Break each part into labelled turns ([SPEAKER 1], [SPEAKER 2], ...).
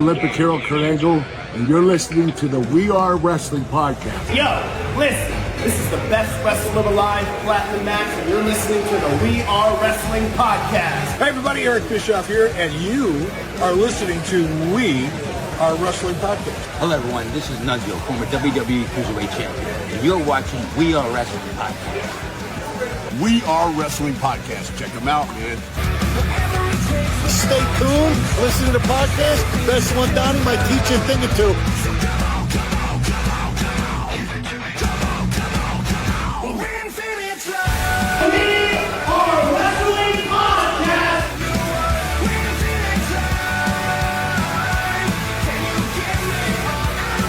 [SPEAKER 1] Olympic hero Kurt Angle, and you're listening to the We Are Wrestling podcast.
[SPEAKER 2] Yo, listen, this is the best Wrestler Alive Platinum match, and you're listening to the We Are Wrestling podcast.
[SPEAKER 3] Hey everybody, Eric Bischoff here, and you are listening to We Are Wrestling podcast.
[SPEAKER 4] Hello everyone, this is Nunzio, former WWE Cruiserweight Champion, and you're watching We Are Wrestling podcast.
[SPEAKER 1] We Are Wrestling podcast. Check them out, man.
[SPEAKER 3] Stay tuned, listen to the podcast. Best one, Donnie might teach you a thing or two.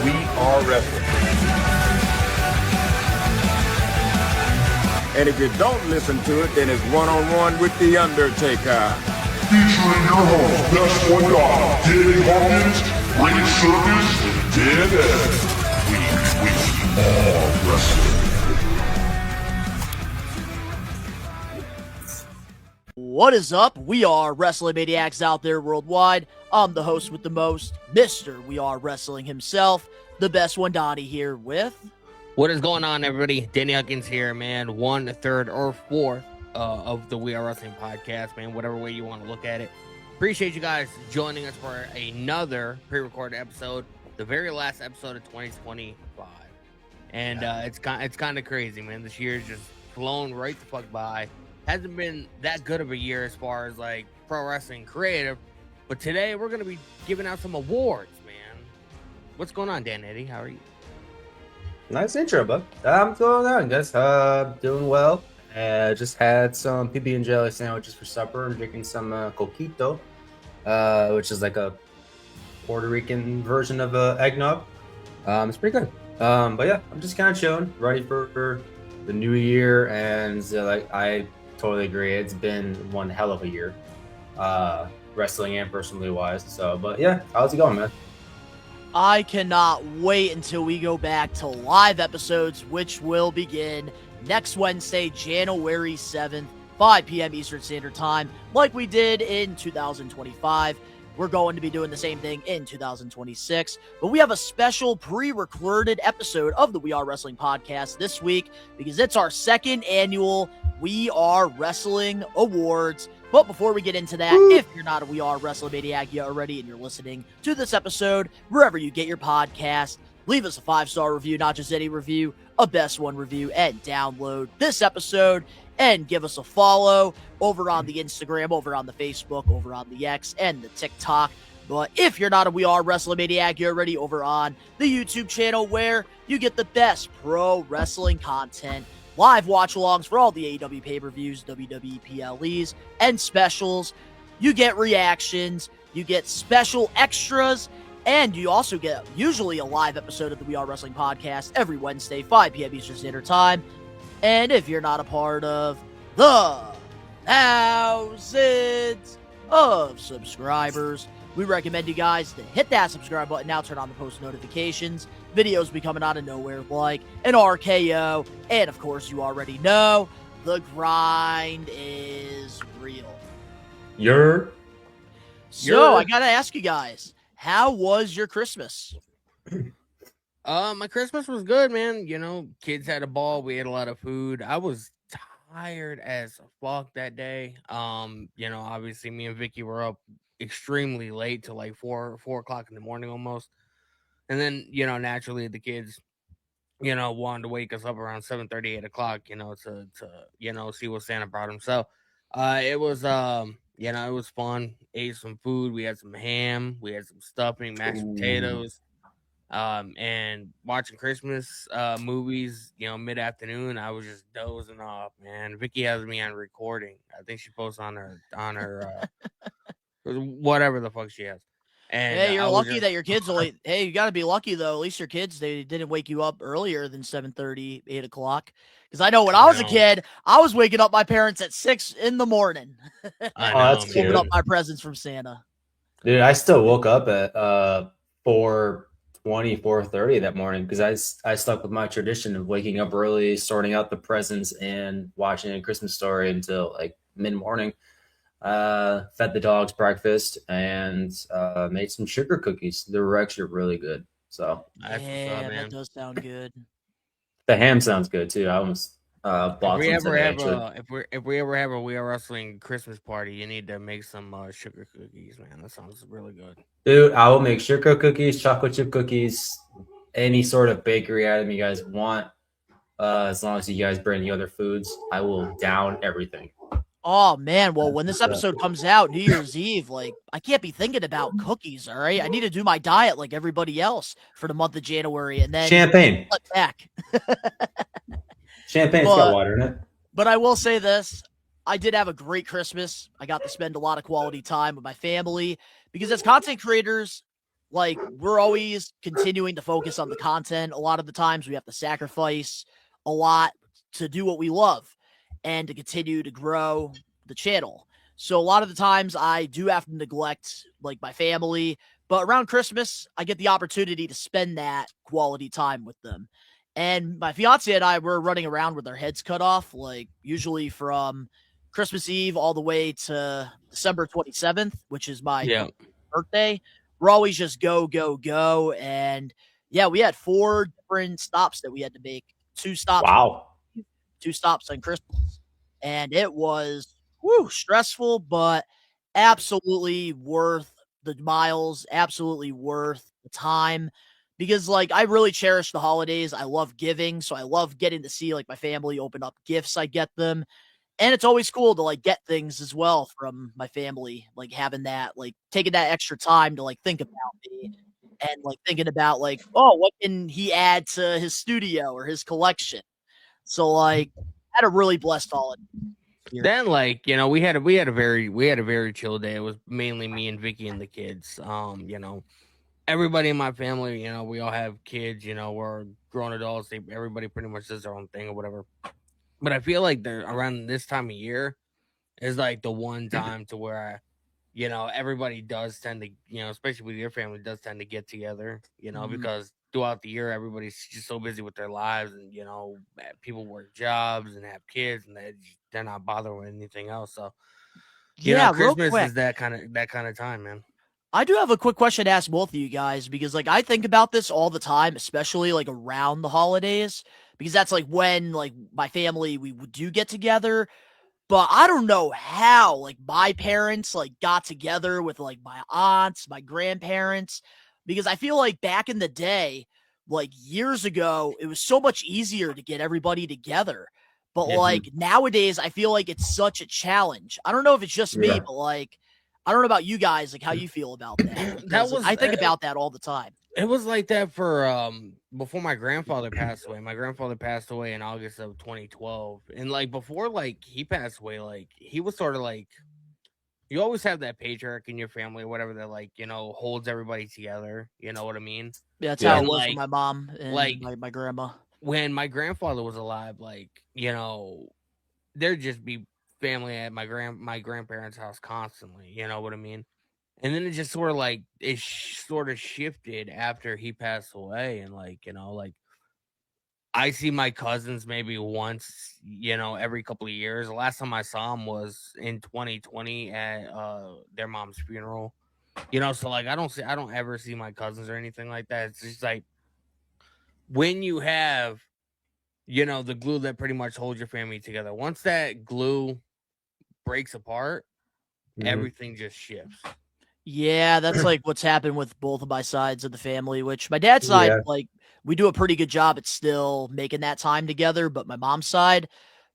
[SPEAKER 2] We Are Wrestling.
[SPEAKER 5] And if you don't listen to it, then it's one-on-one with The Undertaker.
[SPEAKER 6] Featuring your host, Best One Dog, Danny Huckins, Ring Circus, and Dan Eddy. We are wrestling.
[SPEAKER 7] What is up? We are Wrestling Maniacs out there worldwide. I'm the host with the most, Mr. We Are Wrestling himself, the best one, Donnie, here with...
[SPEAKER 4] What is going on, everybody? Danny Huckins here, man. 1, 3rd, or 4th of the We Are Wrestling podcast, man. Whatever way you want to look at it. Appreciate you guys joining us for another pre-recorded episode, the very last episode of 2025. And it's kind of crazy, man. This year's just flown right the fuck by. Hasn't been that good of a year as far as like pro wrestling creative, but today we're gonna be giving out some awards, man. What's going on, Dan Eddy? How are you?
[SPEAKER 8] Nice intro, bud. I'm going on, guys. Doing well. Just had some PB and jelly sandwiches for supper and drinking some coquito, which is like a Puerto Rican version of eggnog. It's pretty good. But yeah, I'm just kind of chilling, ready for the new year, and I totally agree. It's been one hell of a year, wrestling and personally wise. So, but yeah, how's it going, man?
[SPEAKER 7] I cannot wait until we go back to live episodes, which will begin next Wednesday, January 7th, 5 p.m. Eastern Standard Time, like we did in 2025. We're going to be doing the same thing in 2026, but we have a special pre-recorded episode of the We Are Wrestling podcast this week because it's our second annual We Are Wrestling Awards. But before we get into that, if you're not a We Are Wrestling Maniac yet already and you're listening to this episode, wherever you get your podcast, leave us a 5-star review, not just any review, a best one review, and download this episode and give us a follow over on the Instagram, over on the Facebook, over on the X, and the TikTok. But if you're not a We Are Wrestling Maniac, you're already over on the YouTube channel where you get the best pro wrestling content, live watch-alongs for all the AEW pay-per-views, WWE PLEs, and specials. You get reactions, you get special extras, and you also get usually a live episode of the We Are Wrestling podcast every Wednesday, 5 p.m. Eastern Standard Time. And if you're not a part of the thousands of subscribers, we recommend you guys to hit that subscribe button now, turn on the post notifications. Videos be coming out of nowhere like an RKO. And of course, you already know, the grind is real. So I gotta ask you guys, how was your Christmas?
[SPEAKER 4] My Christmas was good, man. You know, kids had a ball. We ate a lot of food. I was tired as fuck that day. You know, obviously me and Vicky were up extremely late till like 4 o'clock in the morning almost. And then, you know, naturally the kids, you know, wanted to wake us up around 7:30, 8 o'clock, you know, to you know, see what Santa brought them. So it was you know, it was fun. Ate some food. We had some ham, we had some stuffing, mashed potatoes. And watching Christmas movies, you know, mid-afternoon, I was just dozing off, man. Vicky has me on recording. I think she posts on her whatever the fuck she has. And
[SPEAKER 7] hey, you're lucky that your kids only. Hey, you got to be lucky though. At least your kids, they didn't wake you up earlier than 7:30, 8 o'clock. Because I know when I was a kid, I was waking up my parents at 6 in the morning.
[SPEAKER 8] I know, that's
[SPEAKER 7] opening up my presents from Santa.
[SPEAKER 8] Dude, I still woke up at 4:20, 4:30 that morning because I stuck with my tradition of waking up early, sorting out the presents, and watching A Christmas Story until like mid-morning. Fed the dogs breakfast and made some sugar cookies. They were actually really good. So
[SPEAKER 4] That's what's up,
[SPEAKER 7] Yeah, that
[SPEAKER 4] man.
[SPEAKER 7] does sound good.
[SPEAKER 8] the ham sounds good too. I almost
[SPEAKER 4] If
[SPEAKER 8] bought
[SPEAKER 4] we
[SPEAKER 8] some
[SPEAKER 4] ever
[SPEAKER 8] today.
[SPEAKER 4] have
[SPEAKER 8] Actually.
[SPEAKER 4] a if we ever have a We Are Wrestling Christmas party, you need to make some sugar cookies, man. That sounds really good.
[SPEAKER 8] Dude, I will make sugar cookies, chocolate chip cookies, any sort of bakery item you guys want. As long as you guys bring the other foods, I will down everything.
[SPEAKER 7] Oh man, well when this episode comes out, New Year's Eve, like I can't be thinking about cookies, all right? I need to do my diet like everybody else for the month of January and then
[SPEAKER 8] Champagne.
[SPEAKER 7] cut back.
[SPEAKER 8] Champagne's got
[SPEAKER 7] But
[SPEAKER 8] water in it.
[SPEAKER 7] But I will say this, I did have a great Christmas. I got to spend a lot of quality time with my family because as content creators, like we're always continuing to focus on the content. A lot of the times we have to sacrifice a lot to do what we love and to continue to grow the channel. So a lot of the times I do have to neglect like my family, but around Christmas, I get the opportunity to spend that quality time with them. And my fiance and I were running around with our heads cut off, like usually from Christmas Eve all the way to December 27th, which is my birthday. We're always just go, go, go. And yeah, we had 4 different stops that we had to make. 2 stops,
[SPEAKER 8] Wow.
[SPEAKER 7] 2 stops on Christmas. And it was stressful, but absolutely worth the miles, absolutely worth the time because like I really cherish the holidays. I love giving, so I love getting to see like my family open up gifts I get them. And it's always cool to like get things as well from my family, like having that, like taking that extra time to like think about me and like thinking about like, oh, what can he add to his studio or his collection? So like I had a really blessed holiday.
[SPEAKER 4] Then, like, you know, we had a very chill day. It was mainly me and Vicky and the kids. You know, everybody in my family, you know, we all have kids. You know, we're grown adults. Everybody pretty much does their own thing or whatever. But I feel like around this time of year is like the one time to where, you know, everybody does tend to, you know, especially with your family, does tend to get together. You know, because throughout the year, everybody's just so busy with their lives, and you know, people work jobs and have kids, and they're not bothering with anything else. So, you know,
[SPEAKER 7] Yeah, real
[SPEAKER 4] Christmas
[SPEAKER 7] quick.
[SPEAKER 4] is that kind of time, man.
[SPEAKER 7] I do have a quick question to ask both of you guys because like I think about this all the time, especially like around the holidays, because that's like when like my family we do get together. But I don't know how like my parents like got together with like my aunts, my grandparents, because I feel like back in the day, like years ago, it was so much easier to get everybody together. But
[SPEAKER 4] Yeah.
[SPEAKER 7] like nowadays, I feel like it's such a challenge. I don't know if it's just me,
[SPEAKER 8] Yeah.
[SPEAKER 7] but like I don't know about you guys, like how you feel about that. Because
[SPEAKER 4] was
[SPEAKER 7] I think about that all the time.
[SPEAKER 4] It was like that for before my grandfather passed away. My grandfather passed away in August of 2012. And like before like he passed away, like he was sort of like you always have that patriarch in your family or whatever that like, you know, holds everybody together. You know what I mean?
[SPEAKER 7] Yeah, that's
[SPEAKER 8] Yeah.
[SPEAKER 7] how
[SPEAKER 4] And
[SPEAKER 7] it was
[SPEAKER 4] like
[SPEAKER 7] with my mom and
[SPEAKER 4] like
[SPEAKER 7] my grandma.
[SPEAKER 4] when my grandfather was alive, like, you know, there'd just be family at my grandparents' house constantly, you know what I mean? And then it just sort of like sort of shifted after he passed away, and like, you know, like I see my cousins maybe once, you know, every couple of years. The last time I saw him was in 2020 at their mom's funeral. You know, so like I don't ever see my cousins or anything like that. It's just like when you have, you know, the glue that pretty much holds your family together. Once that glue breaks apart, everything just shifts.
[SPEAKER 7] Yeah, that's like what's happened with both of my sides of the family, which my dad's side,
[SPEAKER 8] Yeah.
[SPEAKER 7] like, we do a pretty good job at still making that time together, but my mom's side,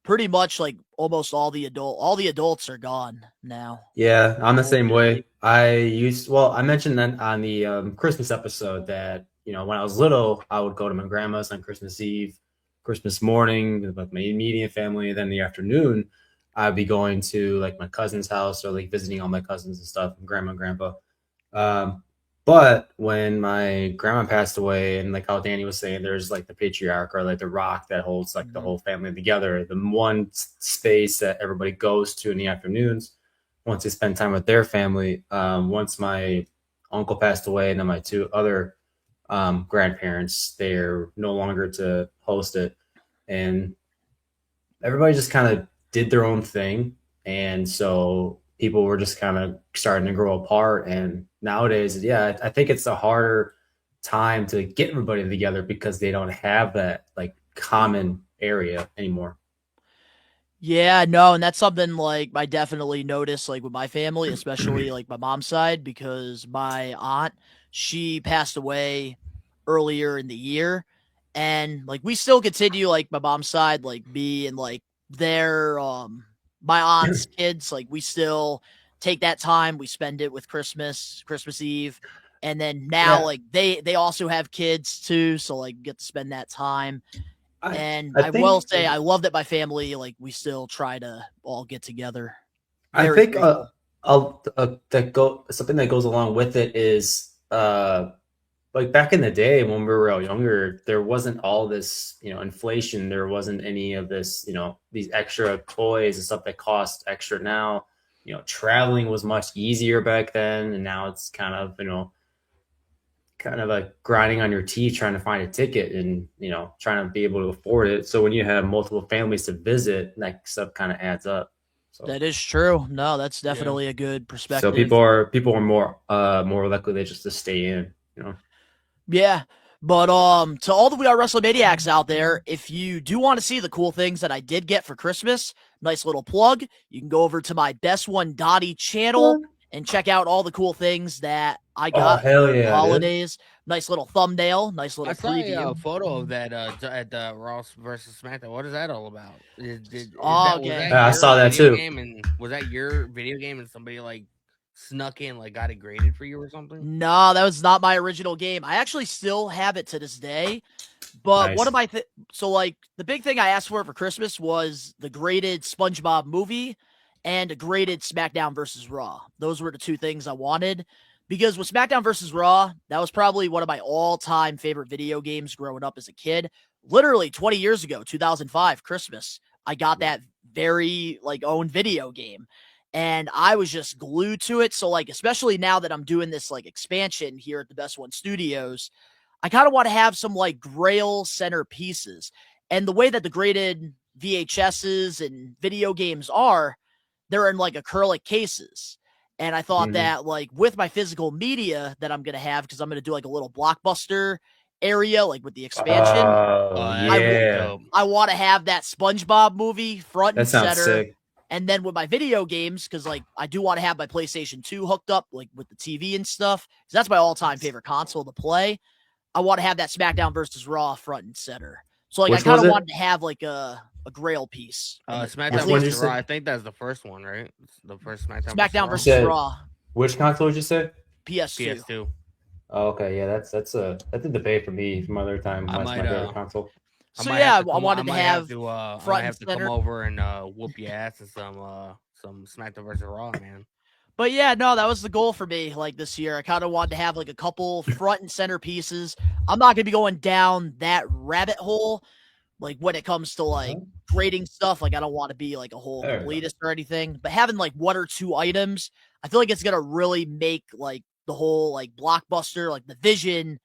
[SPEAKER 7] pretty much like almost all the adults are gone now.
[SPEAKER 8] Yeah, I'm the same way.
[SPEAKER 7] Unfortunately.
[SPEAKER 8] I mentioned that on the Christmas episode that, you know, when I was little, I would go to my grandma's on Christmas Eve, Christmas morning with my immediate family. And then in the afternoon, I'd be going to like my cousin's house or like visiting all my cousins and stuff, and grandma and grandpa. Um, but when my grandma passed away, and like how Danny was saying, there's like the patriarch or like the rock that holds like the whole family together, the one space that everybody goes to in the afternoons once they spend time with their family. Once my uncle passed away, and then my 2 other grandparents, they're no longer to host it, and everybody just kind of did their own thing. And so people were just kind of starting to grow apart. And nowadays, yeah, I think it's a harder time to get everybody together because they don't have that like common area anymore.
[SPEAKER 7] Yeah, no, and that's something like I definitely noticed like with my family, especially like my mom's side, because my aunt, she passed away earlier in the year. And like we still continue like my mom's side, like me and like their my aunt's kids, like we still take that time, we spend it with Christmas Eve. And then now
[SPEAKER 8] Yeah,
[SPEAKER 7] like they also have kids too, so like get to spend that time. And
[SPEAKER 8] I
[SPEAKER 7] I will
[SPEAKER 8] think
[SPEAKER 7] say I love that my family, like, we still try to all get together.
[SPEAKER 8] I
[SPEAKER 7] Very
[SPEAKER 8] think
[SPEAKER 7] grateful.
[SPEAKER 8] something that goes along with it is like back in the day when we were all younger, there wasn't all this, inflation. There wasn't any of this, these extra toys and stuff that cost extra now. Traveling was much easier back then, and now it's kind of like grinding on your teeth trying to find a ticket and, trying to be able to afford it. So when you have multiple families to visit, that stuff kind of adds up. So
[SPEAKER 7] That is true. No, that's
[SPEAKER 4] Yeah.
[SPEAKER 7] definitely a good
[SPEAKER 8] so
[SPEAKER 7] perspective.
[SPEAKER 8] people are more likely to just to stay in.
[SPEAKER 7] Yeah. But to all the We Are Wrestling Maniacs out there, if you do want to see the cool things that I did get for Christmas, nice little plug, you can go over to my Best One Donnie channel and check out all the cool things that I
[SPEAKER 8] Oh
[SPEAKER 7] got
[SPEAKER 8] hell
[SPEAKER 7] for the
[SPEAKER 8] yeah, dude!
[SPEAKER 7] holidays. Nice little thumbnail, nice
[SPEAKER 4] I
[SPEAKER 7] little
[SPEAKER 4] saw a
[SPEAKER 7] preview.
[SPEAKER 4] photo of that at the Ross versus SmackDown. What is that all about?
[SPEAKER 7] Oh,
[SPEAKER 4] Was
[SPEAKER 7] okay.
[SPEAKER 4] that
[SPEAKER 8] Yeah, I
[SPEAKER 4] your
[SPEAKER 8] saw that
[SPEAKER 4] video
[SPEAKER 8] too.
[SPEAKER 4] game? And was that your video game and somebody like snuck in, like got it graded for you or something?
[SPEAKER 7] No, that was not my original game. I actually still have it to this day. But one
[SPEAKER 8] Nice.
[SPEAKER 7] of my so like the big thing I asked for Christmas was the graded SpongeBob movie and a graded SmackDown versus Raw. Those were the two things I wanted because with SmackDown versus Raw, that was probably one of my all-time favorite video games growing up as a kid. Literally 20 years ago, 2005 Christmas, I got that very like own video game. And I was just glued to it. So like especially now that I'm doing this like expansion here at the Best One Studios, I kind of want to have some like grail center pieces. And the way that the graded VHSs and video games are, they're in like acrylic cases. And I thought
[SPEAKER 8] Mhm.
[SPEAKER 7] that like with my physical media that I'm going to have, because I'm going to do like a little blockbuster area, like with the expansion,
[SPEAKER 8] Oh
[SPEAKER 4] That'd be
[SPEAKER 8] yeah,
[SPEAKER 4] dope.
[SPEAKER 7] I want to have that SpongeBob movie front
[SPEAKER 8] that
[SPEAKER 7] and
[SPEAKER 8] sounds
[SPEAKER 7] center.
[SPEAKER 8] sick.
[SPEAKER 7] And then with my video games, because like I do want to have my PlayStation 2 hooked up, like with the TV and stuff, because that's my all-time favorite console to play. I want to have that SmackDown versus Raw front and center. So like I
[SPEAKER 8] Which
[SPEAKER 7] kind
[SPEAKER 8] was
[SPEAKER 7] of
[SPEAKER 8] it?
[SPEAKER 7] wanted to have like a grail piece.
[SPEAKER 4] SmackDown
[SPEAKER 7] At
[SPEAKER 8] Which one did you
[SPEAKER 4] versus Raw.
[SPEAKER 8] say?
[SPEAKER 4] I think that's the first one, right? It's the first SmackDown
[SPEAKER 7] SmackDown
[SPEAKER 8] You
[SPEAKER 7] versus
[SPEAKER 8] said
[SPEAKER 7] Raw,
[SPEAKER 8] which console did you say?
[SPEAKER 7] PS2.
[SPEAKER 4] PS2.
[SPEAKER 8] Oh, okay, yeah, that's a debate for me from other time.
[SPEAKER 4] I
[SPEAKER 8] What's my
[SPEAKER 4] might
[SPEAKER 8] favorite console?
[SPEAKER 7] So yeah, I wanted to
[SPEAKER 4] might
[SPEAKER 7] have
[SPEAKER 4] to I
[SPEAKER 7] front
[SPEAKER 4] might have
[SPEAKER 7] and
[SPEAKER 4] to come
[SPEAKER 7] center.
[SPEAKER 4] over and whoop your ass in some SmackDown versus Raw, man.
[SPEAKER 7] But yeah, no, that was the goal for me. Like this year, I kind of wanted to have like a couple front and center pieces. I'm not gonna be going down that rabbit hole, like when it comes to like grading stuff. Like I don't want to be like a whole
[SPEAKER 8] There we go.
[SPEAKER 7] completist or anything. But having like one or two items, I feel like it's gonna really make like the whole like blockbuster, like the vision,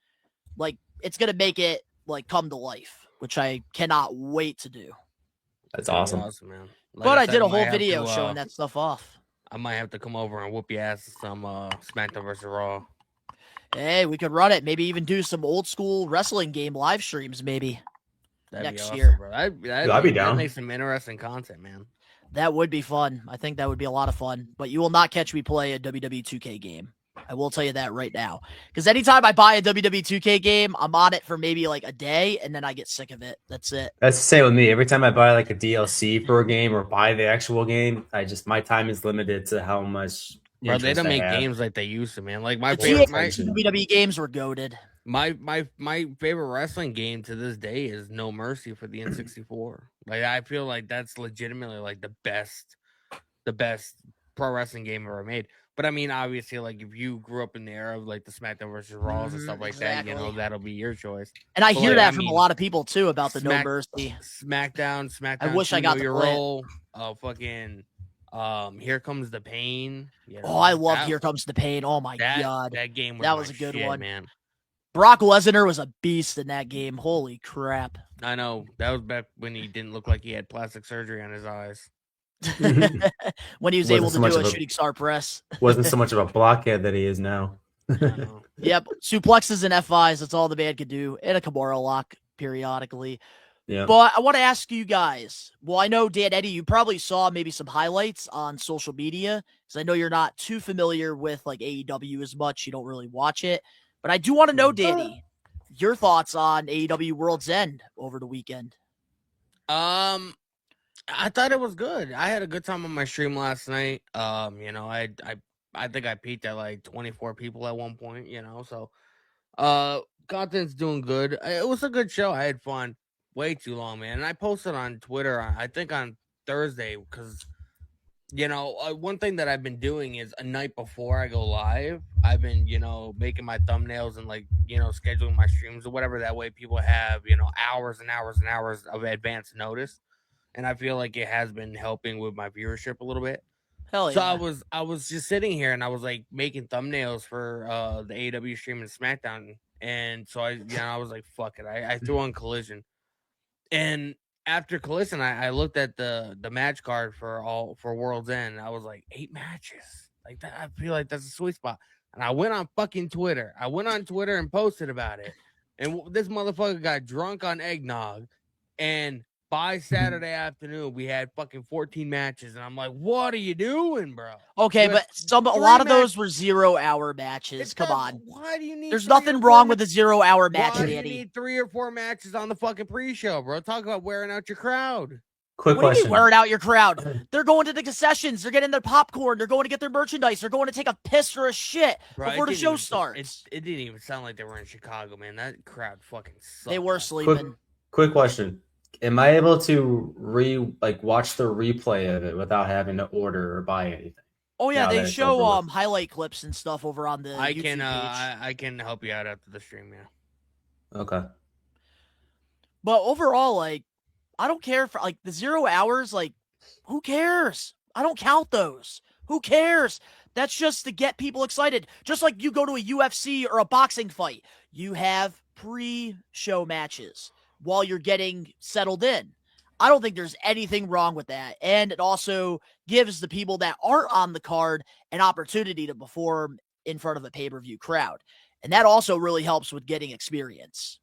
[SPEAKER 7] like it's gonna make it like come to life, which I cannot wait to do.
[SPEAKER 8] That's
[SPEAKER 4] That'd be
[SPEAKER 8] awesome.
[SPEAKER 4] man. Like
[SPEAKER 7] But I
[SPEAKER 4] said,
[SPEAKER 7] did a
[SPEAKER 4] might
[SPEAKER 7] whole
[SPEAKER 4] have
[SPEAKER 7] video
[SPEAKER 4] to,
[SPEAKER 7] showing that stuff off.
[SPEAKER 4] I might have to come over and whoop your ass in some SmackDown versus Raw.
[SPEAKER 7] Hey, we could run it. Maybe even do some old school wrestling game live streams, maybe.
[SPEAKER 4] That'd
[SPEAKER 7] Next
[SPEAKER 4] be awesome,
[SPEAKER 7] year.
[SPEAKER 4] bro.
[SPEAKER 8] I'd be
[SPEAKER 4] That'd
[SPEAKER 8] down.
[SPEAKER 4] make some interesting content, man.
[SPEAKER 7] That would be fun. I think that would be a lot of fun. But you will not catch me play a WWE 2K game. I will tell you that right now. Because anytime I buy a WWE 2K game, I'm on it for maybe like a day, and then I get sick of it. That's it.
[SPEAKER 8] That's the same with me. Every time I buy like a DLC for a game or buy the actual game, my time is limited to how much.
[SPEAKER 4] Bro, they
[SPEAKER 8] interest
[SPEAKER 4] don't
[SPEAKER 8] I
[SPEAKER 4] make
[SPEAKER 8] have.
[SPEAKER 4] games like they used to, man. Like my
[SPEAKER 7] The
[SPEAKER 4] favorite,
[SPEAKER 7] WWE games were goated.
[SPEAKER 4] my favorite wrestling game to this day is No Mercy for the N64. Like I feel like that's legitimately like the best pro wrestling game ever made. But I mean, obviously, like if you grew up in the era of like the SmackDown versus Raws and stuff like that, you know,
[SPEAKER 7] exactly.
[SPEAKER 4] that'll be your choice.
[SPEAKER 7] And I
[SPEAKER 4] But,
[SPEAKER 7] hear
[SPEAKER 4] like,
[SPEAKER 7] that
[SPEAKER 4] I
[SPEAKER 7] from
[SPEAKER 4] mean,
[SPEAKER 7] a lot of people too about the No Mercy.
[SPEAKER 4] SmackDown.
[SPEAKER 7] I wish I got to
[SPEAKER 4] your
[SPEAKER 7] play it.
[SPEAKER 4] role. Fucking Here Comes the Pain. You know,
[SPEAKER 7] Oh, I love
[SPEAKER 4] that-
[SPEAKER 7] Here Comes the Pain. Oh my god.
[SPEAKER 4] That game was
[SPEAKER 7] That
[SPEAKER 4] my
[SPEAKER 7] was a good
[SPEAKER 4] shit,
[SPEAKER 7] one.
[SPEAKER 4] man.
[SPEAKER 7] Brock Lesnar was a beast in that game. Holy crap.
[SPEAKER 4] I know that was back when he didn't look like he had plastic surgery on his eyes.
[SPEAKER 7] when he was
[SPEAKER 8] Wasn't
[SPEAKER 7] able
[SPEAKER 8] so
[SPEAKER 7] to
[SPEAKER 8] much
[SPEAKER 7] do a
[SPEAKER 8] of a-
[SPEAKER 7] shooting star press.
[SPEAKER 8] Wasn't so much of a blockhead that he is now.
[SPEAKER 7] Yep, suplexes and F5s, that's all the man could do, and a Kimura lock periodically.
[SPEAKER 8] Yeah.
[SPEAKER 7] But I want to ask you guys, well, I know, Dan Eddy, you probably saw maybe some highlights on social media, because I know you're not too familiar with like AEW as much, you don't really watch it, but I do want to know, Danny, your thoughts on AEW World's End over the weekend.
[SPEAKER 4] I thought it was good. I had a good time on my stream last night. You know, I think I peaked at like 24 people at one point, you know, so content's doing good. It was a good show. I had fun. Way too long, man. And I posted on Twitter, I think on Thursday, because you know, one thing that I've been doing is a night before I go live, I've been, you know, making my thumbnails and like, you know, scheduling my streams or whatever. That way people have, you know, hours and hours and hours of advance notice. And I feel like it has been helping with my viewership a little bit.
[SPEAKER 7] Hell
[SPEAKER 4] So
[SPEAKER 7] yeah.
[SPEAKER 4] I was just sitting here and I was like making thumbnails for the AEW stream and SmackDown. And so I was like, fuck it. I threw on Collision. And after Collision, I looked at the match card for World's End. I was like, 8 matches. Like that, I feel like that's a sweet spot. And I went on fucking Twitter. I went on Twitter and posted about it. And this motherfucker got drunk on eggnog. And by Saturday afternoon, we had fucking 14 matches. And I'm like, what are you doing, bro?
[SPEAKER 7] Okay,
[SPEAKER 4] You had
[SPEAKER 7] but a lot of those were 0-hour matches. Come on.
[SPEAKER 4] Why do you need
[SPEAKER 7] There's
[SPEAKER 4] 3 or
[SPEAKER 7] nothing
[SPEAKER 4] 4
[SPEAKER 7] wrong with a 0-hour match,
[SPEAKER 4] Why do you
[SPEAKER 7] Danny.
[SPEAKER 4] need 3 or 4 matches on the fucking pre-show, bro? Talk about wearing out your crowd.
[SPEAKER 8] Quick
[SPEAKER 7] What do you
[SPEAKER 8] question.
[SPEAKER 7] mean wearing out your crowd? They're going to the concessions. They're getting their popcorn. They're going to get their merchandise. They're going to take a piss or a shit
[SPEAKER 4] Bro,
[SPEAKER 7] before the
[SPEAKER 4] didn't
[SPEAKER 7] show
[SPEAKER 4] even-
[SPEAKER 7] starts.
[SPEAKER 4] It didn't even sound like they were in Chicago, man. That crowd fucking sucked.
[SPEAKER 7] They were
[SPEAKER 4] man.
[SPEAKER 7] sleeping.
[SPEAKER 8] Quick question. Am I able to watch the replay of it without having to order or buy anything?
[SPEAKER 7] Oh yeah,
[SPEAKER 8] Now that
[SPEAKER 7] they
[SPEAKER 8] it's
[SPEAKER 7] show
[SPEAKER 8] over with.
[SPEAKER 7] highlight clips and stuff over on the
[SPEAKER 4] I
[SPEAKER 7] YouTube
[SPEAKER 4] can
[SPEAKER 7] page.
[SPEAKER 4] I can help you out after the stream, yeah.
[SPEAKER 8] Okay.
[SPEAKER 7] But overall, like, I don't care for like the 0 hours. Like, who cares? I don't count those. Who cares? That's just to get people excited. Just like you go to a UFC or a boxing fight, you have pre-show matches while you're getting settled in. I don't think there's anything wrong with that. And it also gives the people that aren't on the card an opportunity to perform in front of a pay-per-view crowd. And that also really helps with getting experience.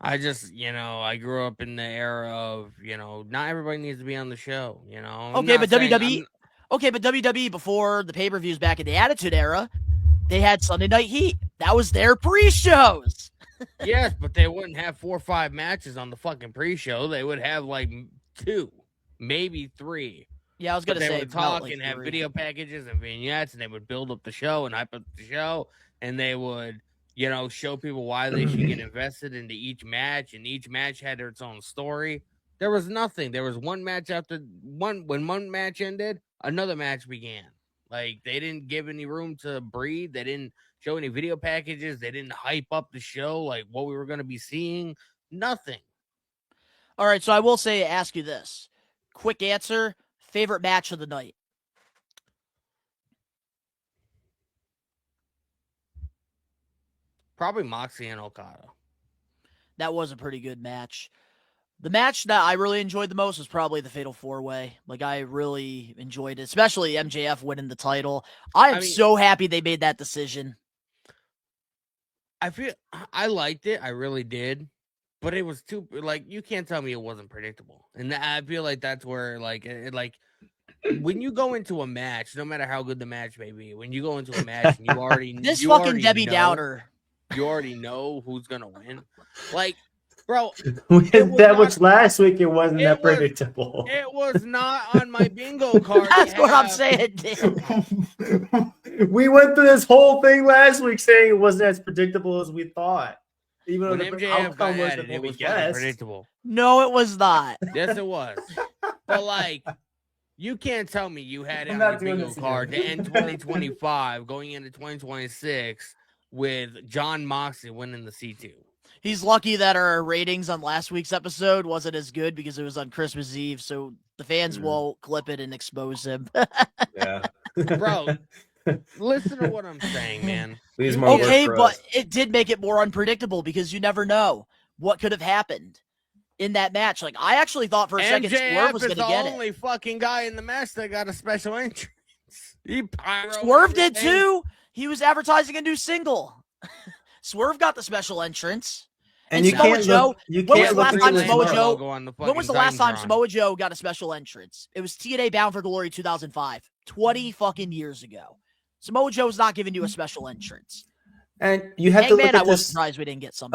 [SPEAKER 4] I just, you know, I grew up in the era of, you know, not everybody needs to be on the show, you know. I'm
[SPEAKER 7] Okay,
[SPEAKER 4] not
[SPEAKER 7] but
[SPEAKER 4] saying-
[SPEAKER 7] WWE Okay, but WWE before the pay-per-views back in the Attitude Era, they had Sunday Night Heat. That was their pre-shows.
[SPEAKER 4] Yes, but they wouldn't have 4 or 5 matches on the fucking pre-show. They would have like 2, maybe 3.
[SPEAKER 7] Yeah, I was
[SPEAKER 4] But
[SPEAKER 7] gonna
[SPEAKER 4] they
[SPEAKER 7] say
[SPEAKER 4] would talk
[SPEAKER 7] like
[SPEAKER 4] and have
[SPEAKER 7] 3.
[SPEAKER 4] video packages and vignettes, and they would build up the show and hype up the show, and they would, you know, show people why they should get invested into each match, and each match had its own story. There was nothing. There was one match after one. When one match ended, another match began. Like, they didn't give any room to breathe. They didn't show any video packages. They didn't hype up the show, like what we were going to be seeing. Nothing.
[SPEAKER 7] All right, so I will ask you this. Quick answer, favorite match of the night.
[SPEAKER 4] Probably Moxie and Okada.
[SPEAKER 7] That was a pretty good match. The match that I really enjoyed the most was probably the Fatal 4-Way. Like, I really enjoyed it, especially MJF winning the title. I am so happy they made that decision.
[SPEAKER 4] I liked it. I really did. But it was too, like, you can't tell me it wasn't predictable. And I feel like that's where, like, when you go into a match, no matter how good the match may be, when you go into a match and you already
[SPEAKER 7] This
[SPEAKER 4] you
[SPEAKER 7] fucking
[SPEAKER 4] already
[SPEAKER 7] Debbie
[SPEAKER 4] know,
[SPEAKER 7] Downer.
[SPEAKER 4] You already know who's going to win. Like, bro.
[SPEAKER 8] That was last week. It wasn't that predictable.
[SPEAKER 4] It was not on my bingo card.
[SPEAKER 7] That's what I'm saying, dude.
[SPEAKER 8] We went through this whole thing last week saying it wasn't as predictable as we thought. Even
[SPEAKER 4] When
[SPEAKER 8] though the
[SPEAKER 4] MJF
[SPEAKER 8] outcome
[SPEAKER 4] got
[SPEAKER 8] wasn't
[SPEAKER 4] added,
[SPEAKER 8] what
[SPEAKER 4] it
[SPEAKER 8] we
[SPEAKER 4] was fucking
[SPEAKER 8] guessed.
[SPEAKER 4] predictable.
[SPEAKER 7] No, it was not.
[SPEAKER 4] Yes, it was. But, like, you can't tell me you had it
[SPEAKER 8] I'm
[SPEAKER 4] on
[SPEAKER 8] not
[SPEAKER 4] your
[SPEAKER 8] doing
[SPEAKER 4] bingo
[SPEAKER 8] this again.
[SPEAKER 4] card to end 2025 going into 2026 with John Moxley winning the C2.
[SPEAKER 7] He's lucky that our ratings on last week's episode wasn't as good because it was on Christmas Eve, so the fans won't clip it and expose him.
[SPEAKER 8] Yeah.
[SPEAKER 4] Bro, listen to what I'm saying, man.
[SPEAKER 8] Please, more work
[SPEAKER 7] Okay,
[SPEAKER 8] for
[SPEAKER 7] but
[SPEAKER 8] us.
[SPEAKER 7] it did make it more unpredictable because you never know what could have happened. in that match. Like, I actually thought for a second Swerve was going to get
[SPEAKER 4] the only fucking guy in the match that got a special entrance. He
[SPEAKER 7] Swerve did too. He was advertising a new single. Swerve got the special entrance.
[SPEAKER 8] And you
[SPEAKER 7] Samoa
[SPEAKER 8] can't
[SPEAKER 7] Joe. When was the last time Samoa
[SPEAKER 8] Joe?
[SPEAKER 7] Joe? When was the last time Samoa Joe got a special entrance? It was TNA Bound for Glory 2005, 20 fucking years ago. Samoa Joe's not giving you a special entrance.
[SPEAKER 8] And you have to look at
[SPEAKER 7] I was
[SPEAKER 8] this
[SPEAKER 7] surprised we didn't get some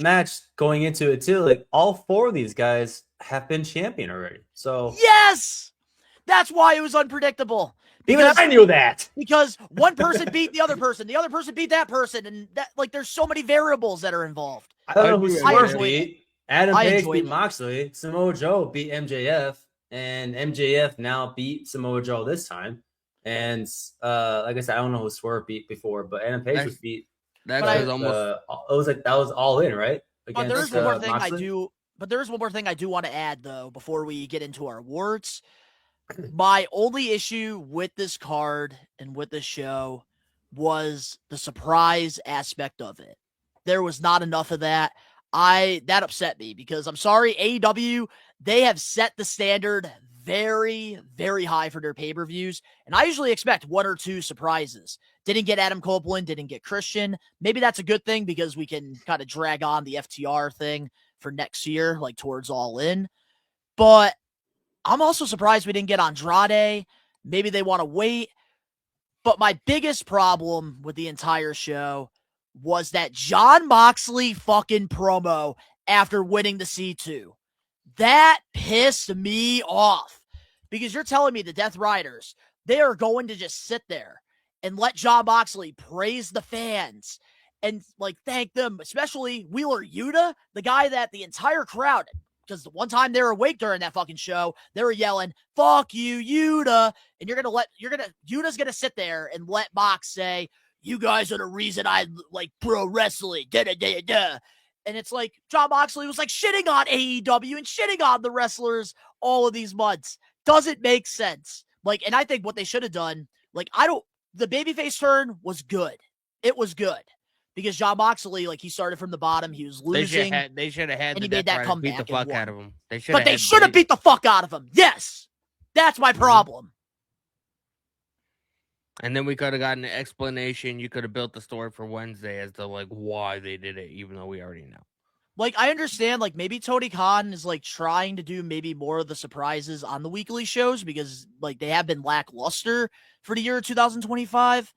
[SPEAKER 8] match going into it too. Like all 4 of these guys have been champion already. So
[SPEAKER 7] yes, that's why it was unpredictable.
[SPEAKER 8] Even I knew that.
[SPEAKER 7] Because one person beat the other person beat that person, and that like there's so many variables that are involved.
[SPEAKER 8] I don't know who Swerve beat. Adam Page beat Moxley. Samoa Joe beat MJF, and MJF now beat Samoa Joe this time. And like I said, I don't know who Swerve beat before, but Adam Page was beat.
[SPEAKER 4] That was almost.
[SPEAKER 8] It was like that was all in, right?
[SPEAKER 7] But there's one more thing Moxley? I do. But there's one more thing I do want to add though before we get into our awards. My only issue with this card and with this show was the surprise aspect of it. There was not enough of that. That upset me because I'm sorry, AEW, they have set the standard very, very high for their pay-per-views, and I usually expect 1 or 2 surprises. Didn't get Adam Copeland, didn't get Christian. Maybe that's a good thing because we can kind of drag on the FTR thing for next year, like towards All In. But I'm also surprised we didn't get Andrade. Maybe they want to wait. But my biggest problem with the entire show was that Jon Moxley fucking promo after winning the C2. That pissed me off. Because you're telling me the Death Riders, they are going to just sit there and let Jon Moxley praise the fans and like thank them, especially Wheeler Yuta, the guy that the entire crowd, because the one time they were awake during that fucking show, they were yelling, "Fuck you, Yuta." And Yuta's gonna sit there and let Mox say, "You guys are the reason I like pro wrestling." Da da da da. And it's like Jon Moxley was like shitting on AEW and shitting on the wrestlers all of these months. Doesn't make sense. Like, and I think what they should have done, like, the babyface turn was good. It was good. Because Jon Moxley, like, he started from the bottom. He was losing.
[SPEAKER 4] They should have had
[SPEAKER 7] and
[SPEAKER 4] the
[SPEAKER 7] he made that comeback.
[SPEAKER 4] Beat the fuck out of him.
[SPEAKER 7] They should have beat the fuck out of him. Yes. That's my problem.
[SPEAKER 4] And then we could have gotten an explanation. You could have built the story for Wednesday as to, like, why they did it, even though we already know.
[SPEAKER 7] Like, I understand, like, maybe Tony Khan is, like, trying to do maybe more of the surprises on the weekly shows because, like, they have been lackluster for the year 2025.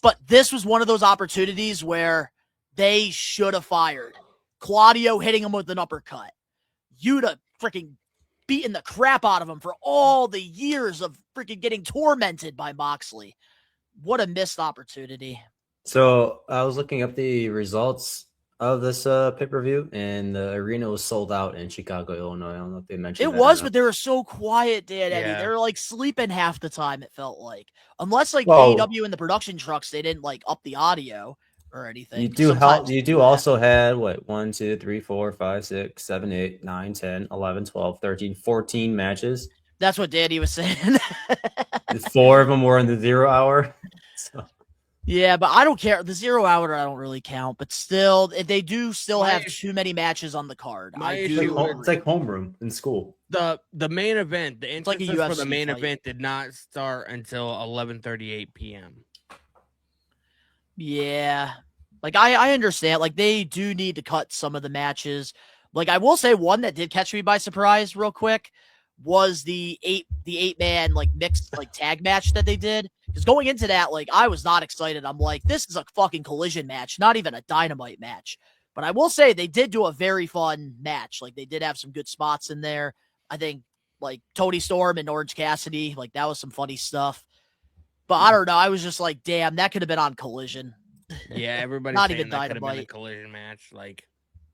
[SPEAKER 7] But this was one of those opportunities where they should have fired. Claudio hitting him with an uppercut. Yuta freaking beating the crap out of him for all the years of freaking getting tormented by Moxley. What a missed opportunity.
[SPEAKER 8] So I was looking up the results of this pay-per-view, and the arena was sold out in Chicago, Illinois. I don't know if they mentioned
[SPEAKER 7] it was, but they were so quiet, Dan Eddy. They were like sleeping half the time, it felt like. Unless like AEW and the production trucks, they didn't like up the audio or anything.
[SPEAKER 8] You do also had what 1, 2, 3, 4, 5, 6, 7, 8, 9, 10, 11, 12, 13, 14 matches.
[SPEAKER 7] That's what Danny was saying.
[SPEAKER 8] 4 of them were in the 0 hour. So.
[SPEAKER 7] Yeah, but I don't care. The 0 hour, I don't really count. But still, they do still have too many matches on the card.
[SPEAKER 8] It's like homeroom in school.
[SPEAKER 4] The main event, the entrances
[SPEAKER 7] like
[SPEAKER 4] for the main event did not start until 11:38 p.m.
[SPEAKER 7] Yeah, like I understand. Like they do need to cut some of the matches. Like I will say, one that did catch me by surprise, real quick, was the eight man like mixed like tag match that they did. Because going into that, like, I was not excited. I'm like, this is a fucking collision match, not even a dynamite match. But I will say they did do a very fun match. Like, they did have some good spots in there. I think, like, Tony Storm and Orange Cassidy, like, that was some funny stuff. But I don't know. I was just like, damn, that could have been on Collision.
[SPEAKER 4] Yeah, everybody
[SPEAKER 7] not even
[SPEAKER 4] that could have been
[SPEAKER 7] dynamite.
[SPEAKER 4] a collision match. Like,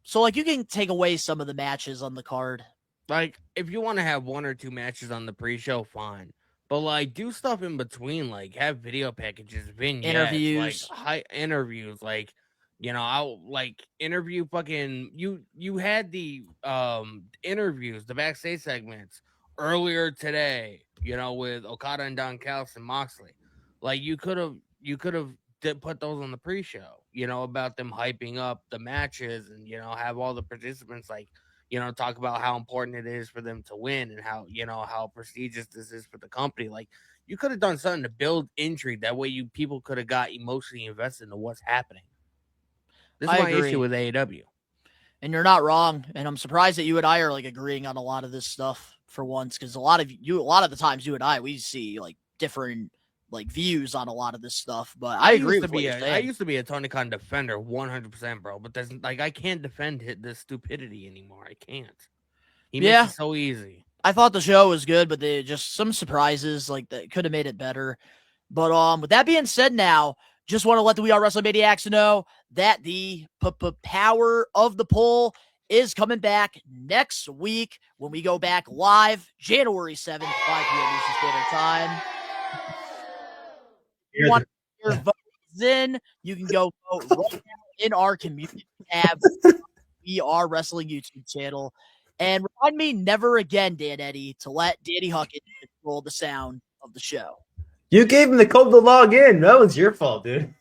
[SPEAKER 7] so, like, you can take away some of the matches on the card.
[SPEAKER 4] Like, if you want to have 1 or 2 matches on the pre-show, fine. But, like, do stuff in between, like, have video packages, vignettes,
[SPEAKER 7] interviews.
[SPEAKER 4] like, interviews, like, you know, I'll, like, interview fucking, you had the, interviews, the backstage segments earlier today, you know, with Okada and Don Callis and Moxley. Like, you could have put those on the pre-show, you know, about them hyping up the matches and, you know, have all the participants, like, talk about how important it is for them to win and how prestigious this is for the company. Like, you could have done something to build intrigue. That way people could have got emotionally invested into what's happening. This is
[SPEAKER 7] I
[SPEAKER 4] my
[SPEAKER 7] agree.
[SPEAKER 4] issue with AEW.
[SPEAKER 7] And you're not wrong. And I'm surprised that you and I are like agreeing on a lot of this stuff for once, because a lot of the times you and I, we see like different like views on a lot of this stuff. But I agree with what you're saying.
[SPEAKER 4] I used to be a Tony Khan defender 100%, bro. But there's like, I can't defend this stupidity anymore. I can't. He makes it so easy.
[SPEAKER 7] I thought the show was good, but they just some surprises like that could have made it better. But with that being said, now just want to let the We Are Wrestling Maniacs know that the power of the poll is coming back next week when we go back live, January 7th, 5 p.m. Eastern Standard Time. If you want to get your votes in, you can go vote right now in our community tab, We Are Wrestling YouTube channel. And remind me never again, Dan Eddy, to let Danny Huckins control the sound of the show.
[SPEAKER 8] You gave him the code to log in. That was your fault, dude.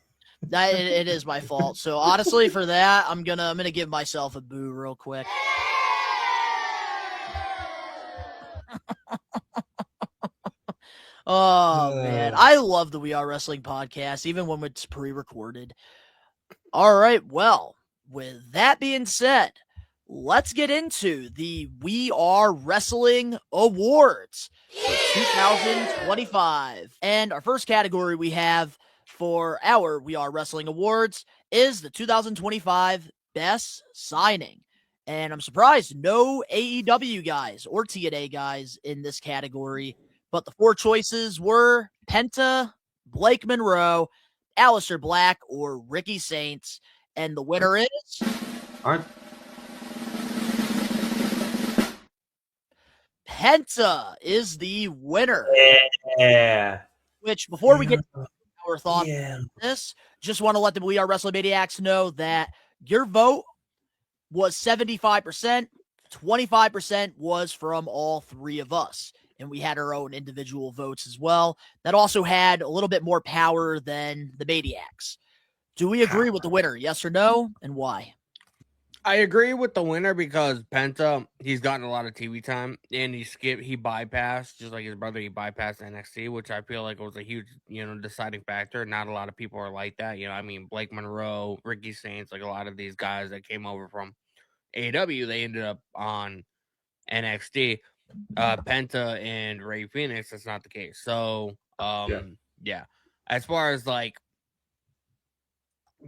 [SPEAKER 7] It is my fault. So honestly, for that, I'm gonna give myself a boo real quick. Oh man, I love the We Are Wrestling podcast, even when it's pre-recorded. All right, well, with that being said, let's get into the We Are Wrestling Awards for 2025. And our first category we have for our We Are Wrestling Awards is the 2025 Best Signing. And I'm surprised no AEW guys or TNA guys in this category, but the four choices were Penta, Blake Monroe, Aleister Black, or Ricky Saints. And the winner is... Penta is the winner.
[SPEAKER 8] Yeah.
[SPEAKER 7] Which, before we get to our thoughts on this, just want to let the We Are Wrestling Maniacs know that your vote was 75%. 25% was from all three of us. And we had our own individual votes as well. That also had a little bit more power than the Maniacs. Do we agree with the winner? Yes or no? And why?
[SPEAKER 4] I agree with the winner because Penta, he's gotten a lot of TV time, and he bypassed, just like his brother, he bypassed NXT, which I feel like was a huge, deciding factor. Not a lot of people are like that. Blake Monroe, Ricky Saints, like a lot of these guys that came over from AEW, they ended up on NXT. Penta and Ray Phoenix, that's not the case. So, yeah. As far as like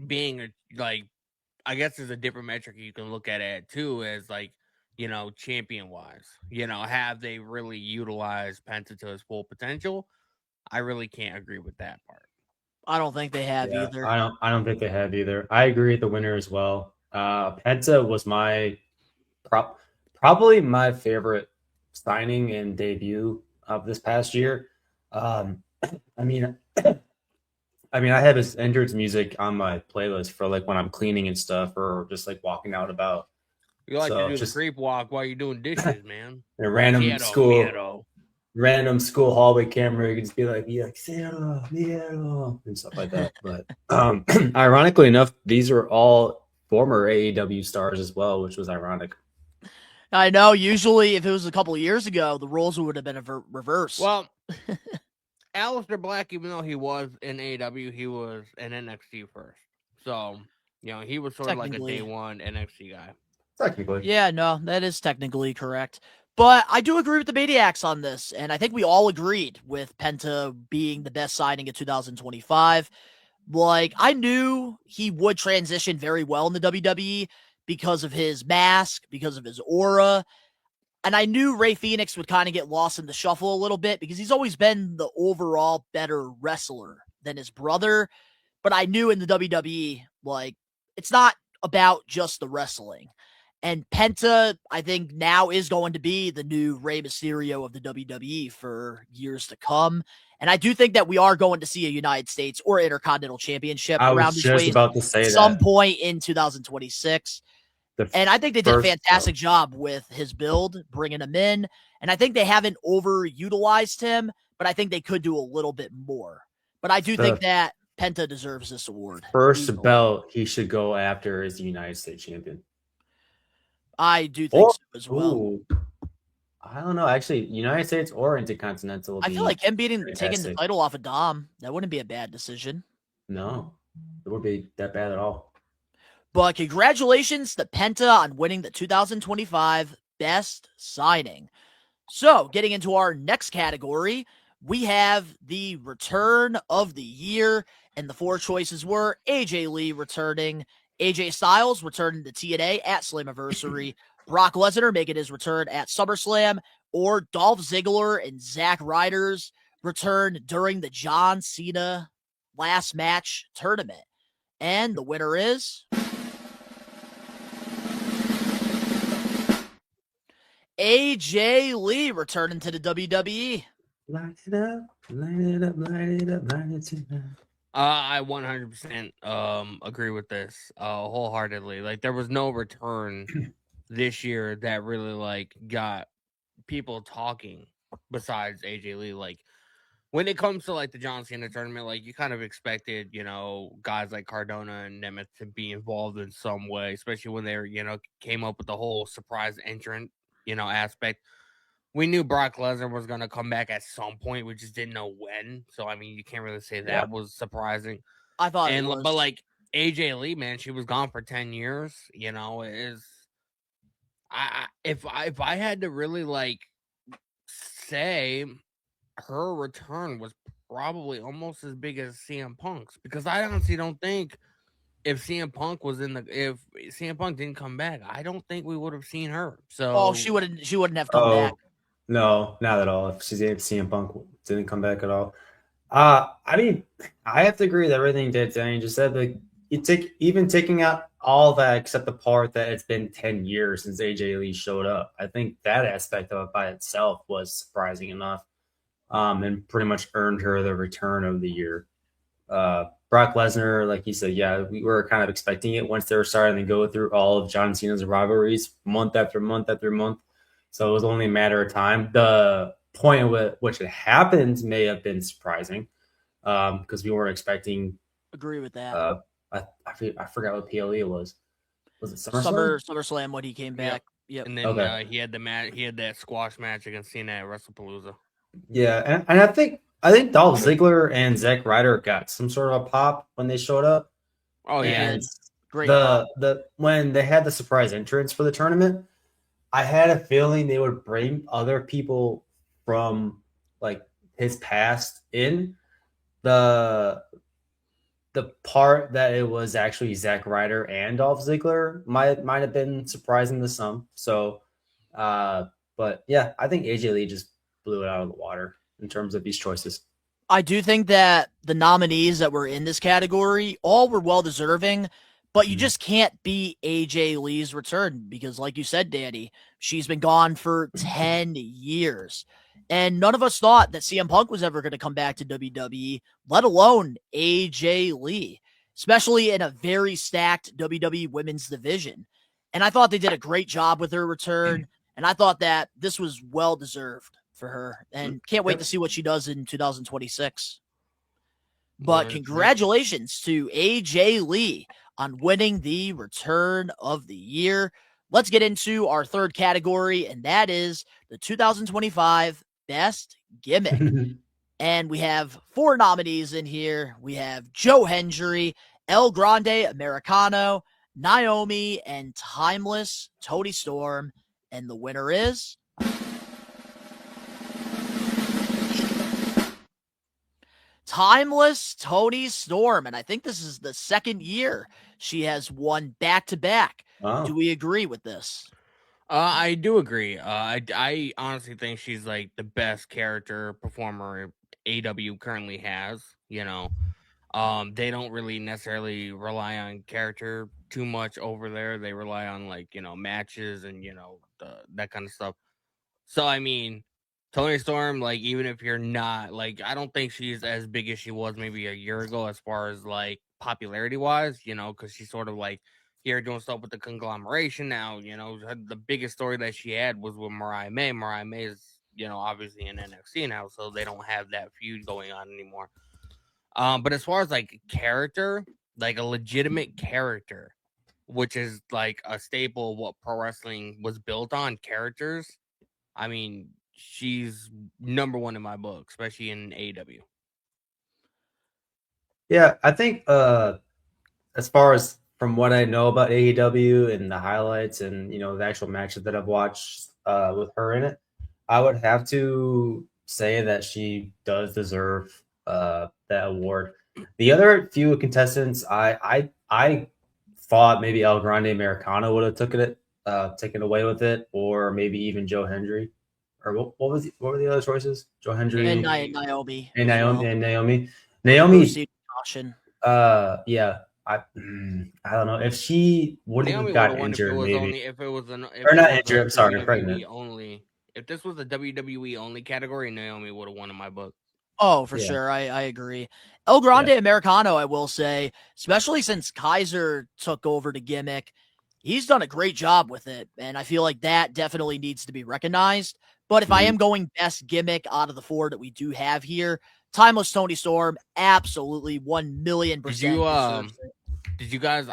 [SPEAKER 4] being I guess there's a different metric you can look at it too, as like, champion wise, have they really utilized Penta to his full potential? I really can't agree with that part.
[SPEAKER 7] I don't think they have either.
[SPEAKER 8] I don't think they have either. I agree with the winner as well. Penta was my probably my favorite signing and debut of this past year. I have his entrance music on my playlist for like when I'm cleaning and stuff, or just like walking out about.
[SPEAKER 4] You like to do the creep walk while you're doing dishes, man.
[SPEAKER 8] A random school hallway camera, you can just be like, yeah, and stuff like that. But ironically enough, these are all former AEW stars as well, which was ironic.
[SPEAKER 7] I know. Usually, if it was a couple of years ago, the roles would have been reversed.
[SPEAKER 4] Well, Aleister Black, even though he was in AEW, he was in NXT first. So, he was sort of like a day one NXT guy.
[SPEAKER 8] Technically.
[SPEAKER 7] Yeah, no, that is technically correct. But I do agree with the Maniacs on this, and I think we all agreed with Penta being the best signing of 2025. Like, I knew he would transition very well in the WWE because of his mask, because of his aura. And I knew Ray Phoenix would kind of get lost in the shuffle a little bit because he's always been the overall better wrestler than his brother. But I knew in the WWE, like, it's not about just the wrestling. And Penta, I think, now is going to be the new Rey Mysterio of the WWE for years to come. And I do think that we are going to see a United States or Intercontinental Championship around this way
[SPEAKER 8] about to say
[SPEAKER 7] at some point in 2026. And I think they did a fantastic job with his build, bringing him in. And I think they haven't overutilized him, but I think they could do a little bit more. But I do think that Penta deserves this award.
[SPEAKER 8] First belt he should go after is the United States champion.
[SPEAKER 7] I do think
[SPEAKER 8] Or,
[SPEAKER 7] so as well.
[SPEAKER 8] ooh, I don't know. Actually, United States or Intercontinental will
[SPEAKER 7] I
[SPEAKER 8] be
[SPEAKER 7] feel like him taking the
[SPEAKER 8] fantastic.
[SPEAKER 7] title off of Dom, that wouldn't be a bad decision.
[SPEAKER 8] No, it wouldn't be that bad at all.
[SPEAKER 7] But congratulations to Penta on winning the 2025 Best Signing. So, getting into our next category, we have the Return of the Year, and the 4 choices were AJ Lee returning, AJ Styles returning to TNA at Slammiversary, Brock Lesnar making his return at SummerSlam, or Dolph Ziggler and Zack Ryder's return during the John Cena last match tournament. And the winner is AJ Lee returning to the WWE.
[SPEAKER 8] Light it up, light it up, light it up, light it up.
[SPEAKER 4] I 100% agree with this wholeheartedly. Like, there was no return this year that really like got people talking besides AJ Lee. Like, when it comes to like the John Cena tournament, like you kind of expected, guys like Cardona and Nemeth to be involved in some way, especially when they were, came up with the whole surprise entrant, aspect. We knew Brock Lesnar was going to come back at some point. We just didn't know when. So, I mean, you can't really say that was surprising.
[SPEAKER 7] I thought it was.
[SPEAKER 4] But like AJ Lee, man, she was gone for 10 years. If I had to really like say, her return was probably almost as big as CM Punk's, because I honestly don't think if CM Punk didn't come back, I don't think we would have seen her. So
[SPEAKER 7] she wouldn't have come back.
[SPEAKER 8] No, not at all. If CM Punk didn't come back at all. I mean, I have to agree with everything that Danny just said. Like, taking out all that except the part that it's been 10 years since AJ Lee showed up. I think that aspect of it by itself was surprising enough, and pretty much earned her the return of the year. Brock Lesnar, like he said, yeah, we were kind of expecting it once they were starting to go through all of John Cena's rivalries month after month after month. So it was only a matter of time. The point at which it happened may have been surprising, because we weren't expecting.
[SPEAKER 7] Agree with that.
[SPEAKER 8] I forgot what PLE was. Was it SummerSlam?
[SPEAKER 7] SummerSlam when he came back. Yep.
[SPEAKER 4] And then he had that squash match against Cena at WrestlePalooza.
[SPEAKER 8] Yeah, and I think Dolph Ziggler and Zack Ryder got some sort of a pop when they showed up.
[SPEAKER 4] Oh yeah,
[SPEAKER 8] and
[SPEAKER 7] great.
[SPEAKER 8] When they had the surprise entrance for the tournament, I had a feeling they would bring other people from like his past in. The part that it was actually Zack Ryder and Dolph Ziggler might have been surprising to some. So, but yeah, I think AJ Lee just blew it out of the water in terms of these choices.
[SPEAKER 7] I do think that the nominees that were in this category all were well deserving, but you just can't beat AJ Lee's return because, like you said, Danny, she's been gone for 10 years. And none of us thought that CM Punk was ever going to come back to WWE, let alone AJ Lee, especially in a very stacked WWE women's division. And I thought they did a great job with her return, and I thought that this was well deserved for her, and can't wait to see what she does in 2026. But congratulations to AJ Lee on winning the Return of the Year. Let's get into our third category, and that is the 2025 Best Gimmick. And we have 4 nominees in here. We have Joe Hendry, El Grande Americano, Naomi, and Timeless Toni Storm. And the winner is Timeless Toni Storm. And I think this is the second year she has won back-to-back.
[SPEAKER 8] Wow.
[SPEAKER 7] Do we agree with this?
[SPEAKER 4] I do agree. I honestly think she's like the best character performer AW currently has. They don't really necessarily rely on character too much over there. They rely on like matches and that kind of stuff. So I mean, Toni Storm, like, even if you're not like, I don't think she's as big as she was maybe a year ago as far as like popularity wise. Because she's sort of like here doing stuff with the conglomeration now. The biggest story that she had was with Mariah May. Mariah May is, obviously in NXT now, so they don't have that feud going on anymore. But as far as like character, like a legitimate character, which is like a staple of what pro wrestling was built on, characters. I mean, she's number one in my book, especially in AEW.
[SPEAKER 8] Yeah, I think as far as from what I know about AEW and the highlights and the actual matches that I've watched with her in it, I would have to say that she does deserve that award. The other few contestants, I thought maybe El Grande Americano would have taken away with it, or maybe even Joe Hendry, or what were the other choices? Joe Hendry
[SPEAKER 7] And Naomi.
[SPEAKER 8] and
[SPEAKER 7] as
[SPEAKER 8] Naomi.
[SPEAKER 7] well. Received caution.
[SPEAKER 8] Yeah. I don't know if she wouldn't
[SPEAKER 4] Naomi
[SPEAKER 8] have got
[SPEAKER 4] would've won
[SPEAKER 8] injured, maybe.
[SPEAKER 4] if it was
[SPEAKER 8] Or not injured, I'm sorry, pregnant.
[SPEAKER 4] only. If this was a WWE only category, Naomi would have won in my book.
[SPEAKER 7] Oh, for
[SPEAKER 8] Yeah.
[SPEAKER 7] sure. I agree. El Grande Americano, I will say, especially since Kaiser took over the gimmick, he's done a great job with it. And I feel like that definitely needs to be recognized. But if I am going best gimmick out of the four that we do have here, Timeless Tony Storm, absolutely 1,000,000%. deserves it.
[SPEAKER 4] Did you guys?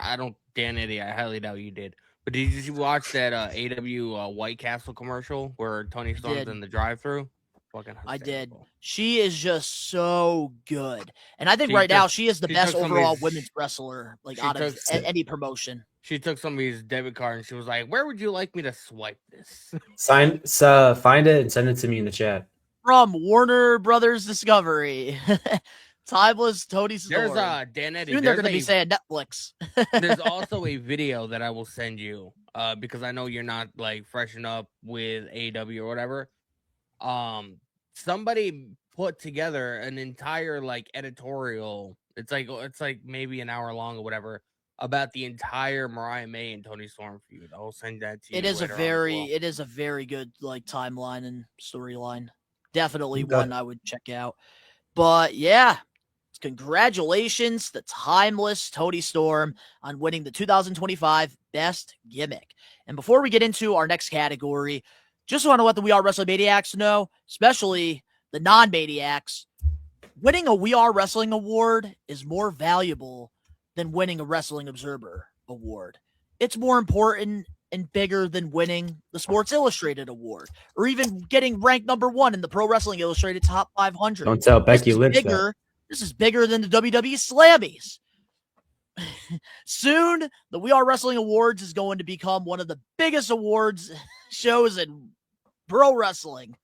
[SPEAKER 4] Dan Eddy, I highly doubt you did. But did you watch that AW White Castle commercial where Tony Storm's in the drive-thru?
[SPEAKER 7] I did. She is just so good, and I think right now she is the best overall women's wrestler, like out of any promotion.
[SPEAKER 4] She took somebody's debit card and she was like, "Where would you like me to swipe this?"
[SPEAKER 8] Find it and send it to me in the chat.
[SPEAKER 7] From Warner Brothers Discovery. Timeless Tony Storm.
[SPEAKER 4] There's Dan Eddy.
[SPEAKER 7] Soon they're going to be saying Netflix.
[SPEAKER 4] There's also a video that I will send you because I know you're not like freshen up with AEW or whatever. Somebody put together an entire like editorial. It's like maybe an hour long or whatever about the entire Mariah May and Tony Storm feud. I'll send that to you.
[SPEAKER 7] It is a very good like timeline and storyline. Definitely one I would check out. But yeah, congratulations to Timeless Tony Storm on winning the 2025 Best Gimmick. And before we get into our next category, just want to let the We Are Wrestling Maniacs know, especially the non-Maniacs, winning a We Are Wrestling award is more valuable than winning a Wrestling Observer award. It's more important and bigger than winning the Sports Illustrated award or even getting ranked #1 in the Pro Wrestling Illustrated Top 500.
[SPEAKER 8] Don't tell Becky Lynch that.
[SPEAKER 7] This is bigger than the WWE Slammies. Soon, the We Are Wrestling Awards is going to become one of the biggest awards shows in pro wrestling.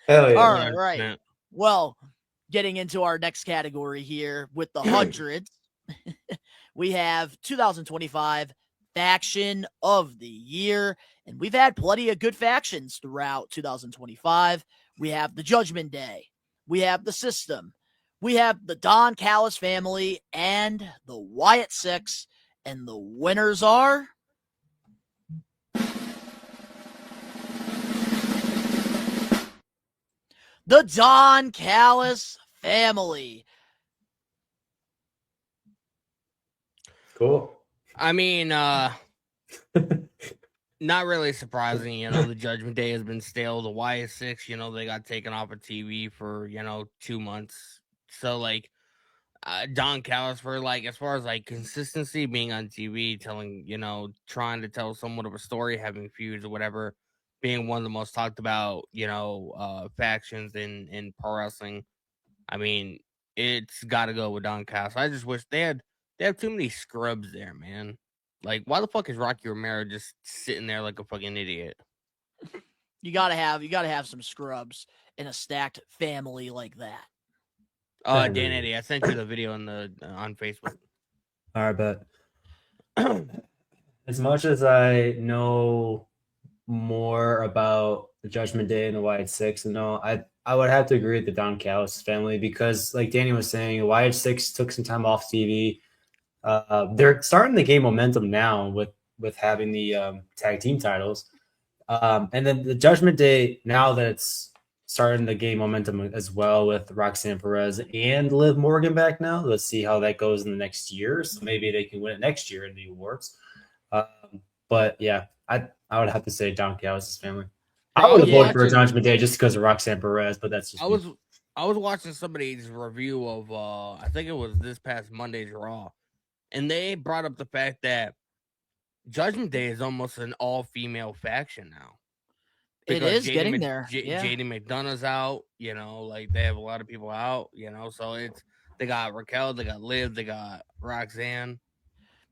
[SPEAKER 8] Hell yeah.
[SPEAKER 7] All right. Yeah. Well, getting into our next category here with the hundreds, we have 2025 Faction of the Year, and we've had plenty of good factions throughout 2025. We have the Judgment Day. We have the System. We have the Don Callis family and the Wyatt Six. And the winners are... the Don Callis family.
[SPEAKER 8] Cool.
[SPEAKER 4] I mean, not really surprising. The Judgment Day has been stale. The Wyatt Six, they got taken off of TV for, 2 months. So, like, Don Callis for, like, as far as, like, consistency, being on TV, telling, trying to tell somewhat of a story, having feuds or whatever, being one of the most talked about, factions in pro wrestling. I mean, it's got to go with Don Callis. I just wish they have too many scrubs there, man. Like, why the fuck is Rocky Romero just sitting there like a fucking idiot?
[SPEAKER 7] You gotta have some scrubs in a stacked family like that.
[SPEAKER 4] Dan Eddy, I sent you the video on Facebook.
[SPEAKER 8] All right, but as much as I know more about the Judgment Day and the Wyatt Six, I would have to agree with the Don Callis family because, like Danny was saying, the Wyatt Six took some time off TV. They're starting to gain momentum now with having the tag team titles, and then the Judgment Day, now that it's starting to gain momentum as well with Roxanne Perez and Liv Morgan back now. Let's see how that goes in the next year. So maybe they can win it next year in the awards. But yeah, I would have to say Don Callis' family. I would have voted for Judgment Day just because of Roxanne Perez, but that's just
[SPEAKER 4] I was watching somebody's review of I think it was this past Monday's Raw, and they brought up the fact that Judgment Day is almost an all-female faction now.
[SPEAKER 7] It is getting there. Yeah.
[SPEAKER 4] JD McDonough's out, like they have a lot of people out, so they got Raquel, they got Liv, they got Roxanne.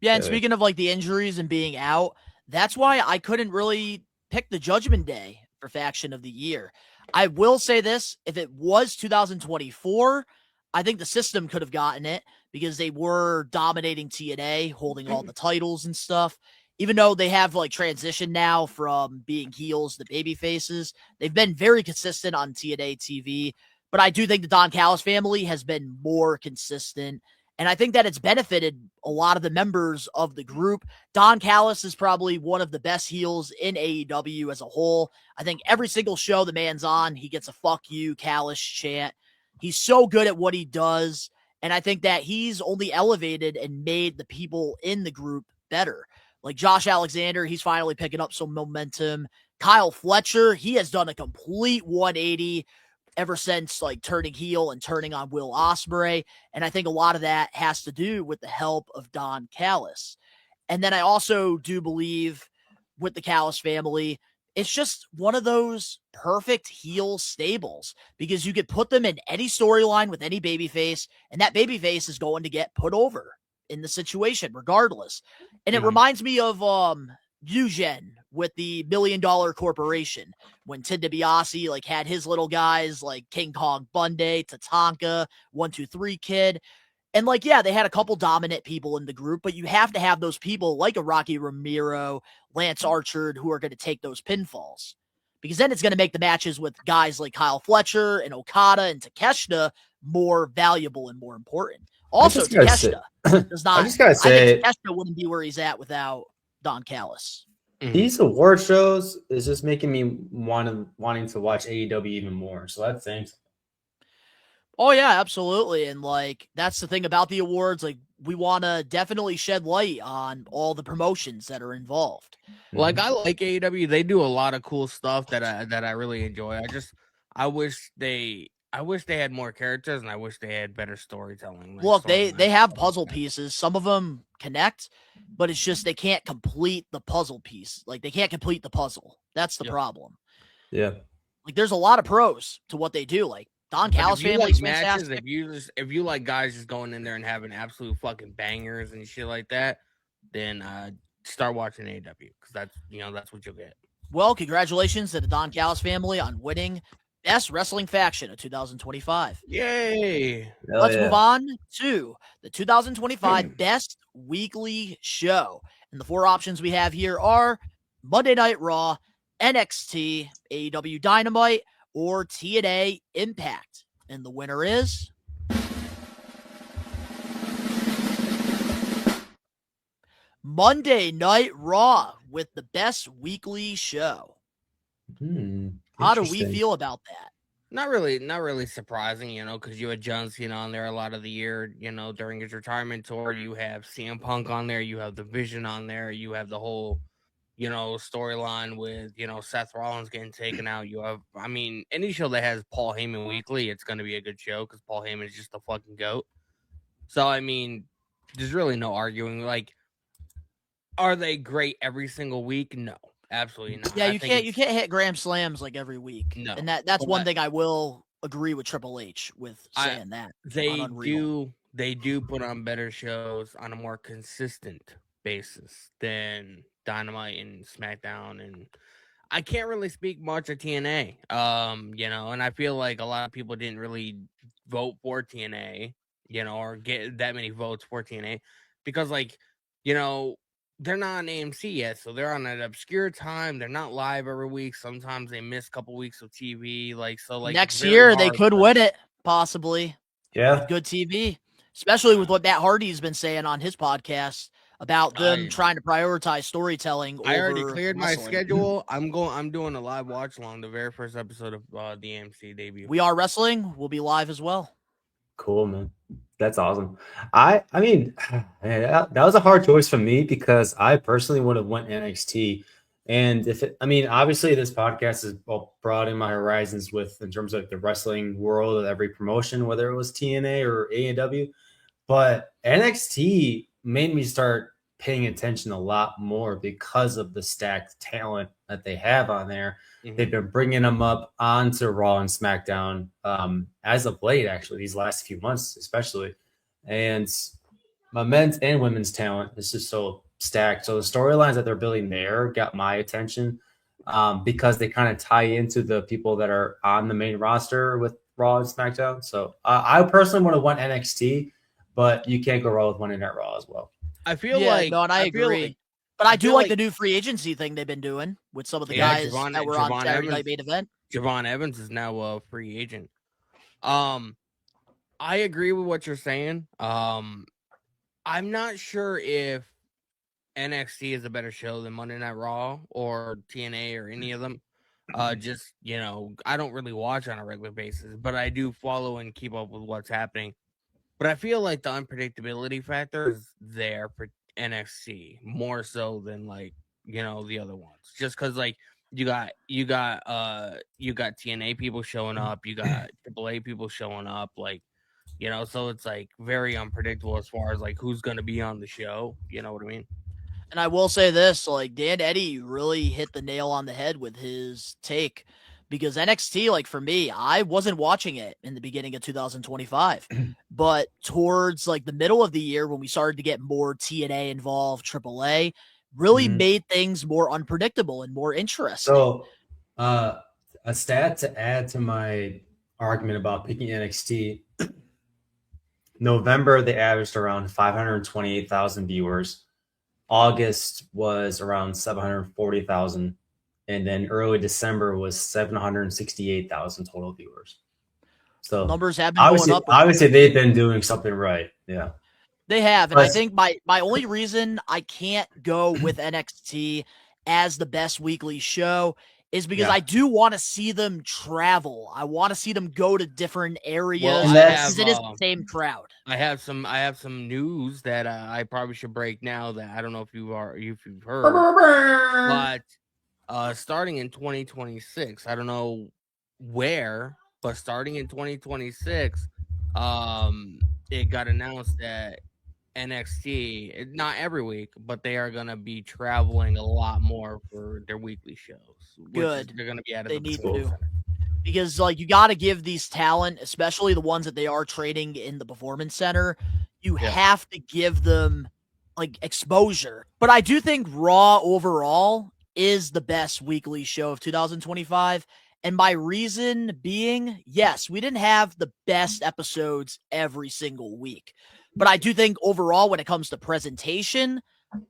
[SPEAKER 7] Yeah, and speaking of like the injuries and being out, that's why I couldn't really pick the Judgment Day for faction of the year. I will say this, if it was 2024, I think the system could have gotten it because they were dominating TNA, holding all the titles and stuff. Even though they have like transitioned now from being heels to baby faces, they've been very consistent on TNA TV. But I do think the Don Callis family has been more consistent. And I think that it's benefited a lot of the members of the group. Don Callis is probably one of the best heels in AEW as a whole. I think every single show the man's on, he gets a fuck you, Callis chant. He's so good at what he does. And I think that he's only elevated and made the people in the group better. Like Josh Alexander, he's finally picking up some momentum. Kyle Fletcher, he has done a complete 180 ever since like turning heel and turning on Will Ospreay. And I think a lot of that has to do with the help of Don Callis. And then I also do believe with the Callis family, it's just one of those perfect heel stables because you could put them in any storyline with any babyface, and that babyface is going to get put over in the situation regardless. And it reminds me of Eugen with the $1 Million Corporation when Ted DiBiase like had his little guys like King Kong Bundy, Tatanka, 1-2-3 Kid. And like, yeah, they had a couple dominant people in the group, but you have to have those people like a Rocky Romero, Lance Archer, who are going to take those pinfalls. Because then it's going to make the matches with guys like Kyle Fletcher and Okada and Takeshita more valuable and more important. Also, Takeshita does not.
[SPEAKER 8] I just gotta say,
[SPEAKER 7] I think Takeshita wouldn't be where he's at without Don Callis.
[SPEAKER 8] These award shows is just making me wanting to watch AEW even more. So that's thanks.
[SPEAKER 7] Oh yeah, absolutely. And like that's the thing about the awards. Like we want to definitely shed light on all the promotions that are involved.
[SPEAKER 4] Like I like AEW. They do a lot of cool stuff that I really enjoy. I wish they had more characters, and I wish they had better storytelling. Like
[SPEAKER 7] look, they have puzzle pieces. Some of them connect, but it's just they can't complete the puzzle piece. Like they can't complete the puzzle. That's the problem.
[SPEAKER 8] Yeah.
[SPEAKER 7] Like there's a lot of pros to what they do. Like Don Callis family is fantastic.
[SPEAKER 4] If you like guys just going in there and having absolute fucking bangers and shit like that, then start watching AEW because that's what you'll get.
[SPEAKER 7] Well, congratulations to the Don Callis family on winning Best Wrestling Faction of 2025.
[SPEAKER 4] Yay!
[SPEAKER 7] Let's move on to the 2025 Best Weekly Show. And the four options we have here are Monday Night Raw, NXT, AEW Dynamite, or TNA Impact. And the winner is Monday Night Raw with the Best Weekly Show. How do we feel about that?
[SPEAKER 4] Not really surprising, because you had John Cena on there a lot of the year, during his retirement tour. You have CM Punk on there, you have the Vision on there, you have the whole, storyline with, Seth Rollins getting taken out. You have, any show that has Paul Heyman weekly, it's going to be a good show because Paul Heyman is just a fucking goat. So, there's really no arguing. Like, are they great every single week? No. Absolutely not.
[SPEAKER 7] Yeah, you can't hit Grand Slams like every week.
[SPEAKER 4] No.
[SPEAKER 7] And that's one thing I will agree with Triple H with saying that.
[SPEAKER 4] They do put on better shows on a more consistent basis than Dynamite and SmackDown, and I can't really speak much of TNA. And I feel like a lot of people didn't really vote for TNA, or get that many votes for TNA because they're not on AMC yet, so they're on an obscure time. They're not live every week. Sometimes they miss a couple weeks of TV.
[SPEAKER 7] Next year they could win it, possibly.
[SPEAKER 8] Yeah,
[SPEAKER 7] with good TV, especially with what Matt Hardy's been saying on his podcast about them trying to prioritize storytelling.
[SPEAKER 4] I already cleared my schedule. I'm doing a live watch along the very first episode of the AMC debut.
[SPEAKER 7] We Are Wrestling will be live as well.
[SPEAKER 8] Cool, man. That's awesome. I mean, that was a hard choice for me because I personally would have went NXT. And obviously this podcast has broadened my horizons in terms of the wrestling world of every promotion, whether it was TNA or AEW. But NXT made me start paying attention a lot more because of the stacked talent that they have on there.
[SPEAKER 4] Mhm.
[SPEAKER 8] They've been bringing them up onto Raw and SmackDown as of late, actually, these last few months, especially. And my men's and women's talent is just so stacked. So the storylines that they're building there got my attention because they kind of tie into the people that are on the main roster with Raw and SmackDown. So I personally would have won NXT, but you can't go wrong with Monday Night Raw as well.
[SPEAKER 4] I feel
[SPEAKER 7] Yeah,
[SPEAKER 4] like
[SPEAKER 7] no, and I
[SPEAKER 4] feel
[SPEAKER 7] agree.
[SPEAKER 4] like-
[SPEAKER 7] But I
[SPEAKER 4] I
[SPEAKER 7] do
[SPEAKER 4] feel
[SPEAKER 7] like
[SPEAKER 4] like-
[SPEAKER 7] the new free agency thing they've been doing with some of the
[SPEAKER 4] Yeah,
[SPEAKER 7] guys
[SPEAKER 4] Javon-
[SPEAKER 7] that were on
[SPEAKER 4] Javon
[SPEAKER 7] Saturday Night
[SPEAKER 4] Evans.
[SPEAKER 7] Main Event.
[SPEAKER 4] Javon Evans is now a free agent. I agree with what you're saying. I'm not sure if NXT is a better show than Monday Night Raw or TNA or any of them. Just, I don't really watch on a regular basis, but I do follow and keep up with what's happening. But I feel like the unpredictability factor is there for NXT more so than the other ones. Just because you got TNA people showing up, you got AAA people showing up, so it's very unpredictable as far as who's gonna be on the show. You know what I mean?
[SPEAKER 7] And I will say this, Dan Eddy really hit the nail on the head with his take, because NXT, for me, I wasn't watching it in the beginning of 2025, but towards the middle of the year when we started to get more TNA involved, AAA really made things more unpredictable and more interesting.
[SPEAKER 8] So a stat to add to my argument about picking NXT. November, they averaged around 528,000 viewers. August was around 740,000. And then early December was 768,000 total viewers. So
[SPEAKER 7] numbers have been going up.
[SPEAKER 8] Obviously, they've been doing something right. Yeah.
[SPEAKER 7] They have. And I think my only reason I can't go with NXT as the best weekly show is because I do want to see them travel. I want to see them go to different areas because it is the same crowd.
[SPEAKER 4] I have some news that I probably should break now that I don't know if you've heard, but starting in 2026, I don't know where, but starting in 2026, it got announced that NXT, not every week, but they are going to be traveling a lot more for their weekly shows.
[SPEAKER 7] Good.
[SPEAKER 4] They're going to be out of
[SPEAKER 7] they
[SPEAKER 4] the
[SPEAKER 7] need
[SPEAKER 4] Performance
[SPEAKER 7] to.
[SPEAKER 4] Center.
[SPEAKER 7] Because you got to give these talent, especially the ones that they are training in the Performance Center, you have to give them exposure. But I do think Raw overall is the best weekly show of 2025. And my reason being, yes, we didn't have the best episodes every single week. But I do think overall, when it comes to presentation,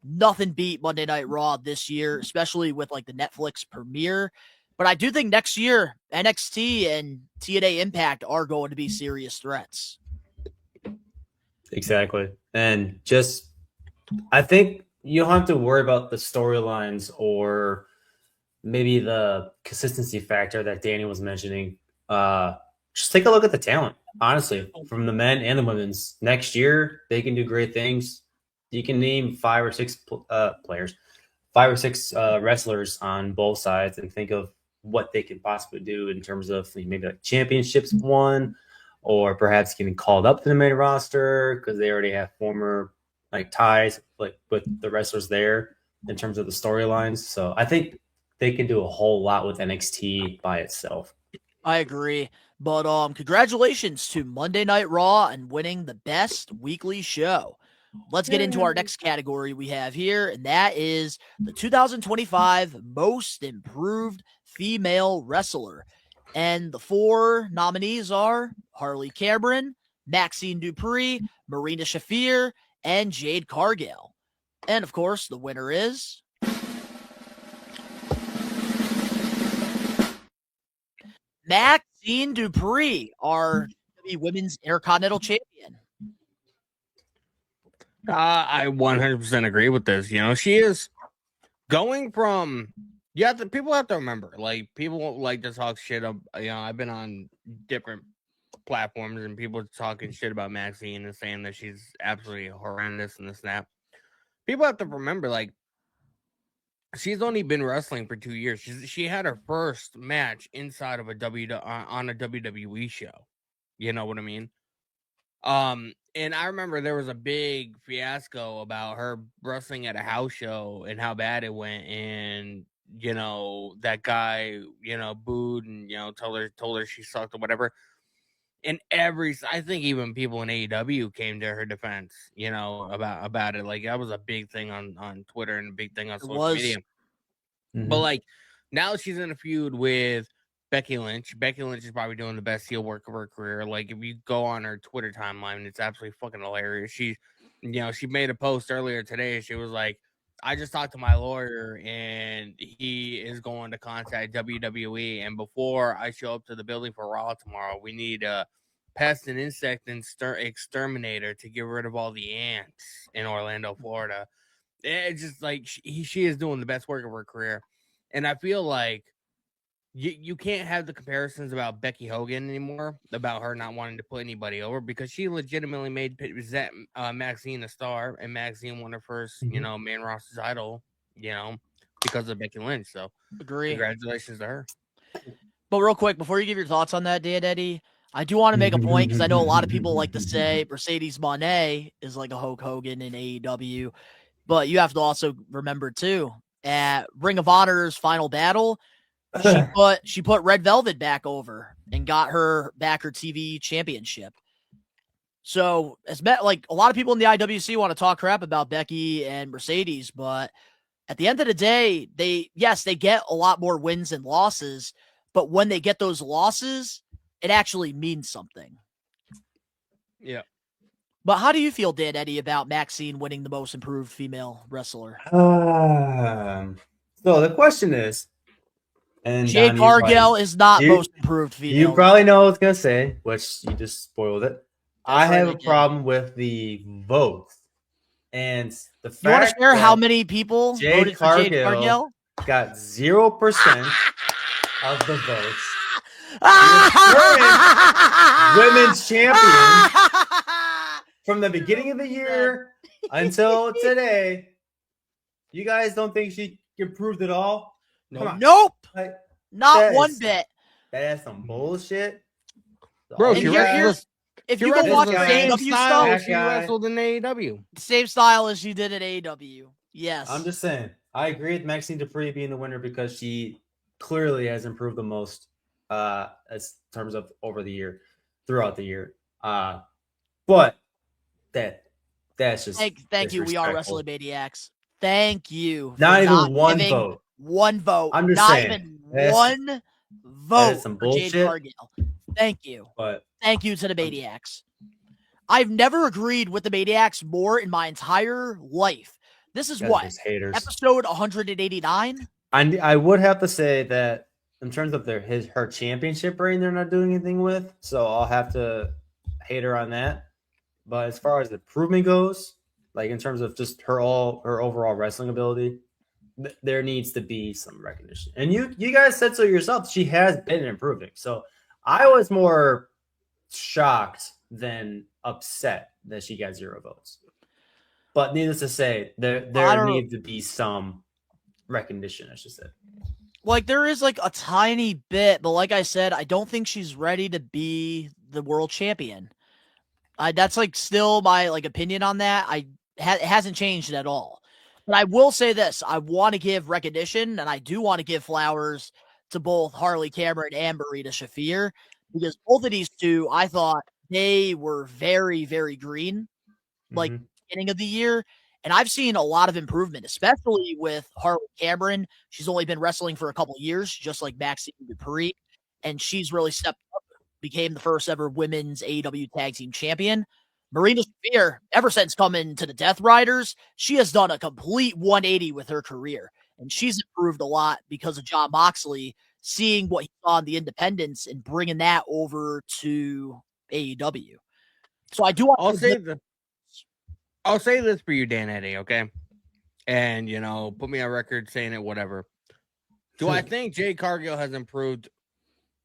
[SPEAKER 7] nothing beat Monday Night Raw this year, especially with the Netflix premiere. But I do think next year, NXT and TNA Impact are going to be serious threats.
[SPEAKER 8] Exactly. And I think you don't have to worry about the storylines or maybe the consistency factor that Danny was mentioning. Just take a look at the talent, honestly, from the men and the women's. Next year, they can do great things. You can name 5 or 6 players, 5 or 6 wrestlers on both sides, and think of what they could possibly do in terms of maybe championships won, or perhaps getting called up to the main roster because they already have former ties with the wrestlers there in terms of the storylines. So I think they can do a whole lot with NXT by itself.
[SPEAKER 7] I agree. But congratulations to Monday Night Raw and winning the best weekly show. Let's get into our next category we have here, and that is the 2025 Most Improved Female Wrestler. And the 4 nominees are Harley Cameron, Maxine Dupree, Marina Shafir, and Jade Cargill. And of course, the winner is Maxine Dupree, our Women's Intercontinental Champion.
[SPEAKER 4] I 100% agree with this. She is going from. People have to remember, people like to talk shit. I've been on different platforms and people talking shit about Maxine and saying that she's absolutely horrendous and this and that. People have to remember, she's only been wrestling for 2 years. She had her first match inside of on a WWE show. You know what I mean? And I remember there was a big fiasco about her wrestling at a house show and how bad it went. And, that guy, booed and, told her she sucked or whatever. And I think even people in AEW came to her defense, about it. Like, that was a big thing on Twitter and a big thing on social media. But like, now she's in a feud with Becky Lynch. Becky Lynch is probably doing the best heel work of her career. Like, if you go on her Twitter timeline, it's absolutely fucking hilarious. She made a post earlier today. She was like, I just talked to my lawyer and he is going to contact WWE. And before I show up to the building for Raw tomorrow, we need a pest and insect exterminator to get rid of all the ants in Orlando, Florida. It's just like she is doing the best work of her career. And I feel like you can't have the comparisons about Becky Hogan anymore, about her not wanting to put anybody over, because she legitimately made Maxine a star, and Maxine won her first, main roster title, because of Becky Lynch. So,
[SPEAKER 7] Agree.
[SPEAKER 4] Congratulations to her.
[SPEAKER 7] But real quick, before you give your thoughts on that, Dan Eddy, I do want to make a point, because I know a lot of people like to say Mercedes Moné is like a Hulk Hogan in AEW, but you have to also remember too, at Ring of Honor's Final Battle, she put Red Velvet back over and got her back her TV championship. So like a lot of people in the IWC want to talk crap about Becky and Mercedes, but at the end of the day, they get a lot more wins and losses, but when they get those losses, it actually means something.
[SPEAKER 4] Yeah.
[SPEAKER 7] But how do you feel, Dan Eddy, about Maxine winning the most improved female wrestler?
[SPEAKER 8] So the question is, and
[SPEAKER 7] Jade
[SPEAKER 8] Donnie,
[SPEAKER 7] Cargill is not most improved female.
[SPEAKER 8] You probably know what I was gonna say, which you just spoiled it. I have a
[SPEAKER 7] again.
[SPEAKER 8] problem with the votes, and the fact
[SPEAKER 7] you want to share how many people voted for Jade Cargill?
[SPEAKER 8] Got 0% of the votes. Women's champion from the beginning of the year until today. You guys don't think she improved at all?
[SPEAKER 7] Nope.
[SPEAKER 8] Like,
[SPEAKER 7] not one bit.
[SPEAKER 8] That is some bullshit.
[SPEAKER 4] Bro,
[SPEAKER 7] if you go watch the AEW stuff,
[SPEAKER 4] she wrestled in AEW.
[SPEAKER 7] Same style as she did at AEW. Yes.
[SPEAKER 8] I'm just saying. I agree with Maxine Dupree being the winner because she clearly has improved the most as terms of throughout the year. But that's just
[SPEAKER 7] thank you. We are Wrestling Maniacs. Thank you.
[SPEAKER 8] Not even one vote.
[SPEAKER 7] One vote.
[SPEAKER 8] I'm just
[SPEAKER 7] not
[SPEAKER 8] saying.
[SPEAKER 7] Even one vote
[SPEAKER 8] some
[SPEAKER 7] for Jade Cargill. Thank you.
[SPEAKER 8] But
[SPEAKER 7] thank you to the Maniacs. I've never agreed with the Maniacs more in my entire life. This is what? Episode 189?
[SPEAKER 8] I would have to say that in terms of her championship reign, they're not doing anything with. So I'll have to hate her on that. But as far as the improvement goes, like in terms of just her overall wrestling ability, there needs to be some recognition. And you guys said so yourself. She has been improving. So I was more shocked than upset that she got 0 votes. But needless to say, there needs to be some recognition, I should say.
[SPEAKER 7] Like, there is like a tiny bit, but like I said, I don't think she's ready to be the world champion. That's like still my opinion on that. It hasn't changed at all. But I will say this. I want to give recognition, and I do want to give flowers to both Harley Cameron and Marita Shafir, because both of these two, I thought they were very, very green, beginning of the year. And I've seen a lot of improvement, especially with Harley Cameron. She's only been wrestling for a couple years, just like Maxine Dupree, and she's really stepped up, became the first ever women's AEW Tag Team Champion. Marita Shafir, ever since coming to the Death Riders, she has done a complete 180 with her career. And she's improved a lot because of Jon Moxley seeing what he saw in the independents and bringing that over to AEW. So I do want
[SPEAKER 4] I'll say this for you, Dan Eddy, okay? And, put me on record saying it, whatever. Do I think Jade Cargill has improved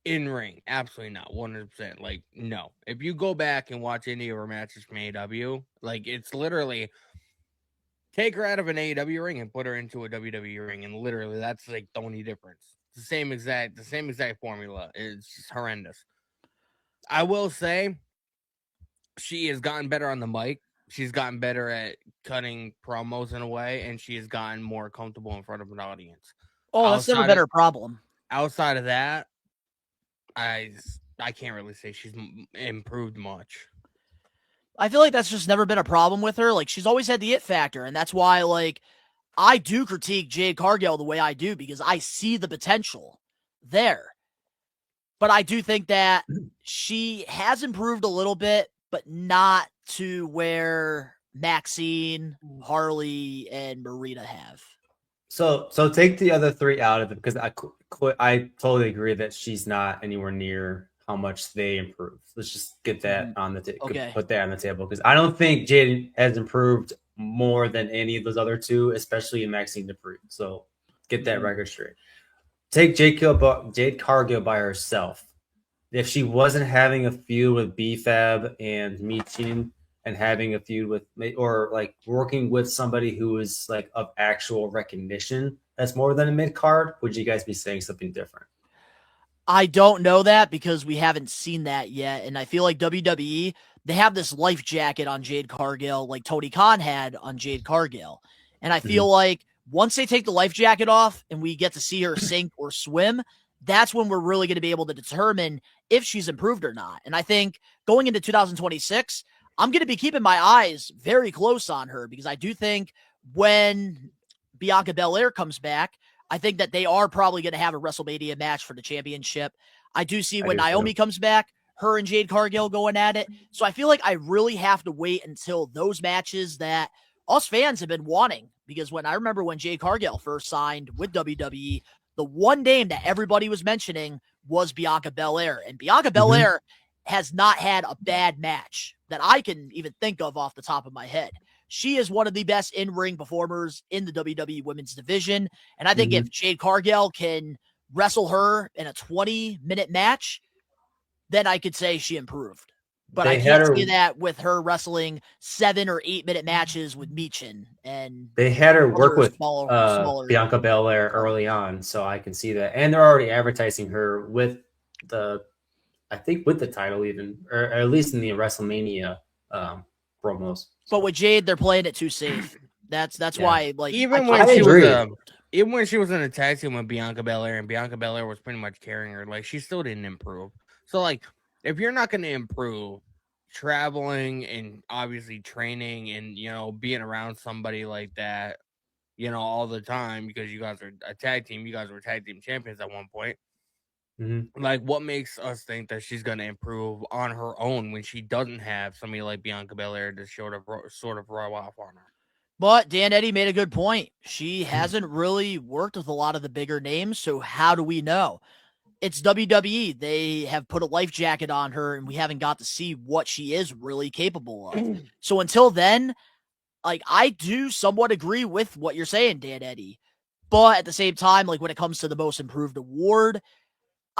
[SPEAKER 4] in ring? Absolutely not. 100%. Like, no. If you go back and watch any of her matches from AEW, it's literally take her out of an AEW ring and put her into a WWE ring, and literally that's the only difference. It's the same exact formula. It's just horrendous. I will say, she has gotten better on the mic. She's gotten better at cutting promos in a way, and she has gotten more comfortable in front of an audience.
[SPEAKER 7] Oh, that's never been her problem.
[SPEAKER 4] Outside of that, I can't really say she's improved much.
[SPEAKER 7] I feel like that's just never been a problem with her. Like, she's always had the it factor, and that's why, like, I do critique Jade Cargill the way I do, because I see the potential there. But I do think that she has improved a little bit, but not to where Maxine, Harley, and Marita have.
[SPEAKER 8] So take the other three out of it, because I totally agree that she's not anywhere near how much they improved. Let's just get that on the table.
[SPEAKER 7] Okay.
[SPEAKER 8] Put that on the table, because I don't think Jade has improved more than any of those other two, especially in Maxine Dupree. So get that record straight. Take Jade Cargill by herself. If she wasn't having a feud with B-Fab and Michin and having a feud with, or like working with somebody who is like of actual recognition that's more than a mid card, would you guys be saying something different?
[SPEAKER 7] I don't know that, because we haven't seen that yet. And I feel like WWE, they have this life jacket on Jade Cargill, like Tony Khan had on Jade Cargill. And I feel like once they take the life jacket off and we get to see her sink or swim, that's when we're really going to be able to determine if she's improved or not. And I think going into 2026, I'm going to be keeping my eyes very close on her, because I do think when Bianca Belair comes back, I think that they are probably going to have a WrestleMania match for the championship. I do see when Naomi comes back, her and Jade Cargill going at it. So I feel like I really have to wait until those matches that us fans have been wanting, because I remember when Jade Cargill first signed with WWE, the one name that everybody was mentioning was Bianca Belair. And Bianca Belair has not had a bad match that I can even think of off the top of my head. She is one of the best in-ring performers in the WWE women's division. And I think if Jade Cargill can wrestle her in a 20-minute match, then I could say she improved. But I can't see that with her wrestling 7 or 8 minute matches with Michin. And
[SPEAKER 8] they had her work with
[SPEAKER 7] smaller
[SPEAKER 8] Bianca Belair early on, so I can see that. And they're already advertising her with the title even, or at least in the WrestleMania promos.
[SPEAKER 7] But with Jade, they're playing it too safe. That's why, like,
[SPEAKER 4] even when she was in a tag team with Bianca Belair, and Bianca Belair was pretty much carrying her, like, she still didn't improve. So, like, if you're not going to improve traveling and obviously training and, you know, being around somebody like that, you know, all the time, because you guys are a tag team, you guys were tag team champions at one point. Like, what makes us think that she's going to improve on her own when she doesn't have somebody like Bianca Belair to sort of rub off on her?
[SPEAKER 7] But Dan Eddy made a good point. She hasn't really worked with a lot of the bigger names, so how do we know? It's WWE. They have put a life jacket on her, and we haven't got to see what she is really capable of. So until then, like, I do somewhat agree with what you're saying, Dan Eddy. But at the same time, like, when it comes to the most improved award,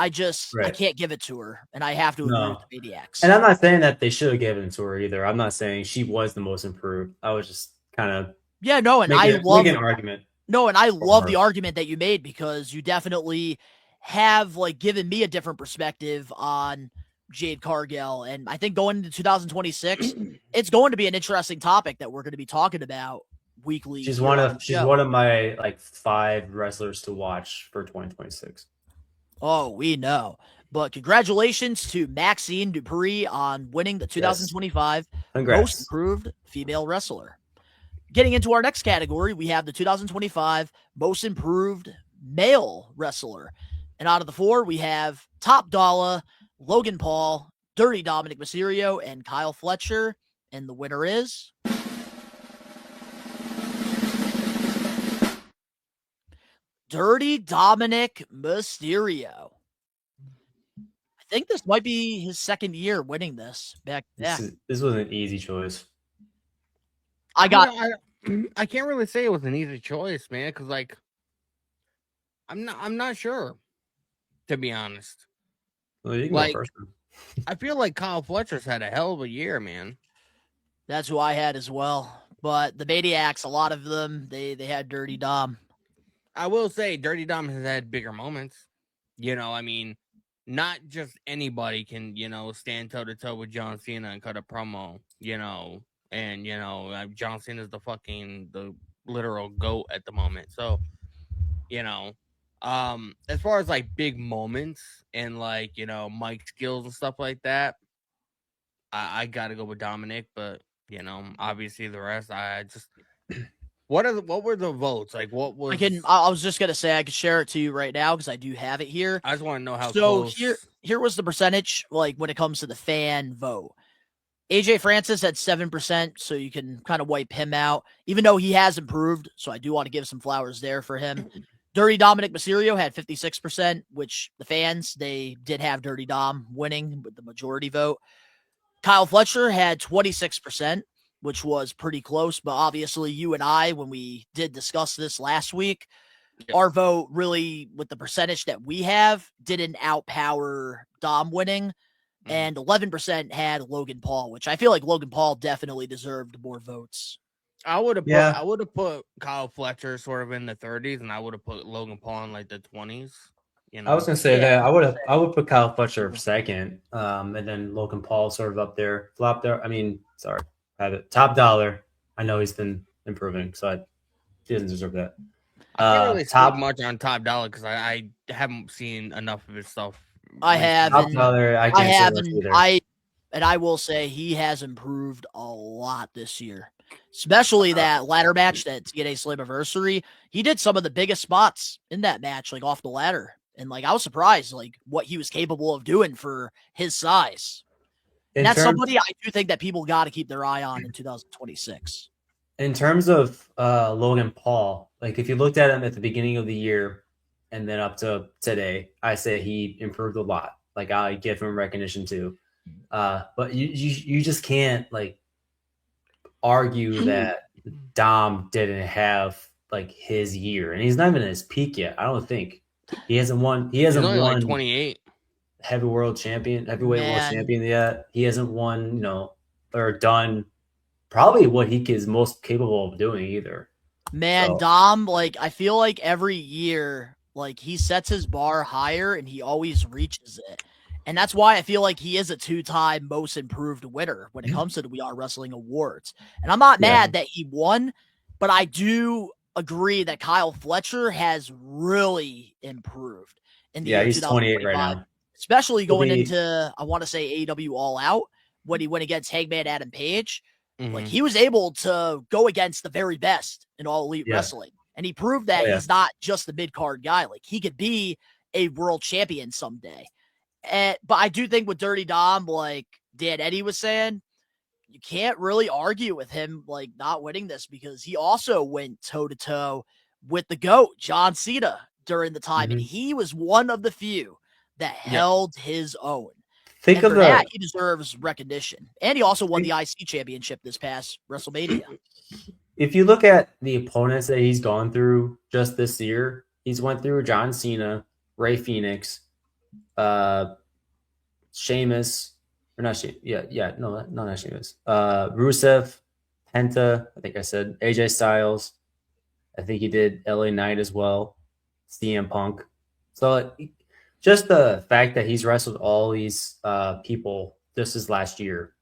[SPEAKER 7] I can't give it to her, and I have to agree with the Maniacs.
[SPEAKER 8] And I'm not saying that they should have given it to her either. I'm not saying she was the most improved. I was just kind of making an argument.
[SPEAKER 7] No, and I love the argument that you made, because you definitely have, like, given me a different perspective on Jade Cargill. And I think going into 2026, it's going to be an interesting topic that we're going to be talking about weekly.
[SPEAKER 8] She's one of my, like, 5 wrestlers to watch for 2026.
[SPEAKER 7] Oh, we know. But congratulations to Maxine Dupree on winning the 2025 Most Improved Female Wrestler. Getting into our next category, we have the 2025 Most Improved Male Wrestler. And out of the 4, we have Top Dollar, Logan Paul, Dirty Dominic Mysterio, and Kyle Fletcher. And the winner is Dirty Dominic Mysterio. I think this might be his second year winning this.
[SPEAKER 8] This was an easy choice.
[SPEAKER 4] I can't really say it was an easy choice, man, because, like, I'm not sure, to be honest.
[SPEAKER 8] Well, you can
[SPEAKER 4] go
[SPEAKER 8] first.
[SPEAKER 4] I feel like Kyle Fletcher's had a hell of a year, man.
[SPEAKER 7] That's who I had as well. But the Maniacs, a lot of them, they had Dirty Dom.
[SPEAKER 4] I will say Dirty Dom has had bigger moments. You know, I mean, not just anybody can, stand toe to toe with John Cena and cut a promo, and John Cena's the literal GOAT at the moment. So, as far as like big moments and like, Mike skills and stuff like that, I gotta go with Dominic, but obviously the rest, I just what were the votes? Like what was
[SPEAKER 7] I was just gonna say I could share it to you right now because I do have it here.
[SPEAKER 4] I just want to know how
[SPEAKER 7] So
[SPEAKER 4] close.
[SPEAKER 7] here was the percentage, like when it comes to the fan vote. AJ Francis had 7%, so you can kind of wipe him out, even though he has improved. So I do want to give some flowers there for him. Dirty Dominic Mysterio had 56%, which the fans, they did have Dirty Dom winning with the majority vote. Kyle Fletcher had 26%, which was pretty close. But obviously, you and I, when we did discuss this last week, our vote really, with the percentage that we have, didn't outpower Dom winning. And 11% had Logan Paul, which I feel like Logan Paul definitely deserved more votes.
[SPEAKER 4] I would have put Kyle Fletcher sort of in the 30s, and I would have put Logan Paul in like the 20s.
[SPEAKER 8] I was gonna say that I would put Kyle Fletcher second, and then Logan Paul sort of up there, flop there. I mean, sorry, have it top dollar. I know he's been improving, so he doesn't deserve that.
[SPEAKER 4] I can't really talk much on Top Dollar because I haven't seen enough of his stuff.
[SPEAKER 7] I haven't.
[SPEAKER 8] Top dollar, I haven't.
[SPEAKER 7] And I will say he has improved a lot this year, especially that ladder match, that TNA Slammiversary. He did some of the biggest spots in that match, like off the ladder. And like, I was surprised, like what he was capable of doing for his size. And that's somebody I do think that people got to keep their eye on in 2026.
[SPEAKER 8] In terms of Logan Paul, like if you looked at him at the beginning of the year and then up to today, I say he improved a lot. Like I give him recognition too. But you just can't like argue that Dom didn't have like his year, and he's not even at his peak yet. I don't think he hasn't won. He hasn't won
[SPEAKER 4] like 28
[SPEAKER 8] heavyweight world champion yet. He hasn't won, or done probably what he is most capable of doing either.
[SPEAKER 7] Man, so. Dom, like I feel like every year, like he sets his bar higher and he always reaches it. And that's why I feel like he is a 2-time most improved winner when it comes to the We Are Wrestling Awards. And I'm not mad that he won, but I do agree that Kyle Fletcher has really improved in the year
[SPEAKER 8] he's 28 right now.
[SPEAKER 7] Especially going into, I want to say, AEW All Out, when he went against Hangman Adam Page. Mm-hmm. Like he was able to go against the very best in All Elite Wrestling. And he proved that he's not just the mid-card guy. Like he could be a world champion someday. But I do think with Dirty Dom, like Dan Eddy was saying, you can't really argue with him like not winning this, because he also went toe-to-toe with the GOAT, John Cena, during the time. And he was one of the few that held his own. Think of that. He deserves recognition. And he also won the IC championship this past WrestleMania.
[SPEAKER 8] If you look at the opponents that he's gone through just this year, he's went through John Cena, Ray Phoenix, Sheamus, or not Sheamus. Not Sheamus. Rusev, Penta, I think I said, AJ Styles. I think he did LA Knight as well, CM Punk. So just the fact that he's wrestled all these people just this last year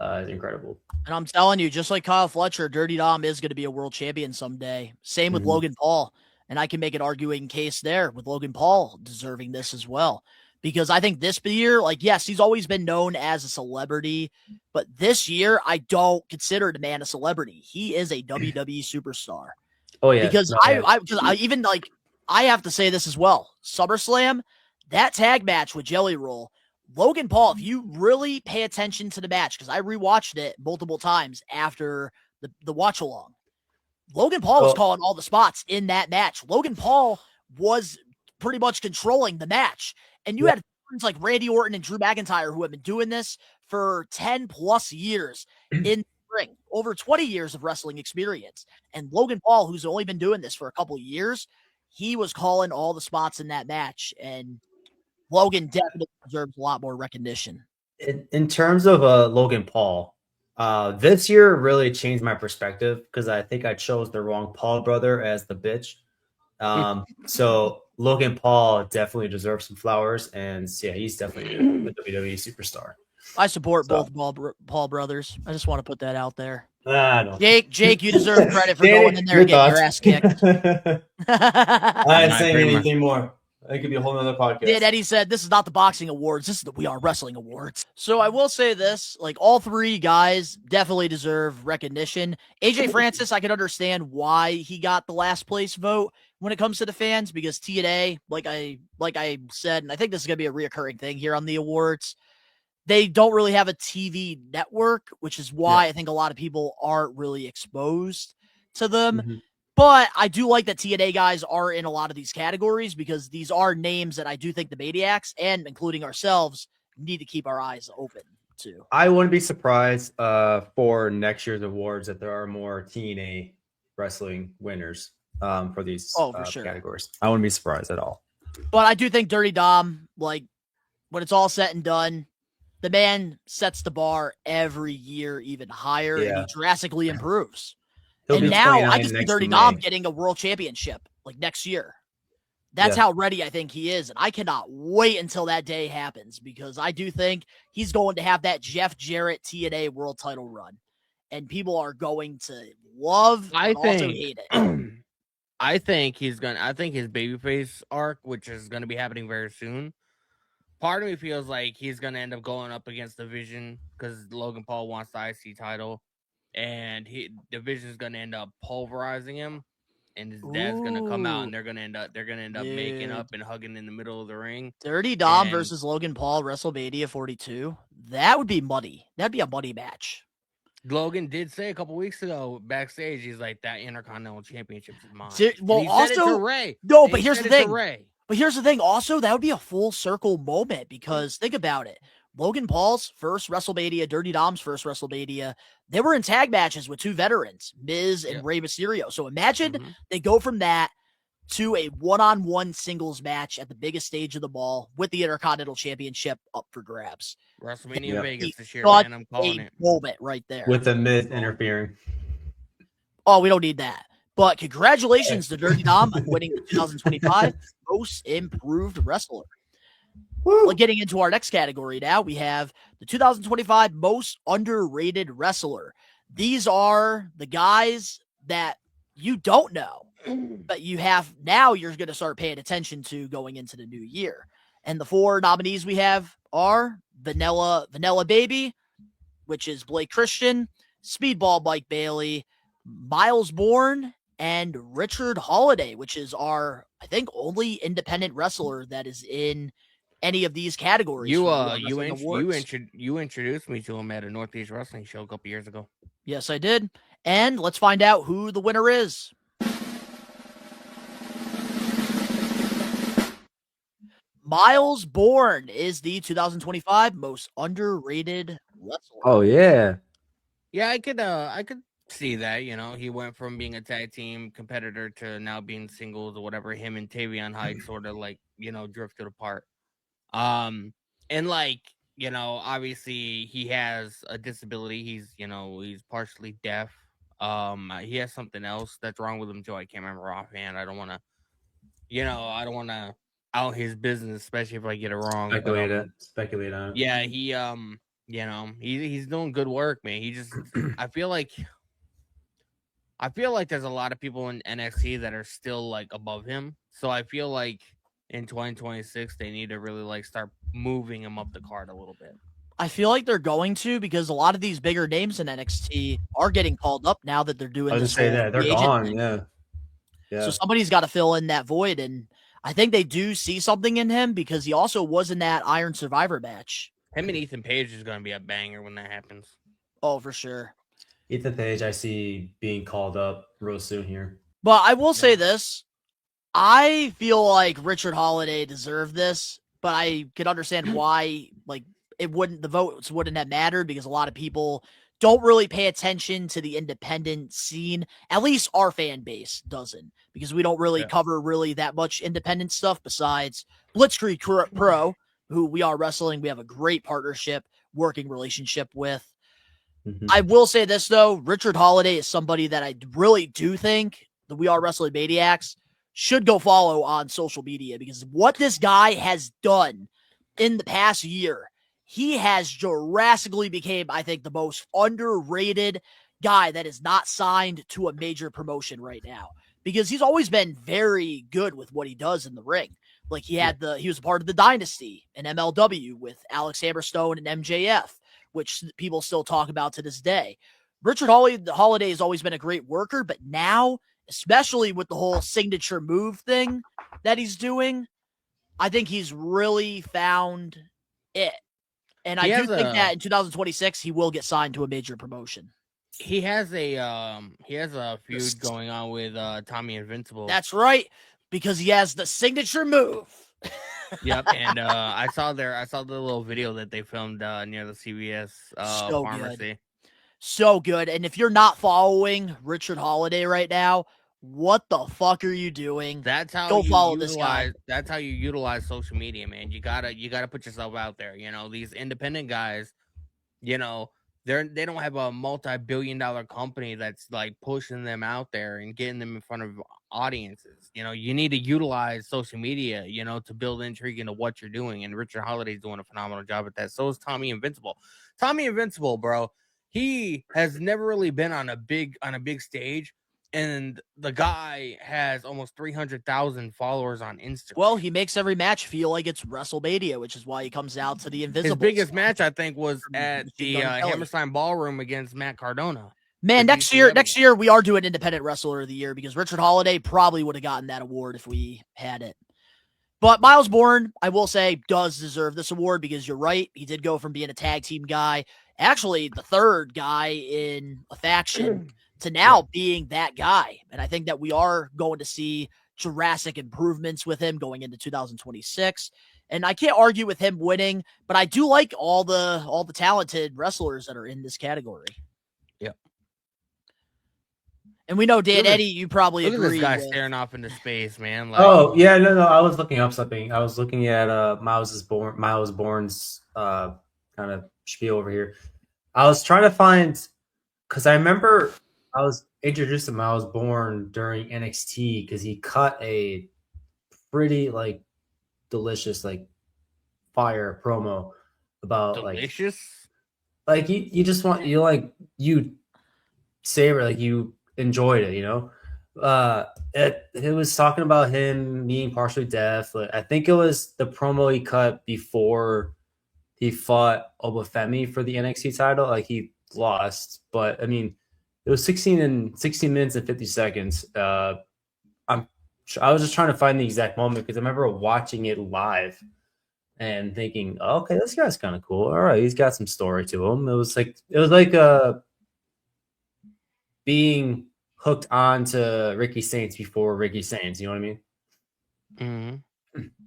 [SPEAKER 8] is incredible.
[SPEAKER 7] And I'm telling you, just like Kyle Fletcher, Dirty Dom is going to be a world champion someday. Same with Logan Paul. And I can make an arguing case there with Logan Paul deserving this as well. Because I think this year, like, yes, he's always been known as a celebrity, but this year, I don't consider the man a celebrity. He is a WWE superstar.
[SPEAKER 8] Oh, yeah.
[SPEAKER 7] Because I even, like, I have to say this as well. SummerSlam, that tag match with Jelly Roll, Logan Paul, if you really pay attention to the match, because I rewatched it multiple times after the watch along, Logan Paul was calling all the spots in that match. Logan Paul was pretty much controlling the match. And you had friends like Randy Orton and Drew McIntyre who have been doing this for 10 plus years in the ring, over 20 years of wrestling experience. And Logan Paul, who's only been doing this for a couple of years, he was calling all the spots in that match. And Logan definitely deserves a lot more recognition.
[SPEAKER 8] In terms of Logan Paul, this year really changed my perspective because I think I chose the wrong Paul brother as the bitch. So Logan Paul definitely deserves some flowers, and yeah, he's definitely a WWE superstar.
[SPEAKER 7] I support both Paul brothers. I just want to put that out there.
[SPEAKER 8] No.
[SPEAKER 7] Jake, you deserve credit for
[SPEAKER 8] Danny,
[SPEAKER 7] going in there and getting your ass kicked.
[SPEAKER 8] I ain't saying anything more. It could be a whole nother podcast.
[SPEAKER 7] Dan Eddy said, "This is not the boxing awards. This is the We Are Wrestling awards." So I will say this: like all three guys definitely deserve recognition. AJ Francis, I can understand why he got the last place vote when it comes to the fans, because TNA, like I said, and I think this is gonna be a reoccurring thing here on the awards. They don't really have a TV network, which is why I think a lot of people aren't really exposed to them.
[SPEAKER 8] Mm-hmm.
[SPEAKER 7] But I do like that TNA guys are in a lot of these categories, because these are names that I do think the Maniacs, and including ourselves, need to keep our eyes open to.
[SPEAKER 8] I wouldn't be surprised for next year's awards that there are more TNA wrestling winners for these categories. I wouldn't be surprised at all.
[SPEAKER 7] But I do think Dirty Dom, like when it's all said and done, the man sets the bar every year even higher, and he drastically improves. And now I can see Dirty Dom getting a world championship like next year. That's how ready I think he is. And I cannot wait until that day happens, because I do think he's going to have that Jeff Jarrett TNA world title run. And people are going to love and also hate it.
[SPEAKER 4] I think his babyface arc, which is going to be happening very soon, part of me feels like he's going to end up going up against the Vision, because Logan Paul wants the IC title. And the Vision is going to end up pulverizing him, and his dad's going to come out, and they're going to end up making up and hugging in the middle of the ring.
[SPEAKER 7] Dirty Dom versus Logan Paul, WrestleMania 42. That would be muddy. That'd be a muddy match.
[SPEAKER 4] Logan did say a couple weeks ago backstage, he's like, that Intercontinental Championship is mine.
[SPEAKER 7] Well,
[SPEAKER 4] also, Ray.
[SPEAKER 7] No, but here's the thing. But here's the thing. Also, that would be a full circle moment, because think about it. Logan Paul's first WrestleMania, Dirty Dom's first WrestleMania, they were in tag matches with two veterans, Miz and Rey Mysterio. So imagine they go from that to a one-on-one singles match at the biggest stage of the ball with the Intercontinental Championship up for grabs.
[SPEAKER 4] WrestleMania Vegas this year, man. I'm calling it.
[SPEAKER 7] Moment right there.
[SPEAKER 8] With the Miz interfering.
[SPEAKER 7] Oh, we don't need that. But congratulations to Dirty Dom on winning the 2025 Most Improved Wrestler. Well, getting into our next category now, we have the 2025 Most Underrated Wrestler. These are the guys that you don't know, but you're going to start paying attention to going into the new year. And the four nominees we have are Vanilla Baby, which is Blake Christian, Speedball Mike Bailey, Miles Bourne, and Richard Holiday, which is our, I think, only independent wrestler that is in any of these categories.
[SPEAKER 4] You introduced me to him at a Northeast Wrestling show a couple years ago.
[SPEAKER 7] Yes, I did. And let's find out who the winner is. Miles Bourne is the 2025 Most Underrated Wrestler.
[SPEAKER 8] Oh yeah.
[SPEAKER 4] Yeah, I could see that. You know, he went from being a tag team competitor to now being singles or whatever. Him and Tavion Hyde sort of like, drifted apart. And like, obviously he has a disability. He's partially deaf. He has something else that's wrong with him too. I can't remember offhand. I don't want to out his business, especially if I get it wrong.
[SPEAKER 8] Speculate on it.
[SPEAKER 4] Yeah, he's doing good work, man. I feel like there's a lot of people in NXT that are still like above him. So I feel like in 2026 they need to really like start moving him up the card a little bit.
[SPEAKER 7] I feel like they're going to, because a lot of these bigger names in NXT are getting called up now that they're doing this.
[SPEAKER 8] They're gone. Yeah.
[SPEAKER 7] So somebody's got to fill in that void, and I think they do see something in him, because he also was in that Iron Survivor match.
[SPEAKER 4] Him and Ethan Page is going to be a banger when that happens.
[SPEAKER 7] Oh, for sure.
[SPEAKER 8] Ethan Page, I see being called up real soon here.
[SPEAKER 7] But I will say this. I feel like Richard Holiday deserved this, but I could understand why the votes wouldn't have mattered, because a lot of people don't really pay attention to the independent scene. At least our fan base doesn't, because we don't really cover really that much independent stuff besides Blitzkrieg Pro, who We Are Wrestling. We have a great working relationship with. Mm-hmm. I will say this, though. Richard Holiday is somebody that I really do think the We Are Wrestling Maniacs should go follow on social media, because what this guy has done in the past year, he has drastically became, I think, the most underrated guy that is not signed to a major promotion right now, because he's always been very good with what he does in the ring. Like he was a part of the Dynasty in MLW with Alex Hammerstone and MJF, which people still talk about to this day. Richard Holiday has always been a great worker, but now, especially with the whole signature move thing that he's doing, I think he's really found it. And I do think that in 2026, he will get signed to a major promotion.
[SPEAKER 4] He has a feud going on with Tommy Invincible.
[SPEAKER 7] That's right, because he has the signature move.
[SPEAKER 4] Yep, and I saw the little video that they filmed near the CVS pharmacy.
[SPEAKER 7] Good. So good. And if you're not following Richard Holiday right now, what the fuck are you doing?
[SPEAKER 4] That's how
[SPEAKER 7] Go
[SPEAKER 4] you
[SPEAKER 7] follow
[SPEAKER 4] utilize,
[SPEAKER 7] this guy.
[SPEAKER 4] That's how you utilize social media, man. You gotta put yourself out there. You know, these independent guys, you know, they don't have a multi-billion-dollar company that's like pushing them out there and getting them in front of audiences. You know, you need to utilize social media, you know, to build intrigue into what you're doing. And Richard Holiday's doing a phenomenal job at that. So is Tommy Invincible. Tommy Invincible, bro. He has never really been on a big stage, and the guy has almost 300,000 followers on Instagram.
[SPEAKER 7] Well, he makes every match feel like it's WrestleMania, which is why he comes out to the Invisible.
[SPEAKER 4] His biggest match, I think, was at the Hammerstein Ballroom against Matt Cardona.
[SPEAKER 7] Man, next year we are doing Independent Wrestler of the Year, because Richard Holiday probably would have gotten that award if we had it. But Miles Bourne, I will say, does deserve this award, because you're right. He did go from being a tag team guy, actually the third guy in a faction, to now being that guy. And I think that we are going to see drastic improvements with him going into 2026. And I can't argue with him winning, but I do like all the talented wrestlers that are in this category.
[SPEAKER 4] Yep.
[SPEAKER 7] And we know, Dan Eddy, you probably
[SPEAKER 4] look
[SPEAKER 7] agree.
[SPEAKER 4] Look at this guy
[SPEAKER 7] with...
[SPEAKER 4] staring off into space, man. Like,
[SPEAKER 8] oh yeah, no, I was looking up something. I was looking at Miles Bourne's kind of spiel over here. I was trying to find, because I remember I was introduced to Miles Bourne during NXT because he cut a pretty like delicious like fire promo about
[SPEAKER 4] delicious.
[SPEAKER 8] Like you just want you savor, like you enjoyed it, you know. It was talking about him being partially deaf. Like, I think it was the promo he cut before he fought Obafemi for the NXT title. Like he lost, but I mean, it was 16 minutes and 50 seconds. I was just trying to find the exact moment because I remember watching it live and thinking, oh, okay, this guy's kind of cool. All right, he's got some story to him. It was like being hooked on to Ricky Saints before Ricky Saints. You know what I mean?
[SPEAKER 4] Mm-hmm.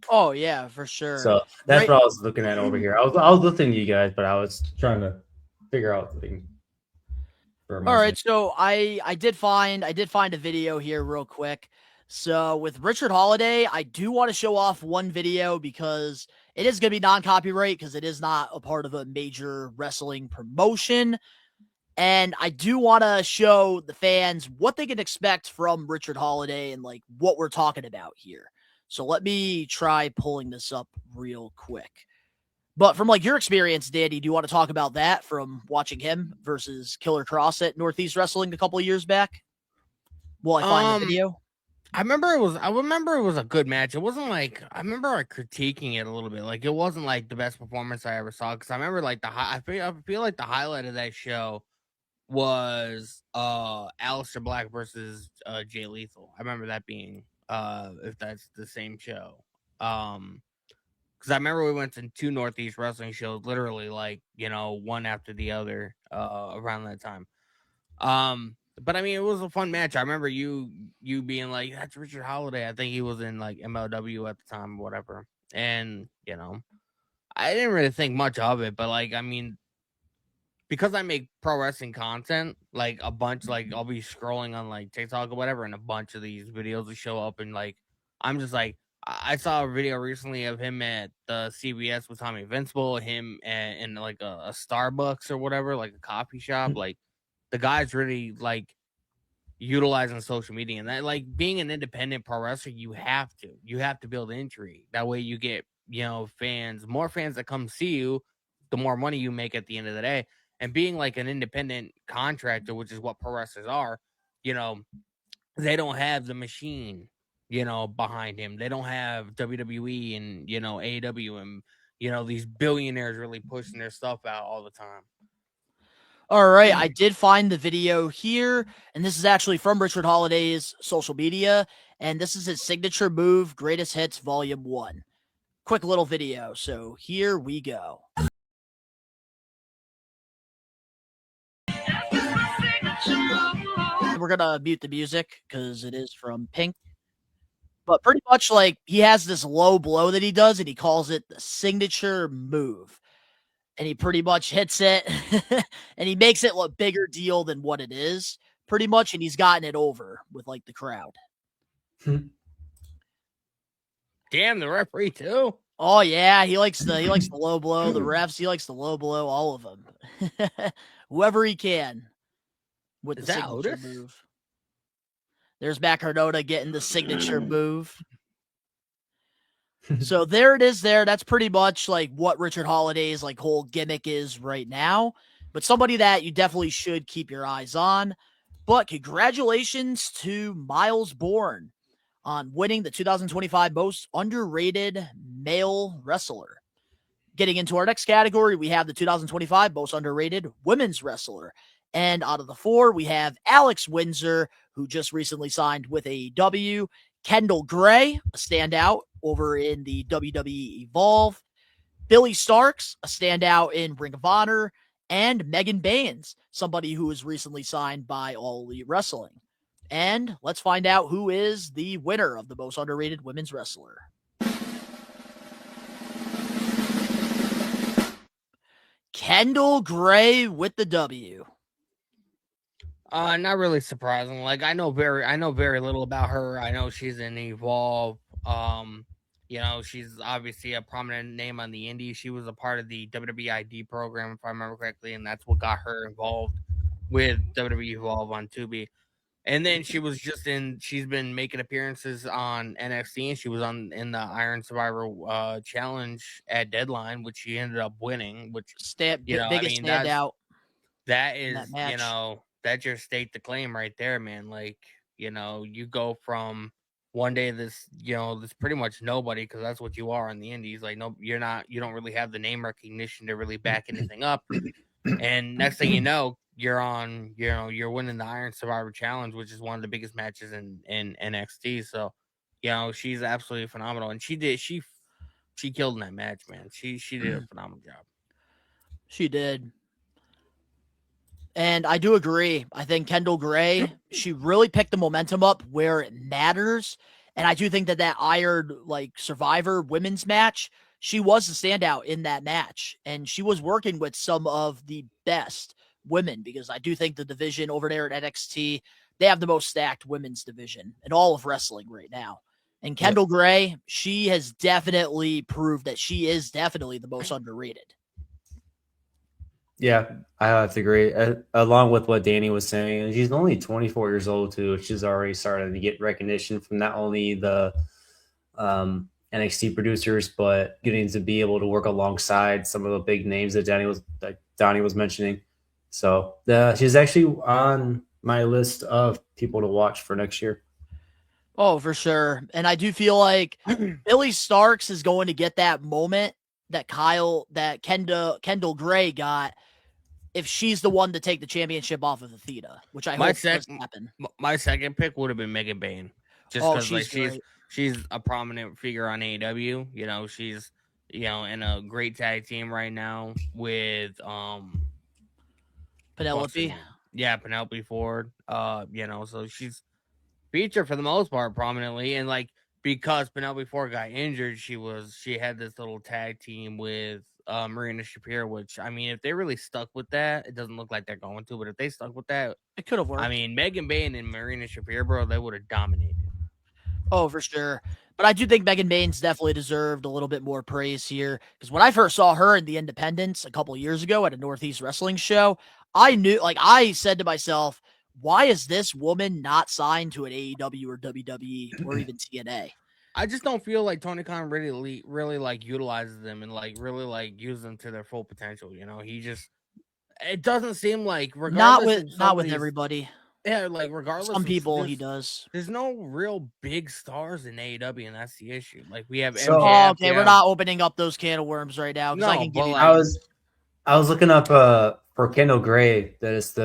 [SPEAKER 7] Oh yeah, for sure.
[SPEAKER 8] So that's what I was looking at over here. I was listening to you guys, but I was trying to figure out things.
[SPEAKER 7] All right, so I did find a video here real quick. So with Richard Holiday, I do want to show off one video because it is going to be non-copyright because it is not a part of a major wrestling promotion. And I do want to show the fans what they can expect from Richard Holiday and like what we're talking about here. So let me try pulling this up real quick. But from like your experience, Danny, do you want to talk about that from watching him versus Killer Cross at Northeast Wrestling a couple of years back? Will I find the video?
[SPEAKER 4] I remember it was a good match. It wasn't like, I remember critiquing it a little bit. Like it wasn't like the best performance I ever saw. Cause I remember like I feel like the highlight of that show was Aleister Black versus Jay Lethal. I remember that being if that's the same show. Because I remember we went to 2 Northeast wrestling shows, literally like, you know, one after the other around that time. But I mean, it was a fun match. I remember you being like, that's Richard Holiday. I think he was in like MLW at the time or whatever. And, you know, I didn't really think much of it, but like, I mean, because I make pro wrestling content, like a bunch, like I'll be scrolling on like TikTok or whatever, and a bunch of these videos will show up, and like, I'm just like, I saw a video recently of him at the CBS with Tommy Invincible, him in like a Starbucks or whatever, like a coffee shop. Like the guy's really like, utilizing social media, and that, like, being an independent pro wrestler, you have to build intrigue. That way you get, fans, more fans that come see you, the more money you make at the end of the day. And being like an independent contractor, which is what pro wrestlers are, they don't have the machine, behind him. They don't have WWE and, AEW and, these billionaires really pushing their stuff out all the time.
[SPEAKER 7] All right, I did find the video here, and this is actually from Richard Holliday's social media, and this is his signature move, Greatest Hits Volume 1. Quick little video, so here we go. We're gonna mute the music because it is from Pink. But pretty much, like, he has this low blow that he does, and he calls it the signature move. And he pretty much hits it, and he makes it look bigger deal than what it is, pretty much, and he's gotten it over with, like, the crowd.
[SPEAKER 4] Damn, the referee too.
[SPEAKER 7] Oh yeah, he likes the low blow. The refs, he likes the low blow. All of them, whoever he can with
[SPEAKER 4] Is
[SPEAKER 7] the
[SPEAKER 4] that
[SPEAKER 7] signature
[SPEAKER 4] Otis?
[SPEAKER 7] move. There's Matt Cardona getting the signature move. So there it is there. That's pretty much like what Richard Holliday's like whole gimmick is right now. But somebody that you definitely should keep your eyes on. But congratulations to Miles Bourne on winning the 2025 Most Underrated Male Wrestler. Getting into our next category, we have the 2025 Most Underrated Women's Wrestler. And out of the four, we have Alex Windsor, who just recently signed with AEW, Kendall Gray, a standout over in the WWE Evolve, Billy Starks, a standout in Ring of Honor, and Megan Baines, somebody who was recently signed by All Elite Wrestling. And let's find out who is the winner of the Most Underrated Women's Wrestler. Kendall Gray with the W.
[SPEAKER 4] Not really surprising. Like, I know very little about her. I know she's in Evolve. She's obviously a prominent name on the indies. She was a part of the WWE ID program, if I remember correctly, and that's what got her involved with WWE Evolve on Tubi. And then she's been making appearances on NXT, and she was in the Iron Survivor challenge at Deadline, which she ended up winning, which
[SPEAKER 7] biggest standout.
[SPEAKER 4] That is, that's your state to claim right there, man. Like, you go from one day this pretty much nobody, because that's what you are on the indies. Like, no, you don't really have the name recognition to really back anything up. And next thing you know, you're winning the Iron Survivor Challenge, which is one of the biggest matches in NXT. So, she's absolutely phenomenal. And she killed in that match, man. She did a phenomenal job.
[SPEAKER 7] She did. And I do agree. I think Kendall Gray, she really picked the momentum up where it matters. And I do think that Iron Survivor women's match, she was the standout in that match. And she was working with some of the best women, because I do think the division over there at NXT, they have the most stacked women's division in all of wrestling right now. And Kendall Gray, she has definitely proved that she is definitely the most underrated.
[SPEAKER 8] Yeah, I have to agree. Along with what Danny was saying, she's only 24 years old too. She's already started to get recognition from not only the NXT producers, but getting to be able to work alongside some of the big names that Donnie was mentioning. So she's actually on my list of people to watch for next year.
[SPEAKER 7] Oh, for sure. And I do feel like Billy Starks is going to get that moment that Kendall Gray got, if she's the one to take the championship off of Athena, which I hope doesn't happen.
[SPEAKER 4] My second pick would have been Megan Bain, just because she's a prominent figure on AEW. She's in a great tag team right now with
[SPEAKER 7] Penelope.
[SPEAKER 4] Yeah, Penelope Ford. So she's featured for the most part prominently, and because Penelope Ford got injured, she had this little tag team with Marina Shapiro, which, I mean, if they really stuck with that, it doesn't look like they're going to, but if they stuck with that,
[SPEAKER 7] it could have worked.
[SPEAKER 4] I mean, Megan Bain and Marina Shapiro, bro, they would have dominated.
[SPEAKER 7] Oh, for sure. But I do think Megan Baines definitely deserved a little bit more praise here, because when I first saw her in the Independents a couple years ago at a Northeast Wrestling show, I said to myself, why is this woman not signed to an AEW or WWE or even TNA?
[SPEAKER 4] I just don't feel like Tony Khan really like utilizes them and like really like use them to their full potential. You know, it doesn't seem like
[SPEAKER 7] Not
[SPEAKER 4] regardless
[SPEAKER 7] with
[SPEAKER 4] of
[SPEAKER 7] everybody.
[SPEAKER 4] yeah, like regardless
[SPEAKER 7] Some
[SPEAKER 4] of
[SPEAKER 7] people he does.
[SPEAKER 4] There's no real big stars in AEW, and that's the issue. Like we have
[SPEAKER 8] So-
[SPEAKER 4] MJF.
[SPEAKER 7] Oh, okay, we're not opening up those can of worms right now because I
[SPEAKER 4] No,
[SPEAKER 7] can give
[SPEAKER 4] but
[SPEAKER 7] you.
[SPEAKER 4] like-
[SPEAKER 8] I was looking up for Kendall Gray, that is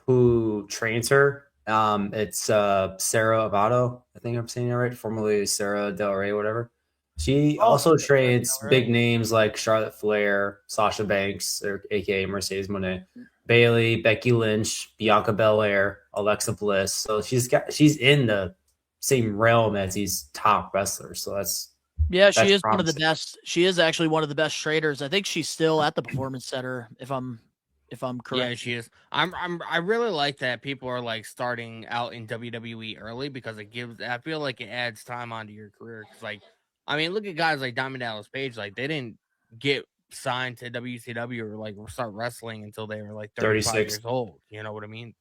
[SPEAKER 8] who trains her. It's Sarah Avato, I think I'm saying it right, formerly Sarah Del Rey, whatever. She also trains big names like Charlotte Flair, Sasha Banks, or aka Mercedes Moné, Bailey, Becky Lynch, Bianca Belair, Alexa Bliss. So she's in the same realm as these top wrestlers. So that's
[SPEAKER 7] she is one of the
[SPEAKER 8] promising.
[SPEAKER 7] best. She is actually one of the best traders. I think she's still at the Performance Center, if I'm correct.
[SPEAKER 4] Yeah, she is. I really like that people are like starting out in WWE early because I feel like it adds time onto your career. Cause like, I mean, look at guys like Diamond Dallas Page. Like they didn't get signed to WCW or like start wrestling until they were like 35
[SPEAKER 8] 36.
[SPEAKER 4] years old. You know what I mean?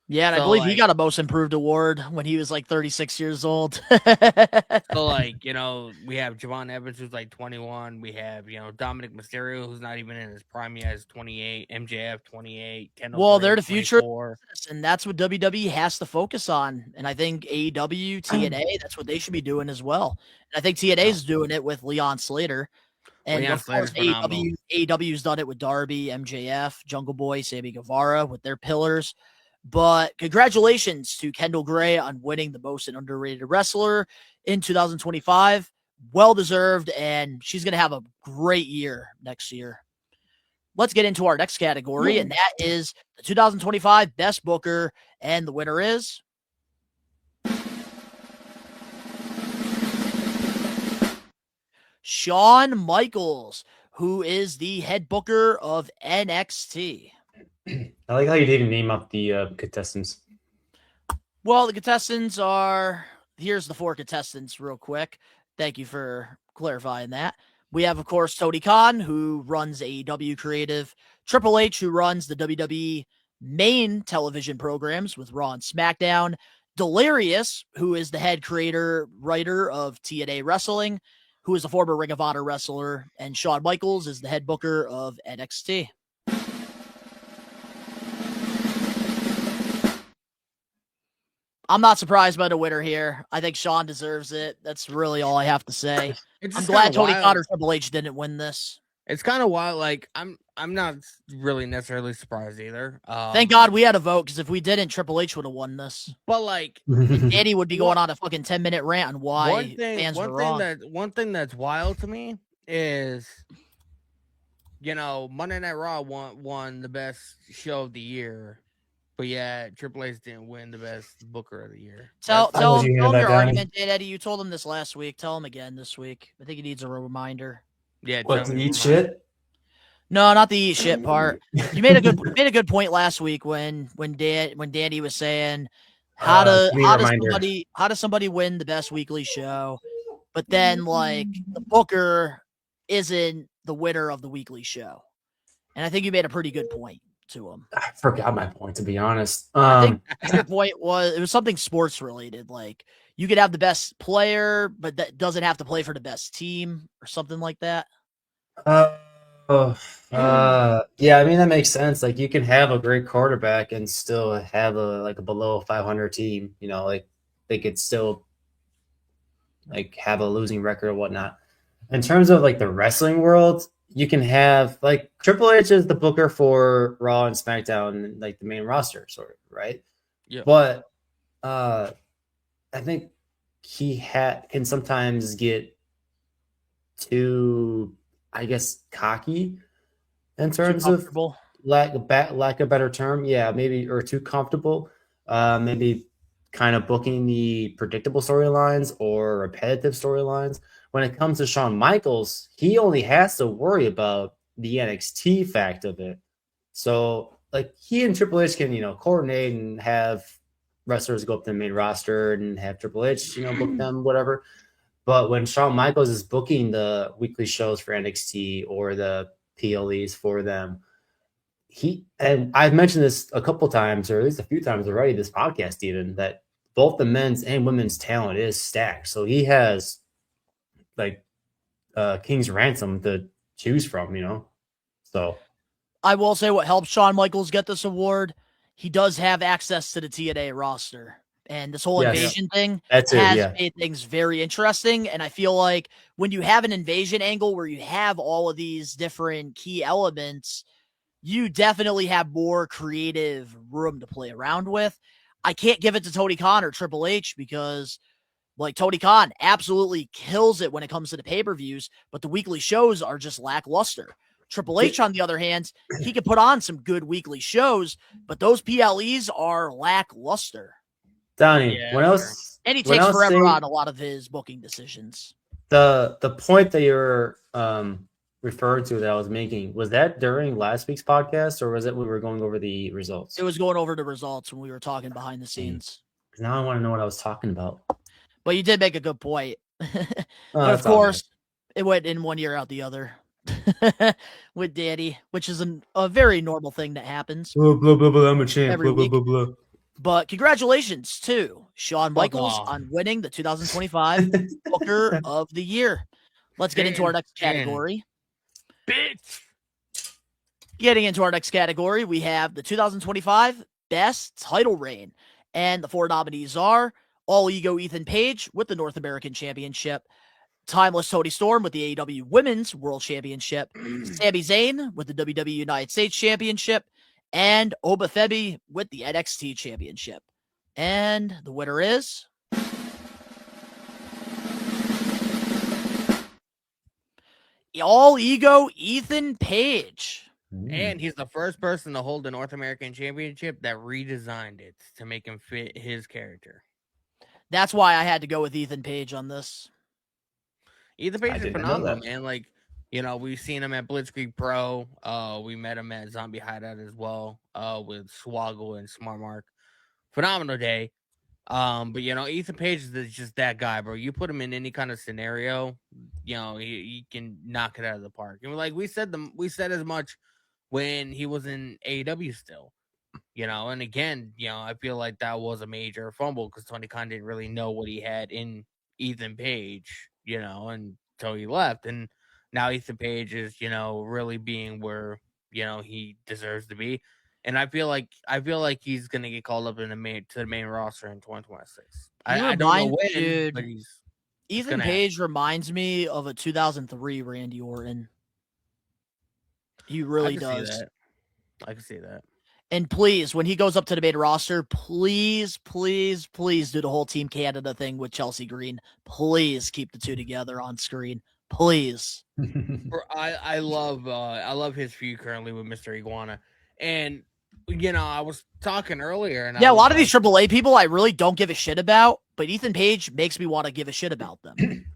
[SPEAKER 7] Yeah, and I
[SPEAKER 4] So,
[SPEAKER 7] believe he
[SPEAKER 4] like-
[SPEAKER 7] got a Most Improved award when he was like 36 years old.
[SPEAKER 4] So like, you know, we have Javon Evans who's like 21. We have, you know, Dominic Mysterio who's not even in his prime yet, is 28. MJF 28. Kendall
[SPEAKER 7] Well,
[SPEAKER 4] Gray,
[SPEAKER 7] they're the future,
[SPEAKER 4] 24.
[SPEAKER 7] and that's what WWE has to focus on. And I think AEW, TNA, that's what they should be doing as well. And I think TNA is doing it with Leon Slater. And
[SPEAKER 4] Leon
[SPEAKER 7] of course,
[SPEAKER 4] Slater's phenomenal.
[SPEAKER 7] AEW's done it with Darby, MJF, Jungle Boy, Sammy Guevara with their pillars. But congratulations to Kendall Gray on winning the most underrated wrestler in 2025. Well deserved, and she's going to have a great year next year. Let's get into our next category, and that is the 2025 Best Booker, and the winner is Shawn Michaels, who is the head booker of NXT.
[SPEAKER 8] I like how you didn't name up the contestants.
[SPEAKER 7] Well, the contestants are, here's the 4 contestants real quick. Thank you for clarifying that. We have, of course, Tony Khan, who runs AEW Creative, Triple H, who runs the WWE main television programs with Raw and SmackDown, Delirious, who is the head writer of TNA Wrestling, who is a former Ring of Honor wrestler, and Shawn Michaels is the head booker of NXT. I'm not surprised by the winner here. I think Shawn deserves it. That's really all I have to say. I'm glad Tony Khan or Triple H didn't win this.
[SPEAKER 4] It's kind of wild. Like I'm not really necessarily surprised either.
[SPEAKER 7] Thank God we had a vote, because if we didn't, Triple H would have won this.
[SPEAKER 4] But like,
[SPEAKER 7] Danny would be going on a fucking 10-minute rant on why fans were wrong.
[SPEAKER 4] One thing that's wild to me is, you know, Monday Night Raw won the best show of the year, but yeah, Triple H didn't win the best Booker of the year.
[SPEAKER 7] Tell him
[SPEAKER 8] you hear
[SPEAKER 7] your
[SPEAKER 8] that, Donnie?
[SPEAKER 7] argument, Dan Eddy. You told him this last week. Tell him again this week. I think he needs a reminder.
[SPEAKER 4] Yeah,
[SPEAKER 8] What, to eat shit?
[SPEAKER 7] No, not the eat shit part. You made a good point last week when Danny was saying how does somebody win the best weekly show, but then like the booker isn't the winner of the weekly show. And I think you made a pretty good point to him.
[SPEAKER 8] I forgot my point, to be honest.
[SPEAKER 7] I think your point was something sports related. Like you could have the best player, but that doesn't have to play for the best team or something like that.
[SPEAKER 8] Yeah, I mean that makes sense. Like you can have a great quarterback and still have a below 500 team. You know, like they could still like have a losing record or whatnot. In terms of like the wrestling world, you can have like Triple H is the booker for Raw and SmackDown, like the main roster, sort of, right?
[SPEAKER 4] Yeah.
[SPEAKER 8] But I think he can sometimes get too, I guess, cocky in terms of lack of a better term. Yeah, maybe, or too comfortable. Maybe kind of booking the predictable storylines or repetitive storylines. When it comes to Shawn Michaels, he only has to worry about the NXT fact of it. So, like, he and Triple H can, coordinate and have wrestlers go up to the main roster and have Triple H, book them, whatever. But when Shawn Michaels is booking the weekly shows for NXT or the PLEs for them, and I've mentioned this a couple times, or at least a few times already, this podcast even, that both the men's and women's talent is stacked. So he has like King's Ransom to choose from, So
[SPEAKER 7] I will say what helps Shawn Michaels get this award, he does have access to the TNA roster. And this whole invasion thing has made things very interesting. And I feel like when you have an invasion angle where you have all of these different key elements, you definitely have more creative room to play around with. I can't give it to Tony Khan or Triple H because, like, Tony Khan absolutely kills it when it comes to the pay-per-views, but the weekly shows are just lackluster. Triple H, on the other hand, he can put on some good weekly shows, but those PLEs are lackluster.
[SPEAKER 8] Donnie,
[SPEAKER 7] and he takes forever on a lot of his booking decisions.
[SPEAKER 8] The point that you're referred to that I was making, was that during last week's podcast, or was it when we were going over the results?
[SPEAKER 7] It was going over the results when we were talking behind the scenes.
[SPEAKER 8] Now I want to know what I was talking about.
[SPEAKER 7] But you did make a good point. But of course, it went in one year out the other with Daddy, which is a very normal thing that happens.
[SPEAKER 8] Blah, blah, blah, blah, I'm a champ. Blah, blah, blah, blah.
[SPEAKER 7] But congratulations to Shawn Michaels on winning the 2025 Booker of the Year. Let's get into our next category.
[SPEAKER 4] Bitch.
[SPEAKER 7] Getting into our next category, we have the 2025 Best Title Reign. And the 4 nominees are All Ego Ethan Page with the North American Championship, Timeless Toni Storm with the AEW Women's World Championship, Sami Zayn with the WWE United States Championship, and Oba Femi with the NXT Championship. And the winner is All Ego Ethan Page.
[SPEAKER 4] And he's the first person to hold the North American Championship that redesigned it to make him fit his character.
[SPEAKER 7] That's why I had to go with Ethan Page on this.
[SPEAKER 4] Ethan Page is phenomenal, man. Like, we've seen him at Blitzkrieg Pro. We met him at Zombie Hideout as well, with Swoggle and Smart Mark. Phenomenal day. But Ethan Page is just that guy, bro. You put him in any kind of scenario, he can knock it out of the park. And like we said as much when he was in AEW still. And again, I feel like that was a major fumble because Tony Khan didn't really know what he had in Ethan Page, until he left. And now Ethan Page is, really being where, he deserves to be. And I feel like he's gonna get called up to the main roster in 2026. I don't know when, but
[SPEAKER 7] Ethan Page reminds me of a 2003 Randy Orton. He really does.
[SPEAKER 4] I can see that.
[SPEAKER 7] And please, when he goes up to the main roster, please, please, please do the whole Team Canada thing with Chelsea Green. Please keep the two together on screen. Please.
[SPEAKER 4] I love his feud currently with Mr. Iguana. And I was talking earlier, and
[SPEAKER 7] a lot of these AAA people I really don't give a shit about, but Ethan Page makes me want to give a shit about them.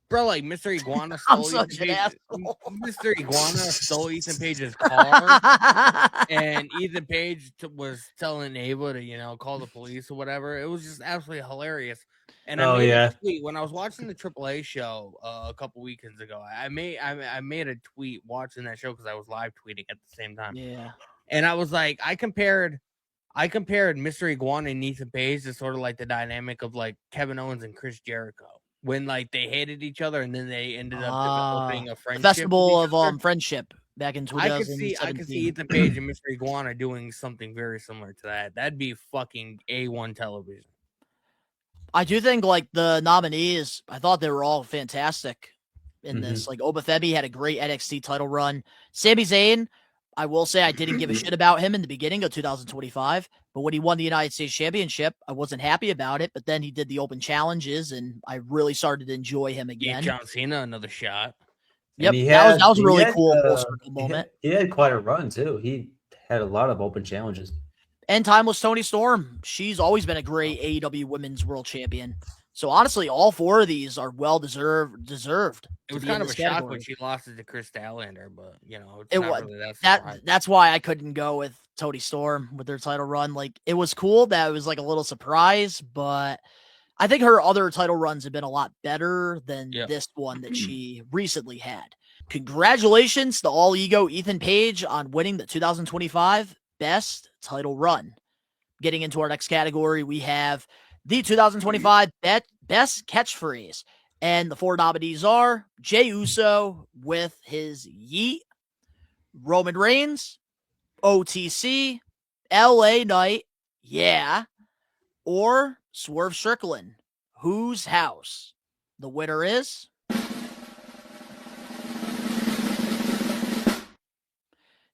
[SPEAKER 4] Bro, like Mr. Iguana
[SPEAKER 7] stole
[SPEAKER 4] Mr. Iguana stole Ethan Page's car, and Ethan Page was telling Ava to call the police or whatever. It was just absolutely hilarious. And I made a tweet when I was watching the AAA show a couple weekends ago. I made a tweet watching that show because I was live tweeting at the same time.
[SPEAKER 7] Yeah.
[SPEAKER 4] And I was like, I compared Mr. Iguana and Ethan Page to sort of like the dynamic of like Kevin Owens and Chris Jericho when like they hated each other and then they ended up developing a friendship.
[SPEAKER 7] Festival of Friendship back in 2017.
[SPEAKER 4] I could see Ethan Page and Mr. Iguana doing something very similar to that. That'd be fucking A1 television.
[SPEAKER 7] I do think like the nominees, I thought they were all fantastic in this. Like Oba Femi had a great NXT title run. Sami Zayn, I will say I didn't give a shit about him in the beginning of 2025, but when he won the United States Championship, I wasn't happy about it, but then he did the open challenges, and I really started to enjoy him again.
[SPEAKER 4] John Cena another shot.
[SPEAKER 7] Yep, that was a really cool moment.
[SPEAKER 8] He had quite a run, too. He had a lot of open challenges.
[SPEAKER 7] And Timeless Toni Storm. She's always been a great AEW Women's World Champion. So honestly, all 4 of these are well deserved.
[SPEAKER 4] It was kind of a shock when she lost it to Chris Statlander, but
[SPEAKER 7] that's why I couldn't go with Toni Storm with their title run. Like it was cool that it was like a little surprise, but I think her other title runs have been a lot better than this one that she recently had. Congratulations to All Ego Ethan Page on winning the 2025 Best Title Run. Getting into our next category, we have the 2025 Best Catchphrase. And the 4 nominees are Jey Uso with his Yeet, Roman Reigns, OTC, LA Knight, yeah, or Swerve Strickland, Whose House? The winner is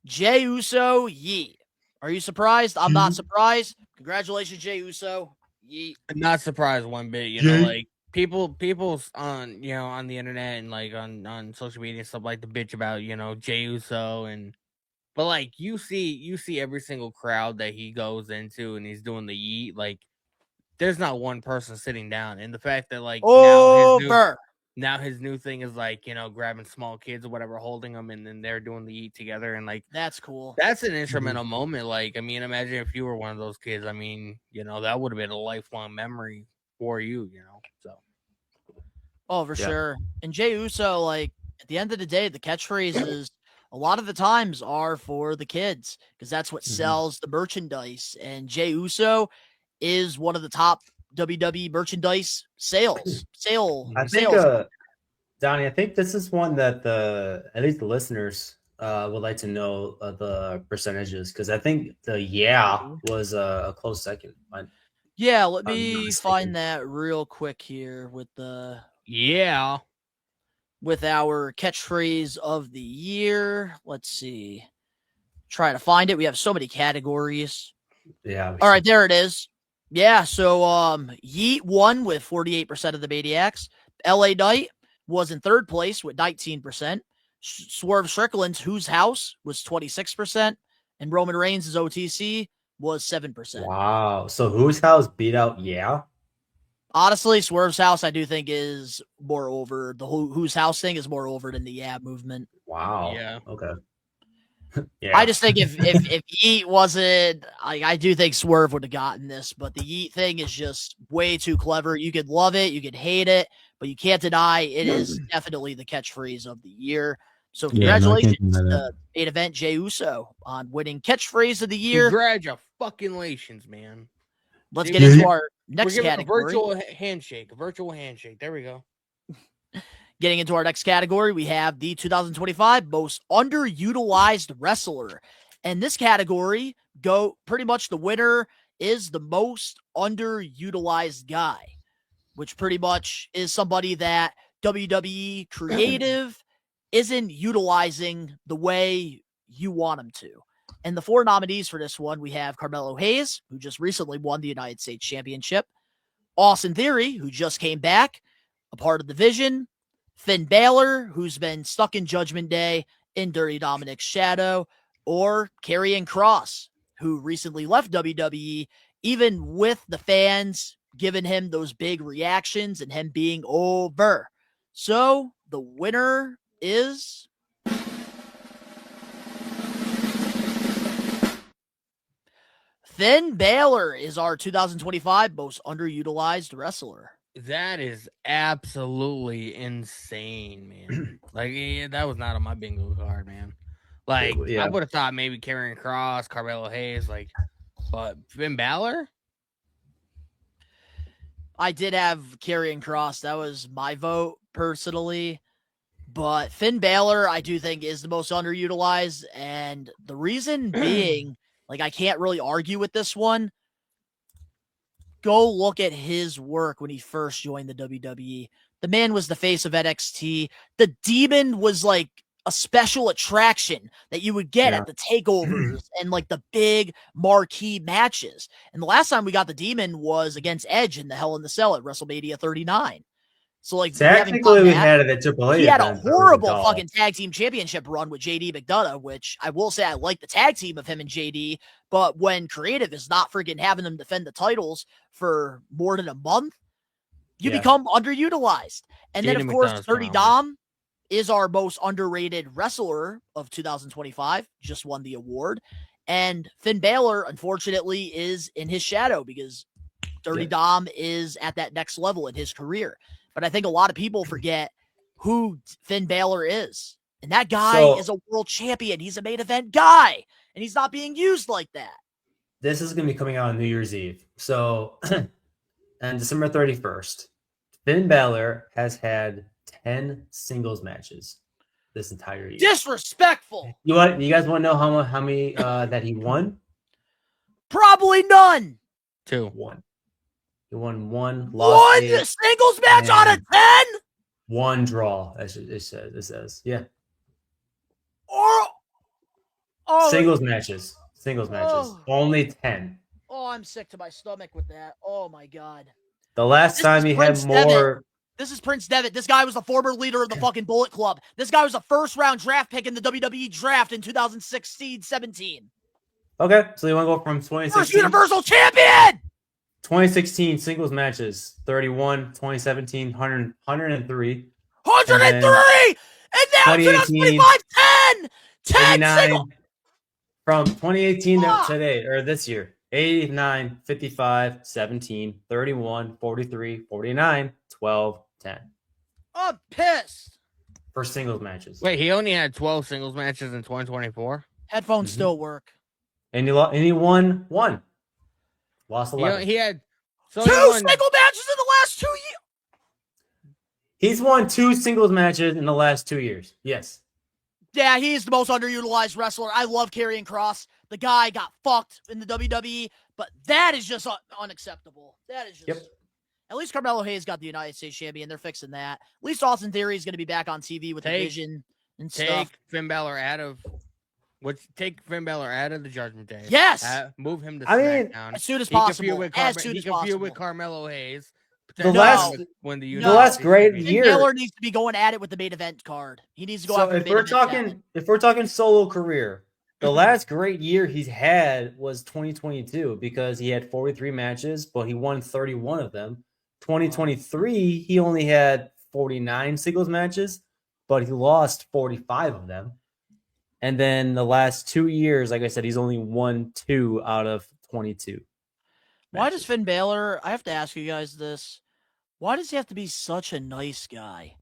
[SPEAKER 7] Jey Uso, Yeet. Are you surprised? I'm not surprised. Congratulations, Jey Uso. Yeet.
[SPEAKER 4] Not surprised one bit, you know, like people's on, you know, on the internet and like on social media and stuff like to bitch about, you know, Jey Uso but like you see every single crowd that he goes into and he's doing the yeet, like there's not one person sitting down. And the fact that like now his new thing is like, you know, grabbing small kids or whatever, holding them, and then they're doing the eat together. And like,
[SPEAKER 7] that's cool.
[SPEAKER 4] That's an instrumental moment. Like, I mean, imagine if you were one of those kids. I mean, you know, that would have been a lifelong memory for you, you know? So.
[SPEAKER 7] Oh, for sure. And Jey Uso, like, at the end of the day, the catchphrases a lot of the times are for the kids because that's what sells the merchandise. And Jey Uso is one of the top WWE merchandise sales.
[SPEAKER 8] Donnie, I think this is one that at least the listeners would like to know the percentages, because I think the was a close second.
[SPEAKER 7] Yeah, let me find that real quick here with with our catchphrase of the year. Let's see. Try to find it. We have so many categories.
[SPEAKER 8] Yeah.
[SPEAKER 7] All right, there it is. Yeah, so Yeet won with 48% of the Maniacs. LA Knight was in third place with 19%. Swerve Strickland's Whose House was 26%. And Roman Reigns' OTC was 7%.
[SPEAKER 8] Wow. So Whose House beat out
[SPEAKER 7] Honestly, Swerve's House, I do think, is more over. The Whose House thing is more over than the movement.
[SPEAKER 8] Wow.
[SPEAKER 4] Yeah.
[SPEAKER 8] Okay.
[SPEAKER 7] I just think if Yeet wasn't, I do think Swerve would have gotten this, but the Yeet thing is just way too clever. You could love it, you could hate it, but you can't deny it is definitely the catchphrase of the year. So congratulations to main event Jey Uso on winning catchphrase of the year.
[SPEAKER 4] Congratulations, man.
[SPEAKER 7] Let's get into our next category.
[SPEAKER 4] A virtual handshake. There we go.
[SPEAKER 7] Getting into our next category, we have the 2025 most underutilized wrestler. And this category, pretty much the winner is the most underutilized guy, which pretty much is somebody that WWE creative isn't utilizing the way you want them to. And the 4 nominees for this one, we have Carmelo Hayes, who just recently won the United States Championship, Austin Theory, who just came back, a part of the Vision, Finn Balor, who's been stuck in Judgment Day in Dirty Dominic's shadow, or Karrion Kross, who recently left WWE, even with the fans giving him those big reactions and him being over. So the winner is Finn Balor is our 2025 most underutilized wrestler.
[SPEAKER 4] That is absolutely insane, man. Like, that was not on my bingo card, man. Like, I would have thought maybe Karrion Kross, Carmelo Hayes, like, but Finn Balor?
[SPEAKER 7] I did have Karrion Kross. That was my vote, personally. But Finn Balor, I do think, is the most underutilized. And the reason being, like, I can't really argue with this one. Go look at his work when he first joined the WWE. The man was the face of NXT. The Demon was like a special attraction that you would get at the takeovers and like the big marquee matches. And the last time we got the Demon was against Edge in the Hell in the Cell at WrestleMania 39. So like
[SPEAKER 8] technically we had it at Triple H.
[SPEAKER 7] He had a horrible fucking tag team championship run with JD McDonough, which I will say I like the tag team of him and JD, but when creative is not freaking having them defend the titles for more than a month, you become underutilized. And then of course, Dirty Dom is our most underrated wrestler of 2025, just won the award. And Finn Balor, unfortunately, is in his shadow because Dirty Dom is at that next level in his career. But I think a lot of people forget who Finn Balor is. And that guy is a world champion. He's a main event guy, and he's not being used like that.
[SPEAKER 8] This is going to be coming out on New Year's Eve. So, on December 31st, Finn Balor has had 10 singles matches this entire year.
[SPEAKER 7] Disrespectful.
[SPEAKER 8] You guys want to know how many that he won?
[SPEAKER 7] Probably none.
[SPEAKER 4] 2.
[SPEAKER 8] One. He won one. Lost
[SPEAKER 7] 1 singles match out of 10.
[SPEAKER 8] 1 draw. It says. Yeah. Singles matches. Only 10.
[SPEAKER 7] Oh, I'm sick to my stomach with that. Oh my god.
[SPEAKER 8] The last time he had more.
[SPEAKER 7] This is Prince Devitt. This guy was the former leader of the fucking Bullet Club. This guy was a first-round draft pick in the WWE draft in 2016-17.
[SPEAKER 8] Okay, so you want to go from 2016?
[SPEAKER 7] First Universal Champion!
[SPEAKER 8] 2016 singles matches, 31. 2017, 103.
[SPEAKER 7] 103! And now 2025, 10! 10 singles!
[SPEAKER 8] From 2018 to today, or this year, 89, 55, 17, 31, 43, 49, 12, 10.
[SPEAKER 7] I'm pissed.
[SPEAKER 8] For singles matches.
[SPEAKER 4] Wait, he only had 12 singles matches in 2024?
[SPEAKER 7] Headphones still work.
[SPEAKER 8] And he won 1. Lost 11.
[SPEAKER 4] He had
[SPEAKER 7] 2 single matches in the last 2 years.
[SPEAKER 8] He's won 2 singles matches in the last 2 years. Yes.
[SPEAKER 7] Yeah, he's the most underutilized wrestler. I love Karrion Kross. The guy got fucked in the WWE, but that is just unacceptable. That is just...
[SPEAKER 8] Yep.
[SPEAKER 7] At least Carmelo Hayes got the United States champion. They're fixing that. At least Austin Theory is going to be back on TV with the Vision and stuff.
[SPEAKER 4] Take Finn Balor out of the Judgment Day.
[SPEAKER 7] Yes.
[SPEAKER 4] Move him to
[SPEAKER 7] SmackDown as soon as possible.
[SPEAKER 4] He can feud with Carmelo Hayes.
[SPEAKER 8] The last great year.
[SPEAKER 7] Balor needs to be going at it with the main event card. He needs to go after the main event.
[SPEAKER 8] If we're talking solo career, the last great year he's had was 2022 because he had 43 matches, but he won 31 of them. 2023, he only had 49 singles matches, but he lost 45 of them. And then the last 2 years, like I said, he's only won 2 out of 22.
[SPEAKER 7] Why does Finn Balor, I have to ask you guys this, why does he have to be such a nice guy?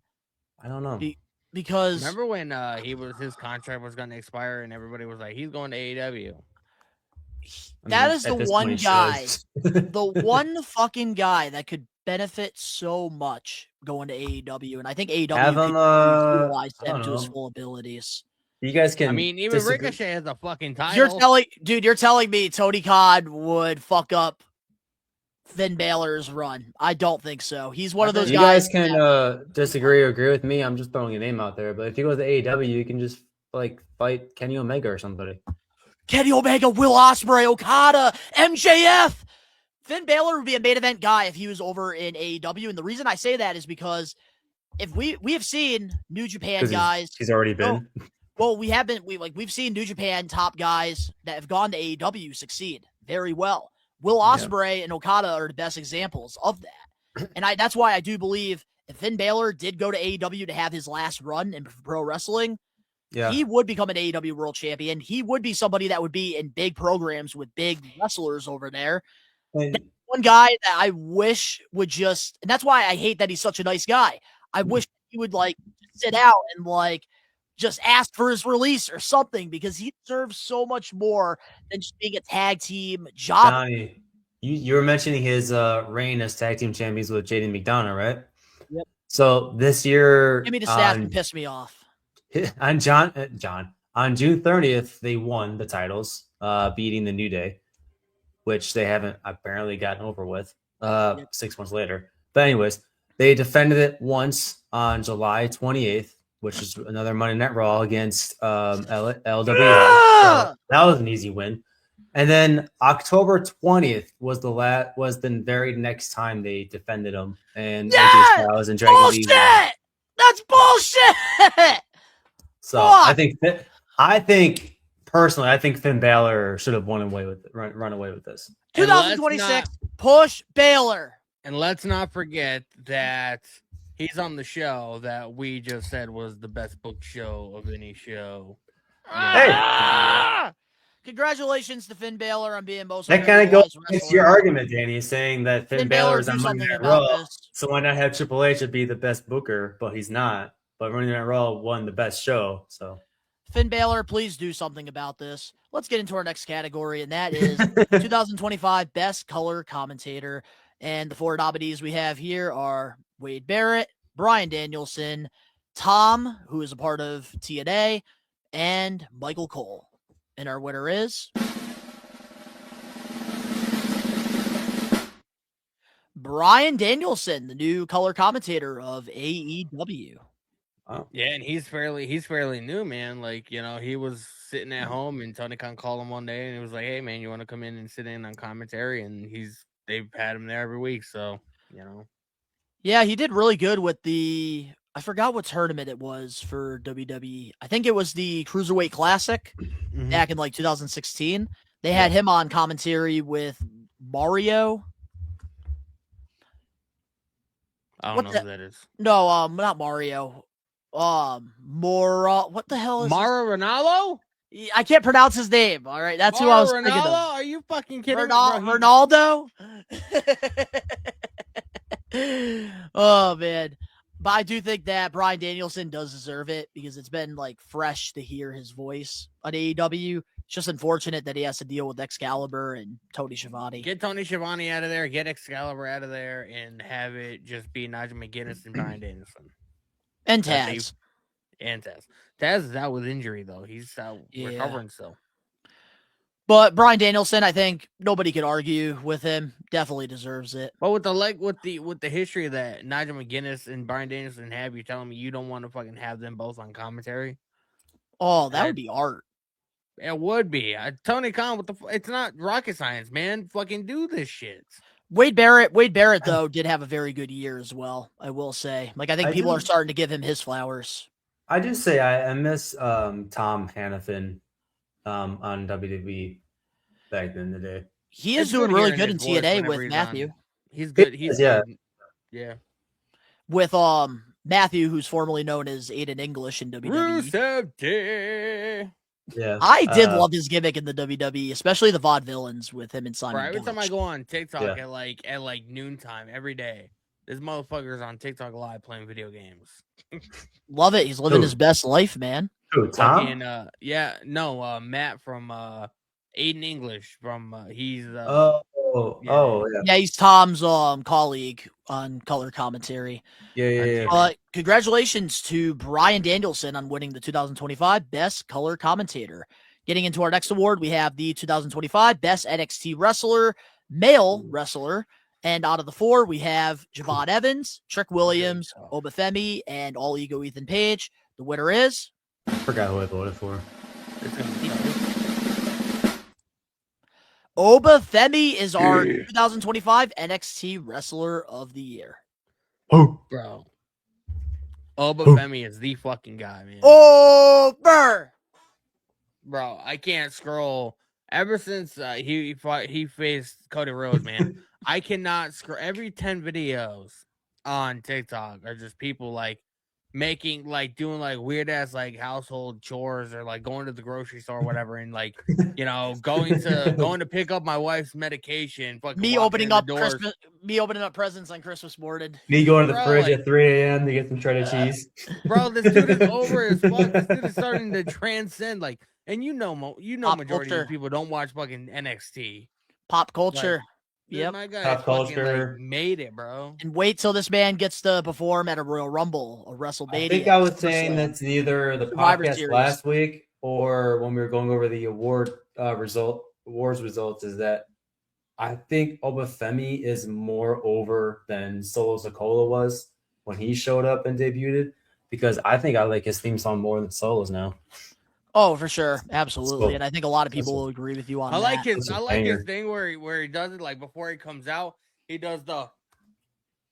[SPEAKER 8] I don't know.
[SPEAKER 7] Because
[SPEAKER 4] remember when his contract was going to expire and everybody was like, he's going to AEW.
[SPEAKER 7] That is the one guy, the one fucking guy that could benefit so much going to AEW, and I think AEW can utilize him to his full abilities.
[SPEAKER 8] You guys can.
[SPEAKER 4] I mean, even Ricochet has a fucking title.
[SPEAKER 7] You're telling me Tony Khan would fuck up Finn Balor's run? I don't think so. He's one of those guys.
[SPEAKER 8] You guys can disagree or agree with me. I'm just throwing a name out there. But if you go to AEW, you can just fight Kenny Omega or somebody.
[SPEAKER 7] Kenny Omega, Will Ospreay, Okada, MJF. Finn Balor would be a main event guy if he was over in AEW. And the reason I say that is because if we have seen New Japan guys.
[SPEAKER 8] He's already been.
[SPEAKER 7] Well, we've seen New Japan top guys that have gone to AEW succeed very well. Will Ospreay and Okada are the best examples of that. And that's why I do believe if Finn Balor did go to AEW to have his last run in pro wrestling, he would become an AEW world champion. He would be somebody that would be in big programs with big wrestlers over there. One guy that I wish would just, and that's why I hate that he's such a nice guy. I wish he would sit out and just ask for his release or something, because he deserves so much more than just being a tag team job.
[SPEAKER 8] Donnie, you were mentioning his reign as tag team champions with Jaden McDonough, right?
[SPEAKER 7] Yep.
[SPEAKER 8] So this year,
[SPEAKER 7] give me the stats and piss me off.
[SPEAKER 8] On June 30th, they won the titles, beating the New Day, which they haven't apparently gotten over with 6 months later. But anyways, they defended it once on July 28th, which is another Monday Night Raw against LWO. So that was an easy win. And then October 20th was the very next time they defended them. And AJ Styles and Dragon Lee.
[SPEAKER 7] Bullshit! That's bullshit!
[SPEAKER 8] So I think personally, Finn Balor should have run away with this.
[SPEAKER 7] 2026, push Balor.
[SPEAKER 4] And let's not forget that he's on the show that we just said was the best booked show of any show.
[SPEAKER 8] Hey!
[SPEAKER 7] Congratulations to Finn Balor on being most.
[SPEAKER 8] That kind of goes against your argument, Danny, saying that Finn Balor is on Monday Night Raw, so why not have Triple H be the best booker? But he's not. but Monday Night Raw won the best show. So
[SPEAKER 7] Finn Balor, please do something about this. Let's get into our next category, and that is 2025 Best Color Commentator. And the 4 nominees we have here are Wade Barrett, Bryan Danielson, Tom, who is a part of TNA, and Michael Cole. And our winner is Bryan Danielson, the new color commentator of AEW.
[SPEAKER 4] Yeah, and he's fairly new, man. Like, he was sitting at home and Tony Khan called him one day and he was like, "Hey man, you want to come in and sit in on commentary?" And they've had him there every week, so
[SPEAKER 7] Yeah, he did really good with I forgot what tournament it was for WWE. I think it was the Cruiserweight Classic back in like 2016. They had him on commentary with Mario.
[SPEAKER 4] I don't know who that is.
[SPEAKER 7] No, not Mario. Mora. What the hell is
[SPEAKER 4] Mauro Ranallo?
[SPEAKER 7] I can't pronounce his name. All right, that's who I was thinking of.
[SPEAKER 4] Are you fucking kidding me?
[SPEAKER 7] Ronaldo? Oh man. But I do think that Bryan Danielson does deserve it because it's been like fresh to hear his voice on AEW. It's just unfortunate that he has to deal with Excalibur and Tony Schiavone.
[SPEAKER 4] Get Tony Schiavone out of there, get Excalibur out of there, and have it just be Nigel McGuinness and Bryan Danielson.
[SPEAKER 7] And Taz.
[SPEAKER 4] Taz is out with injury, though. He's out recovering still.
[SPEAKER 7] But Bryan Danielson, I think nobody could argue with him. Definitely deserves it.
[SPEAKER 4] But with the history that Nigel McGuinness and Bryan Danielson have, you're telling me you don't want to fucking have them both on commentary?
[SPEAKER 7] Oh, that would be art.
[SPEAKER 4] It would be. Tony Khan, it's not rocket science, man. Fucking do this shit.
[SPEAKER 7] Wade Barrett, though, did have a very good year as well, I will say. Like, I think people are starting to give him his flowers.
[SPEAKER 8] I do say I miss Tom Hannafin on WWE back in the day.
[SPEAKER 7] He is doing really good in TNA with Matthew.
[SPEAKER 4] He's good. He's good. Yeah.
[SPEAKER 7] With Matthew, who's formerly known as Aiden English in WWE.
[SPEAKER 4] Rusev Day.
[SPEAKER 8] Yeah,
[SPEAKER 7] I did love his gimmick in the WWE, especially the vaudevillains with him and Simon.
[SPEAKER 4] Every time I go on TikTok at like noontime every day, this motherfucker's on TikTok live playing video games.
[SPEAKER 7] Love it. He's living his best life, man.
[SPEAKER 8] Who, Tom?
[SPEAKER 4] Matt from Aiden English from he's
[SPEAKER 7] yeah, he's Tom's colleague on color commentary.
[SPEAKER 8] Yeah.
[SPEAKER 7] Congratulations to Bryan Danielson on winning the 2025 Best Color Commentator. Getting into our next award, we have the 2025 Best NXT Wrestler, Male Wrestler. And out of the 4, we have Javon Evans, Trick Williams, Obafemi, and All Ego Ethan Page. The winner is...
[SPEAKER 8] I forgot who I voted for.
[SPEAKER 7] Obafemi is our 2025 NXT Wrestler of the Year.
[SPEAKER 8] Oh,
[SPEAKER 4] bro. Obafemi is the fucking guy, man.
[SPEAKER 7] Over!
[SPEAKER 4] Bro, I can't scroll. Ever since he faced Cody Rhodes, man, I cannot scroll. Every 10 videos on TikTok are just people like doing like weird ass like household chores or like going to the grocery store or whatever, and like going to pick up my wife's medication.
[SPEAKER 7] Me opening up presents on Christmas morning.
[SPEAKER 8] Me going to the fridge at 3 a.m. to get some shredded cheese.
[SPEAKER 4] Bro, this dude is over as fuck. This dude is starting to transcend like. And majority of people don't watch fucking NXT.
[SPEAKER 7] Pop culture.
[SPEAKER 4] Yep. My guy
[SPEAKER 8] Pop culture.
[SPEAKER 4] Made it, bro.
[SPEAKER 7] And wait till this man gets to perform at a Royal Rumble or WrestleMania.
[SPEAKER 8] I think I was saying that's either the podcast last week or when we were going over the awards results, is that I think Obafemi is more over than Solo Sikoa was when he showed up and debuted, because I think I like his theme song more than Solo's now.
[SPEAKER 7] Oh, for sure. Absolutely. And I think a lot of people will agree with you on that.
[SPEAKER 4] I like his thing where he does it like before he comes out, he does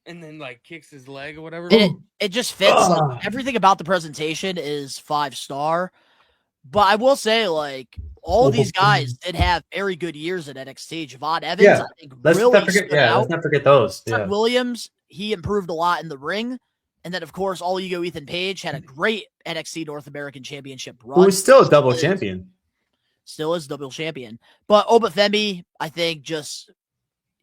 [SPEAKER 4] and then like kicks his leg or whatever.
[SPEAKER 7] It just fits. Like, everything about the presentation is 5-star. But I will say, like, all of these guys did have very good years at NXT. Javon Evans, I think,
[SPEAKER 8] let's not forget those.
[SPEAKER 7] Trick Williams, he improved a lot in the ring. And then, of course, All Ego Ethan Page had a great NXT North American Championship run.
[SPEAKER 8] Who's still a double champion.
[SPEAKER 7] Still is double champion. But Obafemi, I think, just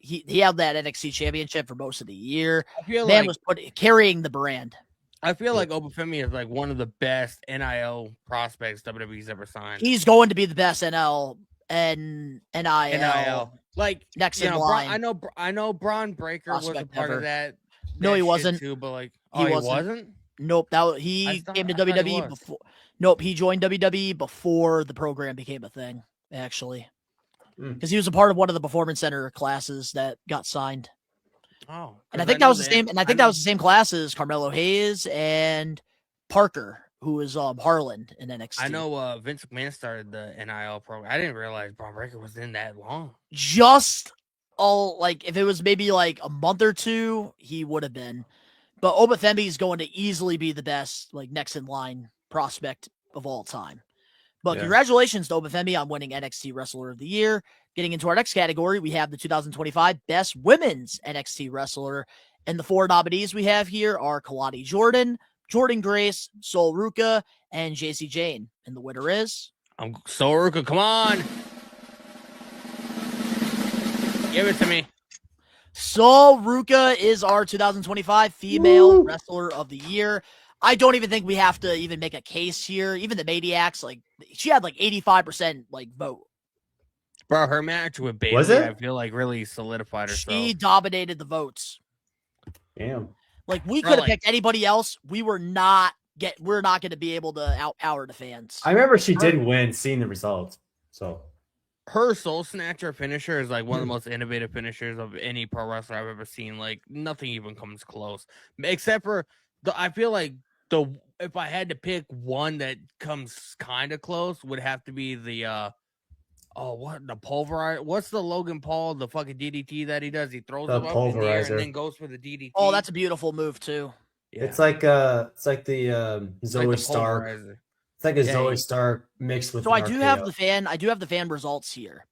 [SPEAKER 7] he had that NXT Championship for most of the year.
[SPEAKER 4] I feel
[SPEAKER 7] was carrying the brand.
[SPEAKER 4] I feel like Obafemi is like one of the best NIL prospects WWE's ever signed.
[SPEAKER 7] He's going to be the best NL and NIL.
[SPEAKER 4] Like
[SPEAKER 7] next
[SPEAKER 4] you
[SPEAKER 7] in
[SPEAKER 4] know,
[SPEAKER 7] line.
[SPEAKER 4] I know Braun Breaker was a
[SPEAKER 7] Prospect
[SPEAKER 4] part
[SPEAKER 7] ever.
[SPEAKER 4] of that.
[SPEAKER 7] No, he
[SPEAKER 4] shit
[SPEAKER 7] wasn't.
[SPEAKER 4] too, but like
[SPEAKER 7] He
[SPEAKER 4] he
[SPEAKER 7] wasn't.
[SPEAKER 4] wasn't.
[SPEAKER 7] Nope, he came to
[SPEAKER 4] I thought he
[SPEAKER 7] WWE
[SPEAKER 4] was.
[SPEAKER 7] before. Nope, he joined WWE before the program became a thing. Actually, because he was a part of one of the Performance Center classes that got signed.
[SPEAKER 4] Oh,
[SPEAKER 7] and I think that was the same. And I think that was the same class as Carmelo Hayes and Parker, who was Harlan in NXT.
[SPEAKER 4] I know Vince McMahon started the NIL program. I didn't realize Braun Breaker was in that long.
[SPEAKER 7] Just like if it was maybe like a month or two, he would have been. But Obafemi is going to easily be the best, like next in line prospect of all time. But congratulations to Obafemi on winning NXT Wrestler of the Year. Getting into our next category, we have the 2025 Best Women's NXT Wrestler. And the 4 nominees we have here are Kalani Jordan, Jordan Grace, Sol Ruka, and JC Jane. And the winner is...
[SPEAKER 4] Sol Ruka, come on! Give it to me.
[SPEAKER 7] Sol Ruka is our 2025 Female Wrestler of the Year. I don't even think we have to even make a case here. Even the Maniacs, like she had like 85% like vote.
[SPEAKER 4] Bro, her match with Bayley, I feel like really solidified herself.
[SPEAKER 7] She dominated the votes.
[SPEAKER 8] Damn.
[SPEAKER 7] Like we could have picked anybody else. We're not going to be able to outpower the fans.
[SPEAKER 8] I remember she did win, seeing the results. So
[SPEAKER 4] her Soul Snatcher finisher is like one of the most innovative finishers of any pro wrestler I've ever seen. Like nothing even comes close, except for I feel like if I had to pick one that comes kind of close, would have to be the the pulverizer. What's the Logan Paul, the fucking DDT that he does? He throws
[SPEAKER 8] the
[SPEAKER 4] him up in the air
[SPEAKER 8] pulverizer
[SPEAKER 4] and then goes for the DDT.
[SPEAKER 7] Oh, that's a beautiful move too.
[SPEAKER 4] Yeah.
[SPEAKER 8] It's like the Zoe Stark. It's like a Zoe Stark mixed with.
[SPEAKER 7] So I do have the fan results here.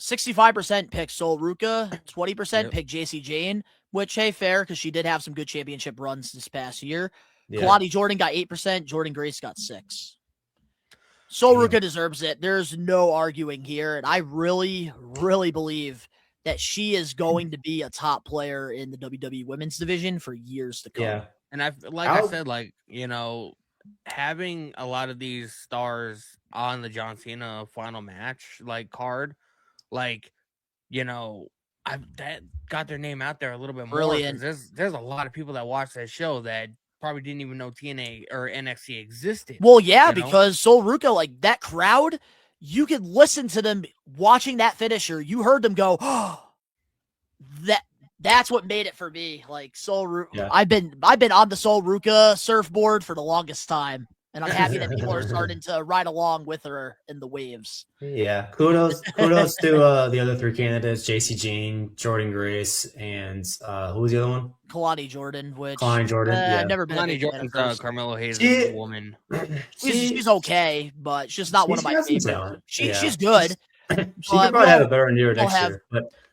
[SPEAKER 7] 65% picked Sol Ruka, 20% picked JC Jane, which hey, fair because she did have some good championship runs this past year. Yeah. Kalani Jordan got 8%, Jordan Grace got 6%. Sol Ruka deserves it. There's no arguing here, and I really, really believe that she is going to be a top player in the WWE Women's Division for years to come.
[SPEAKER 8] Yeah,
[SPEAKER 4] and I said, like you know, having a lot of these stars on the John Cena final match like card, like you know, that got their name out there a little bit more.
[SPEAKER 7] Brilliant.
[SPEAKER 4] There's a lot of people that watch that show that probably didn't even know TNA or NXT existed.
[SPEAKER 7] Well, yeah, because Sol Ruka, like that crowd, you could listen to them watching that finisher. You heard them go, oh, that's what made it for me. Like Sol Ruka, yeah. I've been on the Sol Ruka surfboard for the longest time, and I'm happy that people are starting to ride along with her in the waves.
[SPEAKER 8] Yeah, kudos to the other 3 candidates: JC Jane, Jordan Grace, and who was the other one?
[SPEAKER 7] Kalani Jordan.
[SPEAKER 8] Yeah.
[SPEAKER 7] I've never been.
[SPEAKER 4] Kalani Jordan's Carmelo Hayes' woman.
[SPEAKER 7] She's okay, but she's not one of my favorites. She's good.
[SPEAKER 8] She could probably have a better year next year,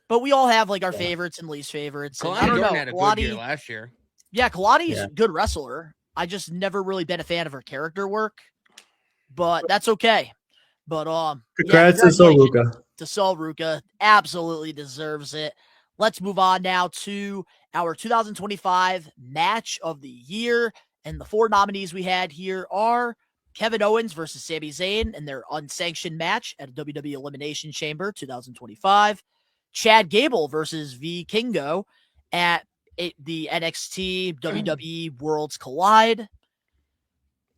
[SPEAKER 7] but we all have like our favorites and least favorites.
[SPEAKER 4] Kalani Jordan had a good year last year.
[SPEAKER 7] Yeah, Kalani's a good wrestler. I just never really been a fan of her character work, but that's okay. But
[SPEAKER 8] congrats to Sol Ruka.
[SPEAKER 7] To Sol Ruka, absolutely deserves it. Let's move on now to our 2025 Match of the Year, and the 4 nominees we had here are Kevin Owens versus Sami Zayn in their unsanctioned match at a WWE Elimination Chamber 2025, Chad Gable versus V Kingo at the NXT WWE Worlds Collide,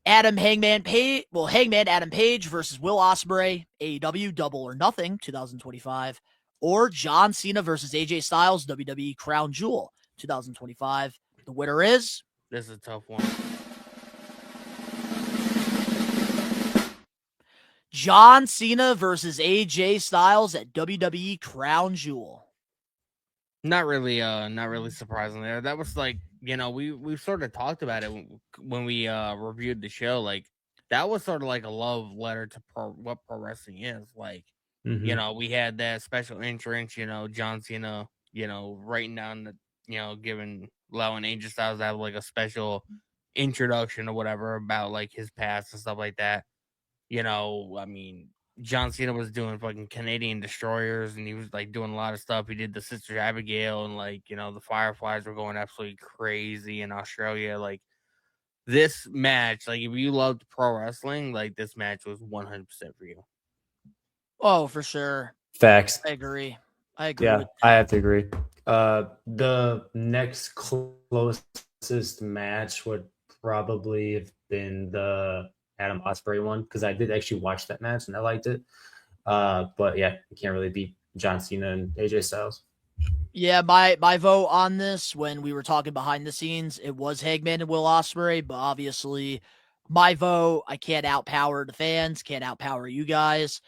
[SPEAKER 7] Hangman Adam Page versus Will Ospreay, AEW Double or Nothing 2025, or John Cena versus AJ Styles, WWE Crown Jewel 2025. The winner is...
[SPEAKER 4] This is a tough one.
[SPEAKER 7] John Cena versus AJ Styles at WWE Crown Jewel.
[SPEAKER 4] Not really surprising there. That was like, you know, we sort of talked about it when we reviewed the show. Like that was sort of like a love letter to what pro wrestling is. Like, you know, we had that special entrance, you know, John Cena, you know, writing down the, you know, allowing AJ Styles to have like a special introduction or whatever about like his past and stuff like that. You know, I mean, John Cena was doing fucking Canadian destroyers and he was like doing a lot of stuff. He did the Sister Abigail and like, you know, the Fireflies were going absolutely crazy in Australia. Like, this match, like if you loved pro wrestling, like this match was 100% for you.
[SPEAKER 7] Oh, for sure.
[SPEAKER 8] Facts.
[SPEAKER 7] I agree. I agree.
[SPEAKER 8] Yeah,
[SPEAKER 7] with
[SPEAKER 8] I have to agree. The next closest match would probably have been the Adam Ospreay one because I did actually watch that match and I liked it. But yeah, you can't really beat John Cena and AJ Styles.
[SPEAKER 7] Yeah, my vote on this when we were talking behind the scenes, it was Hangman and Will Ospreay, but obviously my vote, I can't outpower the fans, can't outpower you guys.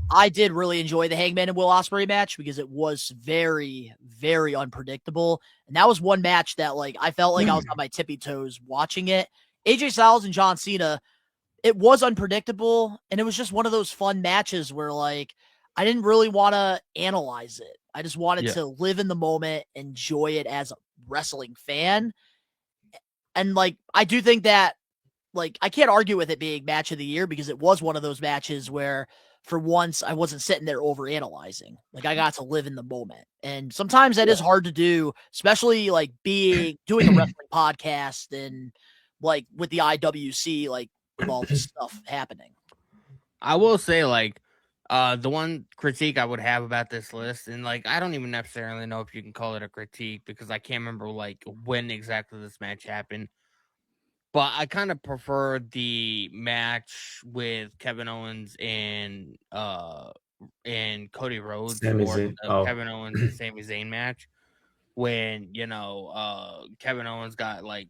[SPEAKER 7] I did really enjoy the Hangman and Will Ospreay match because it was very, very unpredictable. And that was one match that like I felt like I was on my tippy toes watching it. AJ Styles and John Cena, it was unpredictable, and it was just one of those fun matches where like I didn't really want to analyze it. I just wanted to live in the moment, enjoy it as a wrestling fan. And like I do think that like I can't argue with it being match of the year because it was one of those matches where for once I wasn't sitting there over analyzing. Like I got to live in the moment. And sometimes that is hard to do, especially like doing a wrestling podcast and like with the IWC, like with all this stuff happening.
[SPEAKER 4] I will say, like, the one critique I would have about this list, and like, I don't even necessarily know if you can call it a critique because I can't remember like when exactly this match happened. But I kind of prefer the match with Kevin Owens and Cody Rhodes
[SPEAKER 8] Sami
[SPEAKER 4] or
[SPEAKER 8] Zayn.
[SPEAKER 4] the
[SPEAKER 8] Oh.
[SPEAKER 4] Kevin Owens and Sami Zayn match when Kevin Owens got like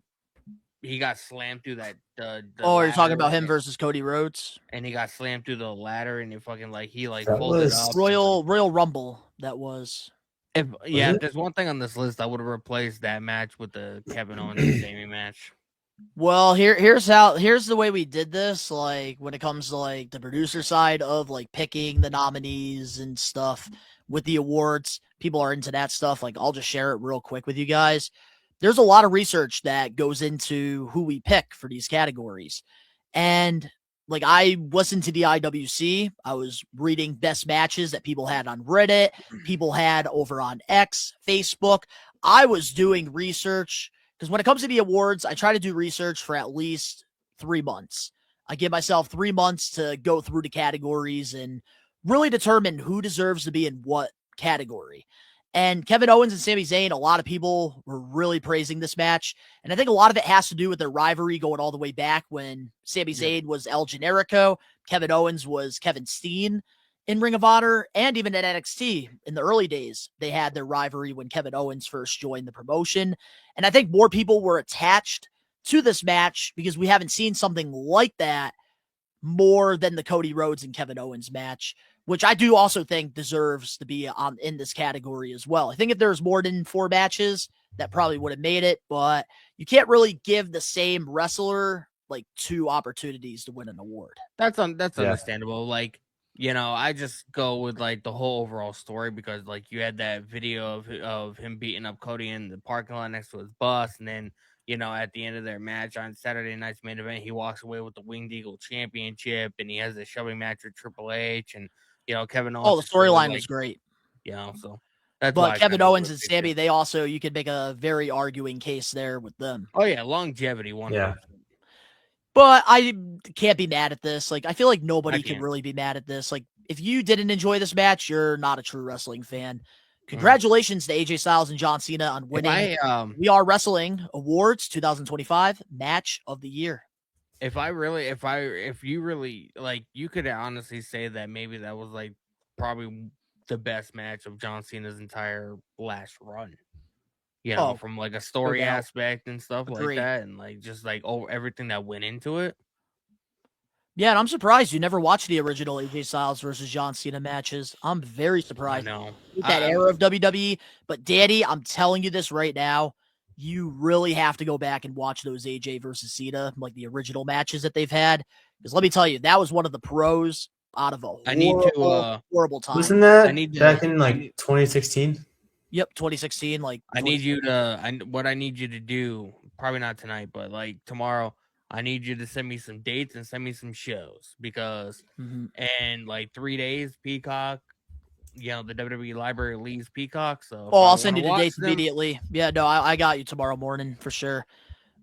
[SPEAKER 4] he got slammed through that
[SPEAKER 7] you're talking about him
[SPEAKER 4] and,
[SPEAKER 7] versus Cody Rhodes?
[SPEAKER 4] and he got slammed through the ladder and it fucking like he like
[SPEAKER 8] That
[SPEAKER 4] folded
[SPEAKER 8] was-
[SPEAKER 4] up.
[SPEAKER 7] Royal Rumble, that was.
[SPEAKER 4] If
[SPEAKER 8] it?
[SPEAKER 4] there's one thing on this list, I would have replaced that match with the Kevin Owens and Sami match.
[SPEAKER 7] Well, here's the way we did this. Like when it comes to like the producer side of like picking the nominees and stuff with the awards, people are into that stuff. Like I'll just share it real quick with you guys. There's a lot of research that goes into who we pick for these categories. And like I listened to the IWC, I was reading best matches that people had on Reddit, people had over on X, Facebook. I was doing research because when it comes to the awards, I try to do research for at least 3 months. I give myself 3 months to go through the categories and really determine who deserves to be in what category. And Kevin Owens and Sami Zayn, a lot of people were really praising this match. And I think a lot of it has to do with their rivalry going all the way back when Sami Zayn was El Generico, Kevin Owens was Kevin Steen in Ring of Honor, and even at NXT in the early days, they had their rivalry when Kevin Owens first joined the promotion. And I think more people were attached to this match because we haven't seen something like that more than the Cody Rhodes and Kevin Owens match, which I do also think deserves to be in this category as well. I think if there was more than 4 matches, that probably would have made it, but you can't really give the same wrestler like 2 opportunities to win an award.
[SPEAKER 4] That's understandable. Like, I just go with like the whole overall story because like you had that video of him beating up Cody in the parking lot next to his bus, and then at the end of their match on Saturday night's main event, he walks away with the Winged Eagle Championship, and he has a shoving match with Triple H, and Kevin Owens.
[SPEAKER 7] Oh, the storyline was great.
[SPEAKER 4] So that's
[SPEAKER 7] but Kevin Owens and Sami, they also you could make a very arguing case there with them.
[SPEAKER 4] Oh yeah, longevity one.
[SPEAKER 8] Yeah.
[SPEAKER 7] But I can't be mad at this. Like, I feel like nobody can really be mad at this. Like, if you didn't enjoy this match, you're not a true wrestling fan. Congratulations to AJ Styles and John Cena on winning We Are Wrestling Awards 2025 Match of the Year.
[SPEAKER 4] If you really like, you could honestly say that maybe that was like probably the best match of John Cena's entire last run. From like a story aspect and stuff like that, and like just like everything that went into it.
[SPEAKER 7] Yeah, and I'm surprised you never watched the original AJ Styles versus John Cena matches. I'm very surprised.
[SPEAKER 4] I know.
[SPEAKER 7] With that era of WWE. But Danny, I'm telling you this right now, you really have to go back and watch those AJ versus Cena, like the original matches that they've had. Because let me tell you, that was one of the pros out of a horrible time.
[SPEAKER 8] Wasn't that back in like 2016?
[SPEAKER 7] Yep, 2016. Like
[SPEAKER 4] what I need you to do, probably not tonight, but like tomorrow, I need you to send me some dates and send me some shows because in like 3 days, Peacock, the WWE library leaves Peacock. So
[SPEAKER 7] I'll send you the dates immediately. Yeah, no, I got you tomorrow morning for sure.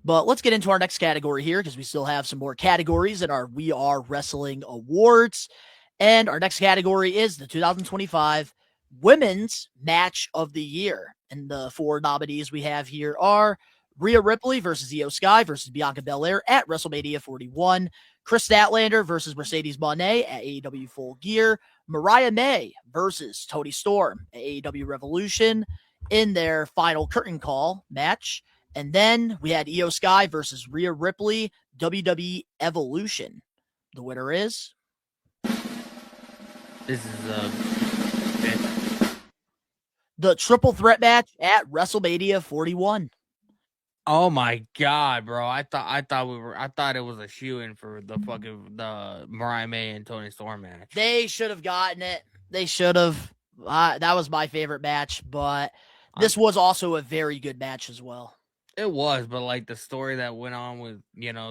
[SPEAKER 7] But let's get into our next category here because we still have some more categories in our We Are Wrestling Awards. And our next category is the 2025 Women's Match of the Year. And the 4 nominees we have here are Rhea Ripley versus Io Sky versus Bianca Belair at WrestleMania 41, Chris Statlander versus Mercedes Moné at AEW Full Gear, Mariah May versus Toni Storm at AEW Revolution in their final curtain call match. And then we had Io Sky versus Rhea Ripley, WWE Evolution. The winner is...
[SPEAKER 4] This is
[SPEAKER 7] the triple threat match at WrestleMania 41.
[SPEAKER 4] Oh my god, bro! I thought it was a shoe-in for the Mariah May and Toni Storm match.
[SPEAKER 7] They should have gotten it. They should have. That was my favorite match, but this was also a very good match as well.
[SPEAKER 4] It was, but like the story that went on with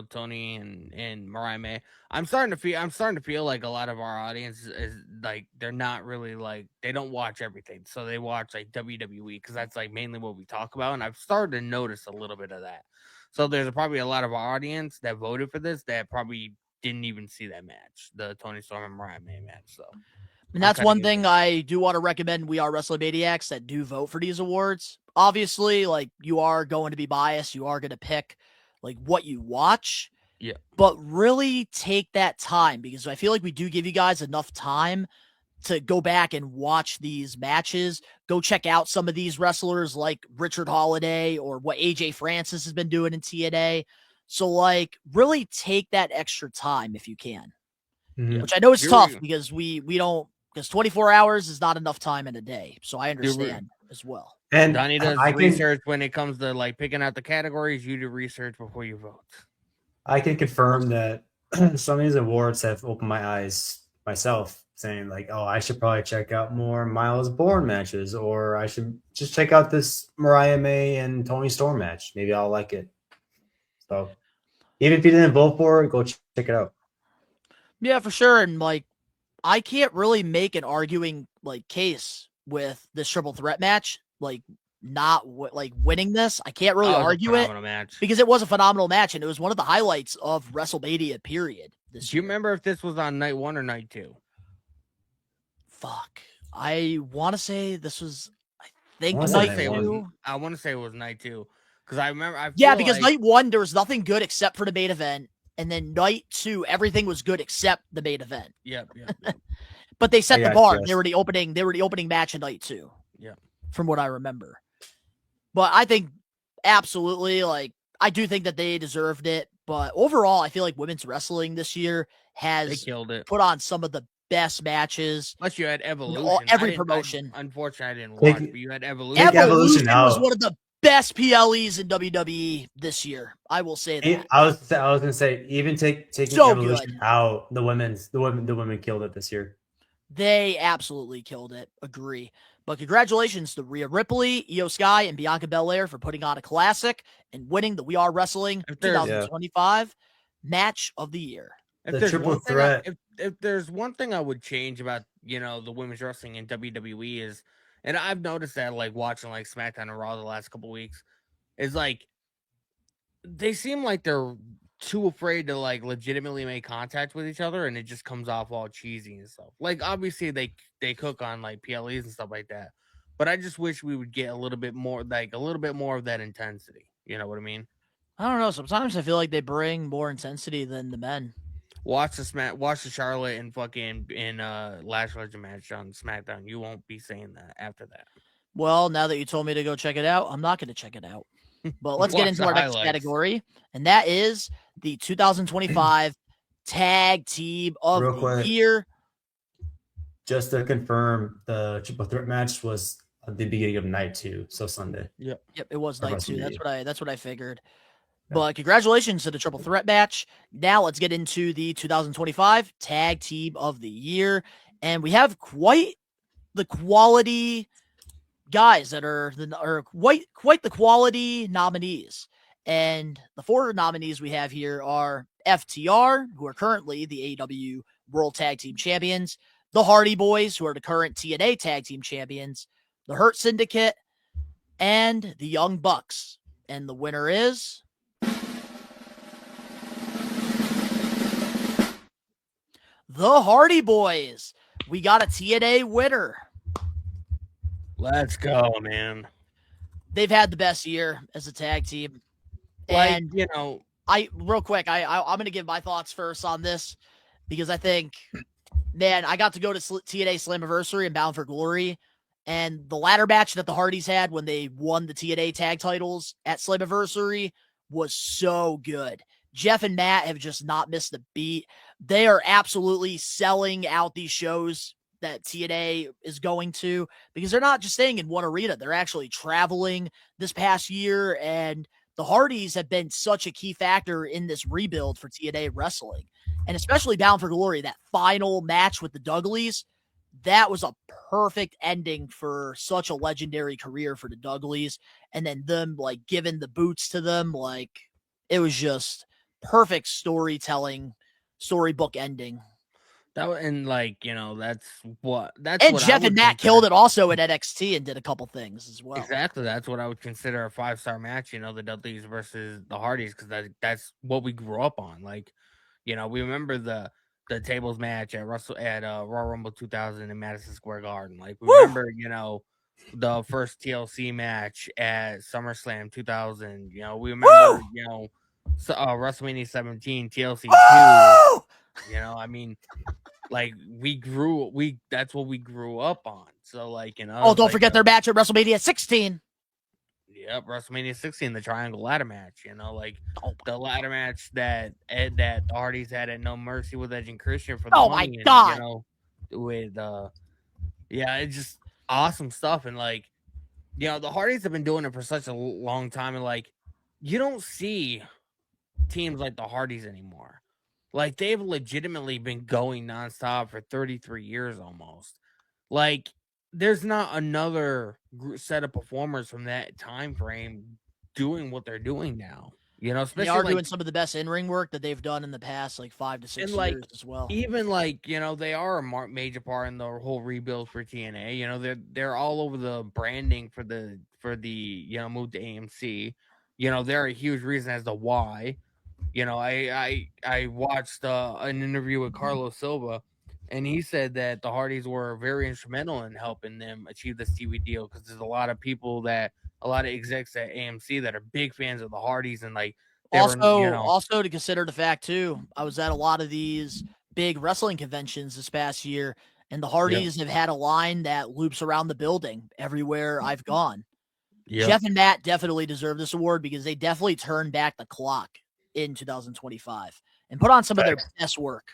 [SPEAKER 4] Toni and Mariah May, I'm starting to feel like a lot of our audience is like they're not really like they don't watch everything, so they watch like WWE because that's like mainly what we talk about, and I've started to notice a little bit of that. So there's probably a lot of our audience that voted for this that probably didn't even see that match, the Toni Storm and Mariah May match. So.
[SPEAKER 7] And that's one thing I do want to recommend. We Are Wrestling Maniacs that do vote for these awards. Obviously, like you are going to be biased. You are going to pick like what you watch.
[SPEAKER 4] Yeah.
[SPEAKER 7] But really take that time because I feel like we do give you guys enough time to go back and watch these matches. Go check out some of these wrestlers like Richard Holiday or what AJ Francis has been doing in TNA. So like really take that extra time if you can.
[SPEAKER 8] Mhm.
[SPEAKER 7] Which I know is tough because we don't. Because 24 hours is not enough time in a day. So I understand as well.
[SPEAKER 8] And
[SPEAKER 4] Donnie does research when it comes to like picking out the categories. You do research before you vote.
[SPEAKER 8] I can confirm that some of these awards have opened my eyes myself, saying like, oh, I should probably check out more Miles Bourne matches, or I should just check out this Mariah May and Toni Storm match. Maybe I'll like it. So even if you didn't vote for it, go check it out.
[SPEAKER 7] Yeah, for sure. And like, I can't really make an arguing like case with this triple threat match, like not winning this. I can't really argue it because it was a phenomenal match and it was one of the highlights of WrestleMania period.
[SPEAKER 4] Do you remember if this was on night 1 or night 2?
[SPEAKER 7] Fuck. I want to say this was, I think
[SPEAKER 4] night
[SPEAKER 7] night
[SPEAKER 4] 2. I want to say it was night 2 because I remember.
[SPEAKER 7] Because night 1 there was nothing good except for the main event. And then night 2, everything was good except the main event.
[SPEAKER 4] Yep.
[SPEAKER 7] But they set the bar. They were the opening match of night 2.
[SPEAKER 4] Yeah.
[SPEAKER 7] From what I remember. But I think absolutely, like, I do think that they deserved it. But overall, I feel like women's wrestling this year has put on some of the best matches.
[SPEAKER 4] Unless you had Evolution.
[SPEAKER 7] Every promotion.
[SPEAKER 4] Unfortunately, I didn't watch, but you had Evolution.
[SPEAKER 7] Evolution was one of the best PLEs in WWE this year. I will say that.
[SPEAKER 8] I was gonna say even taking
[SPEAKER 7] so
[SPEAKER 8] Evolution
[SPEAKER 7] good.
[SPEAKER 8] out, the women killed it this year.
[SPEAKER 7] They absolutely killed it. Agree. But congratulations to Rhea Ripley, Io Sky, and Bianca Belair for putting on a classic and winning the We Are Wrestling 2025 Match of the Year.
[SPEAKER 8] The triple threat.
[SPEAKER 4] If there's one thing I would change about the women's wrestling in WWE is. And I've noticed that, like, watching, like, SmackDown and Raw the last couple weeks, is, like, they seem like they're too afraid to, like, legitimately make contact with each other, and it just comes off all cheesy and stuff. Like, obviously, they cook on, like, PLEs and stuff like that. But I just wish we would get a little bit more of that intensity. You know what I mean?
[SPEAKER 7] I don't know. Sometimes I feel like they bring more intensity than the men.
[SPEAKER 4] Watch the Charlotte and Lash Legend match on SmackDown. You won't be saying that after that.
[SPEAKER 7] Well, now that you told me to go check it out, I'm not going to check it out. But let's get into our next category, and that is the 2025 Tag Team of the Year.
[SPEAKER 8] Just to confirm, the triple threat match was at the beginning of night 2, so Sunday.
[SPEAKER 7] Yep, it was night 2. That's what I figured. But congratulations to the triple threat match. Now let's get into the 2025 Tag Team of the Year. And we have quite the quality guys that are quite the quality nominees. And the 4 nominees we have here are FTR, who are currently the AEW World Tag Team Champions, the Hardy Boys, who are the current TNA Tag Team Champions, the Hurt Syndicate, and the Young Bucks. And the winner is... the Hardy Boys. We got a TNA winner.
[SPEAKER 4] Let's go, man.
[SPEAKER 7] They've had the best year as a tag team.
[SPEAKER 4] Like,
[SPEAKER 7] And
[SPEAKER 4] you know,
[SPEAKER 7] real quick, I'm going to give my thoughts first on this because I think, man, I got to go to TNA Slammiversary and Bound for Glory, and the ladder match that the Hardys had when they won the TNA tag titles at Slammiversary was so good. Jeff and Matt have just not missed a beat. They are absolutely selling out these shows that TNA is going to because they're not just staying in one arena. They're actually traveling this past year, and the Hardys have been such a key factor in this rebuild for TNA wrestling, and especially Bound for Glory, that final match with the Dudleys. That was a perfect ending for such a legendary career for the Dudleys. And then them like giving the boots to them. Like it was just perfect storytelling, storybook ending.
[SPEAKER 4] and like, you know, that's
[SPEAKER 7] And
[SPEAKER 4] what
[SPEAKER 7] Jeff and Matt killed it also at NXT and did a couple things as well.
[SPEAKER 4] Exactly. That's what I would consider a 5-star match, you know, the Dudleys versus the Hardys, because that's what we grew up on. Like, you know, we remember the tables match at Raw Rumble 2000 in Madison Square Garden. Like, we remember, you know, the first TLC match at SummerSlam 2000. You know, we remember, you know, WrestleMania 17, TLC 2. You know, I mean, like that's what we grew up on. So like, you know.
[SPEAKER 7] Oh, don't forget their match at WrestleMania 16.
[SPEAKER 4] Yep, WrestleMania 16, the triangle ladder match. You know, like the ladder match that the Hardys had at No Mercy with Edge and Christian for the money.
[SPEAKER 7] My God.
[SPEAKER 4] You know, with yeah, it's just awesome stuff. And like, you know, the Hardys have been doing it for such a long time, and like, you don't see teams like the Hardys anymore. Like, they've legitimately been going nonstop for 33 years almost. Like, there's not another set of performers from that time frame doing what they're doing now. You know, especially
[SPEAKER 7] they are doing some of the best in-ring work that they've done in the past, like 5 to 6 years as well.
[SPEAKER 4] Even like, you know, they are a major part in the whole rebuild for TNA. You know, they're all over the branding for the you know, move to AMC. You know, they're a huge reason as to why. You know, I watched an interview with Carlos Silva, and he said that the Hardys were very instrumental in helping them achieve this TV deal, because there's a lot of execs at AMC that are big fans of the Hardys, and like
[SPEAKER 7] also to consider the fact too, I was at a lot of these big wrestling conventions this past year, and the Hardys have had a line that loops around the building everywhere I've gone. Jeff and Matt definitely deserve this award because they definitely turned back the clock in 2025 and put on some of their best work.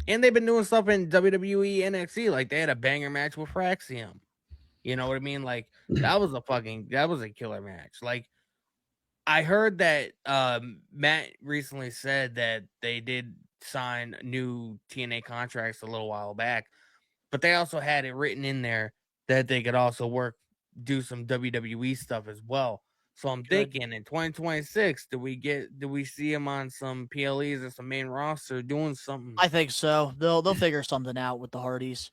[SPEAKER 4] And they've been doing stuff in WWE, NXT. Like, they had a banger match with Fraxium. You know what I mean? Like, that was a killer match. Like, I heard that Matt recently said that they did sign new TNA contracts a little while back, but they also had it written in there that they could also do some WWE stuff as well. So I'm thinking in 2026, do we see him on some PLEs or some main roster doing something?
[SPEAKER 7] I think so. They'll figure something out with the Hardys,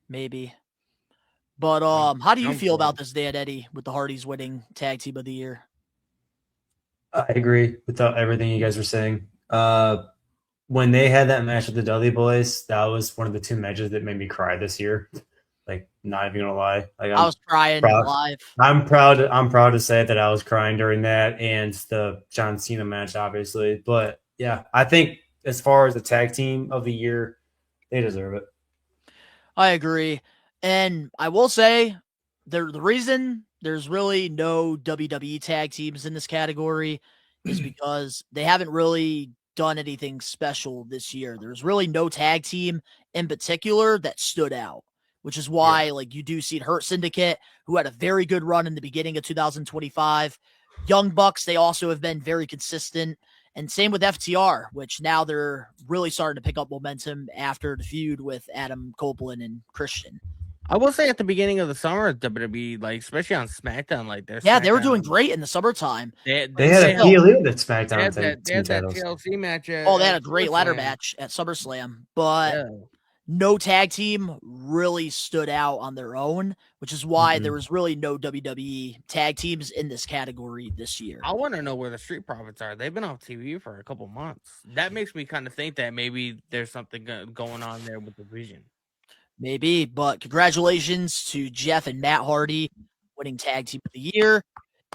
[SPEAKER 7] maybe. But how do you feel about this, Dan Eddy, with the Hardys winning Tag Team of the Year?
[SPEAKER 8] I agree with everything you guys were saying. When they had that match with the Dudley Boys, that was one of the 2 matches that made me cry this year. Like, not even gonna lie. Like,
[SPEAKER 7] I was crying live.
[SPEAKER 8] I'm proud to say that I was crying during that and the John Cena match, obviously. But yeah, I think as far as the tag team of the year, they deserve it.
[SPEAKER 7] I agree. And I will say the reason there's really no WWE tag teams in this category is because they haven't really done anything special this year. There's really no tag team in particular that stood out, which is why like you do see Hurt Syndicate, who had a very good run in the beginning of 2025. Young Bucks, they also have been very consistent. And same with FTR, which now they're really starting to pick up momentum after the feud with Adam Copeland and Christian.
[SPEAKER 4] I will say at the beginning of the summer, WWE, like, especially on SmackDown, like
[SPEAKER 7] they were doing great in the summertime.
[SPEAKER 8] They had a PLE at SmackDown.
[SPEAKER 4] They had that TLC match.
[SPEAKER 7] They had a great ladder match at SummerSlam, but no tag team really stood out on their own, which is why there was really no WWE tag teams in this category this year.
[SPEAKER 4] I want to know where the Street Profits are. They've been off TV for a couple months. That makes me kind of think that maybe there's something going on there with the vision.
[SPEAKER 7] Maybe, but congratulations to Jeff and Matt Hardy winning Tag Team of the Year.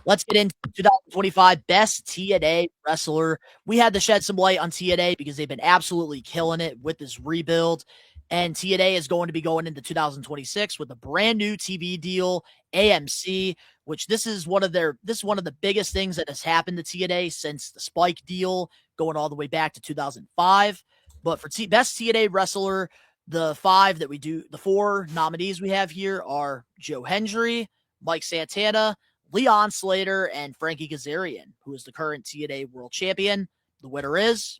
[SPEAKER 7] Let's get into 2025 Best TNA Wrestler. We had to shed some light on TNA because they've been absolutely killing it with this rebuild. And TNA is going to be going into 2026 with a brand new TV deal, AMC, which this is one of the biggest things that has happened to TNA since the Spike deal going all the way back to 2005. But for Best TNA Wrestler, the four nominees we have here are Joe Hendry, Mike Santana, Leon Slater, and Frankie Kazarian, who is the current TNA World Champion. The winner is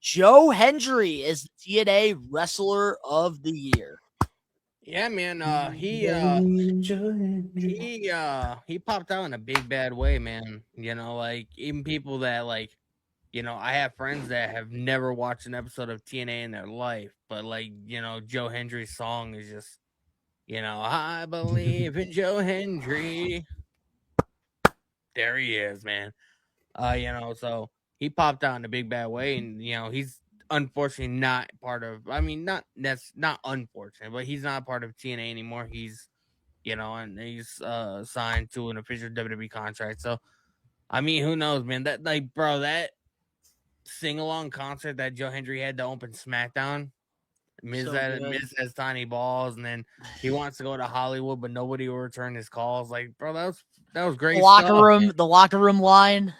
[SPEAKER 7] Joe Hendry is the TNA Wrestler of the Year.
[SPEAKER 4] Yeah, man. He popped out in a big bad way, man. You know, like even people that like, you know, I have friends that have never watched an episode of TNA in their life, but like, you know, Joe Hendry's song is just, you know, I believe in Joe Hendry. There he is, man. You know, so he popped out in a big bad way, and you know, he's unfortunately not part of. I mean, not unfortunate, but he's not part of TNA anymore. He's, you know, and he's signed to an official WWE contract. So, I mean, who knows, man? That like, bro, that sing along concert that Joe Hendry had to open SmackDown. Miz has tiny balls, and then he wants to go to Hollywood, but nobody will return his calls. Like, bro, that was great.
[SPEAKER 7] The locker room line.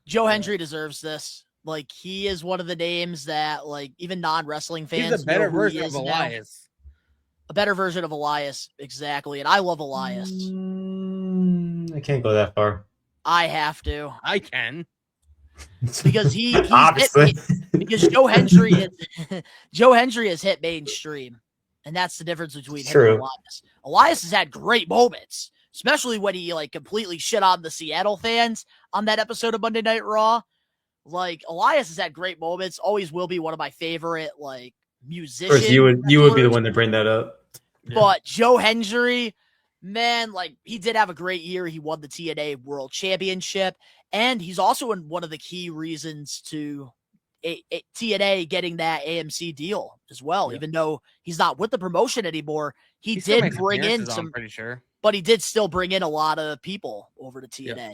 [SPEAKER 7] Joe Hendry deserves this. Like, he is one of the names that, like, even non-wrestling fans.
[SPEAKER 4] He's a better version of Elias.
[SPEAKER 7] A better version of Elias, exactly. And I love Elias.
[SPEAKER 8] I can't go that far.
[SPEAKER 7] I have to.
[SPEAKER 4] I can.
[SPEAKER 7] Because because Joe Hendry has hit mainstream, and that's the difference between him and Elias. Elias has had great moments, especially when he like completely shit on the Seattle fans on that episode of Monday Night Raw. Like, Elias has had great moments, always will be one of my favorite like musicians.
[SPEAKER 8] Of course, you would be the one to bring that up.
[SPEAKER 7] But Joe Hendry, man, like, he did have a great year. He won the TNA World Championship, and he's also in one of the key reasons to TNA getting that AMC deal as well. Yeah. Even though he's not with the promotion anymore, he did bring in some. I'm
[SPEAKER 4] pretty sure,
[SPEAKER 7] but he did still bring in a lot of people over to TNA. Yeah.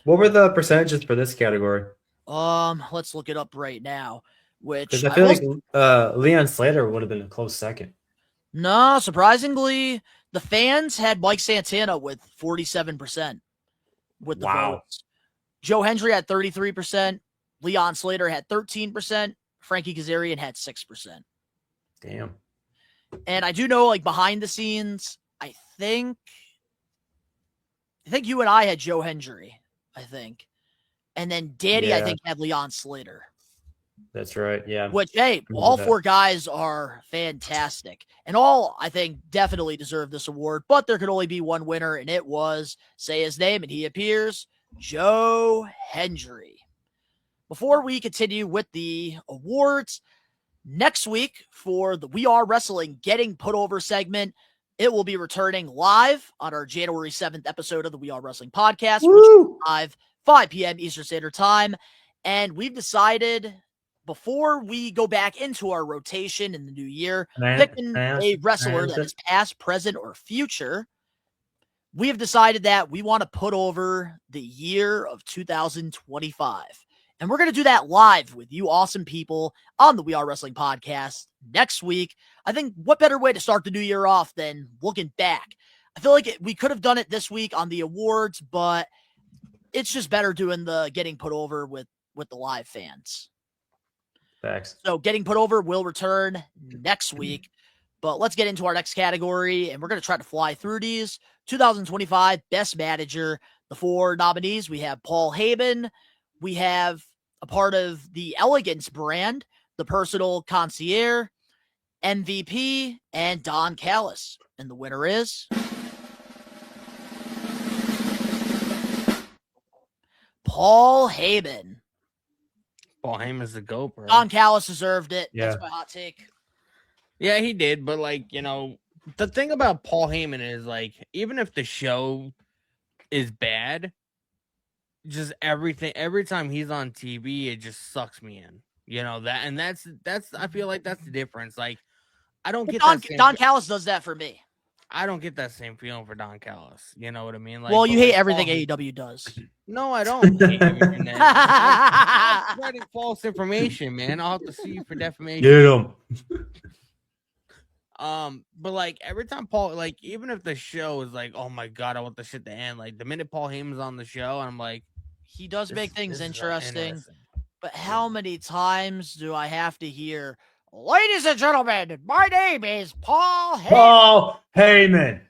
[SPEAKER 8] What were the percentages for this category?
[SPEAKER 7] Let's look it up right now. Which
[SPEAKER 8] I feel like Leon Slater would have been a close second.
[SPEAKER 7] No, surprisingly, the fans had Mike Santana with 47% with the votes. Joe Hendry had 33%. Leon Slater had 13%. Frankie Kazarian had 6%.
[SPEAKER 8] Damn.
[SPEAKER 7] And I do know, like, behind the scenes, I think you and I had Joe Hendry, I think. And then Danny, I think, had Leon Slater.
[SPEAKER 8] That's right, yeah.
[SPEAKER 7] Which, hey, all four guys are fantastic. And all, I think, definitely deserve this award. But there could only be one winner, and it was, say his name, and he appears, Joe Hendry. Before we continue with the awards, next week for the We Are Wrestling Getting Put Over segment, it will be returning live on our January 7th episode of the We Are Wrestling podcast, which is live 5 p.m. Eastern Standard Time. And we've decided, before we go back into our rotation in the new year, picking a wrestler that is past, present, or future, we have decided that we want to put over the year of 2025. And we're going to do that live with you awesome people on the We Are Wrestling podcast next week. I think what better way to start the new year off than looking back? I feel like we could have done it this week on the awards, but it's just better doing the getting put over with the live fans.
[SPEAKER 8] Thanks.
[SPEAKER 7] So getting put over will return next week. But let's get into our next category, and we're going to try to fly through these. 2025 Best Manager. The four nominees, we have Paul Heyman. We have a part of the Elegance brand, the Personal Concierge, MVP, and Don Callis. And the winner is Paul Heyman.
[SPEAKER 4] Paul Heyman's the GOAT, bro.
[SPEAKER 7] Don Callis deserved it.
[SPEAKER 8] Yeah.
[SPEAKER 7] That's my hot take.
[SPEAKER 4] Yeah, he did, but like, you know, the thing about Paul Heyman is like, even if the show is bad, just everything every time he's on TV, it just sucks me in. You know that, and that's I feel like that's the difference. Like, I don't get
[SPEAKER 7] Don Callis does that for me.
[SPEAKER 4] I don't get that same feeling for Don Callis. You know what I mean? Like,
[SPEAKER 7] Well, you
[SPEAKER 4] but
[SPEAKER 7] hate
[SPEAKER 4] like
[SPEAKER 7] everything
[SPEAKER 4] Paul,
[SPEAKER 7] AEW does.
[SPEAKER 4] No, I don't hate everything. That I'm spreading false information, man. I'll have to sue you for defamation.
[SPEAKER 8] Get him.
[SPEAKER 4] But like every time Paul, like even if the show is like, oh my god, I want the shit to end. Like the minute Paul Heyman's on the show, I'm like,
[SPEAKER 7] he does make things
[SPEAKER 4] this is
[SPEAKER 7] interesting. But how many times do I have to hear, ladies and gentlemen, my name is Paul Heyman?
[SPEAKER 8] Paul Heyman.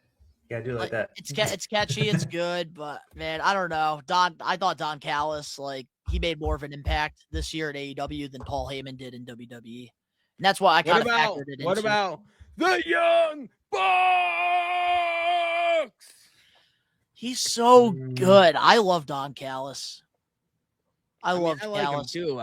[SPEAKER 8] Yeah, do it like that.
[SPEAKER 7] It's catchy, it's good, but man, I don't know. I thought Don Callis, like, he made more of an impact this year at AEW than Paul Heyman did in WWE. And that's why I kind of factored it in.
[SPEAKER 4] What about the Young Bucks?
[SPEAKER 7] He's so good. I love Don Callis. I love
[SPEAKER 4] like
[SPEAKER 7] Callis
[SPEAKER 4] him too.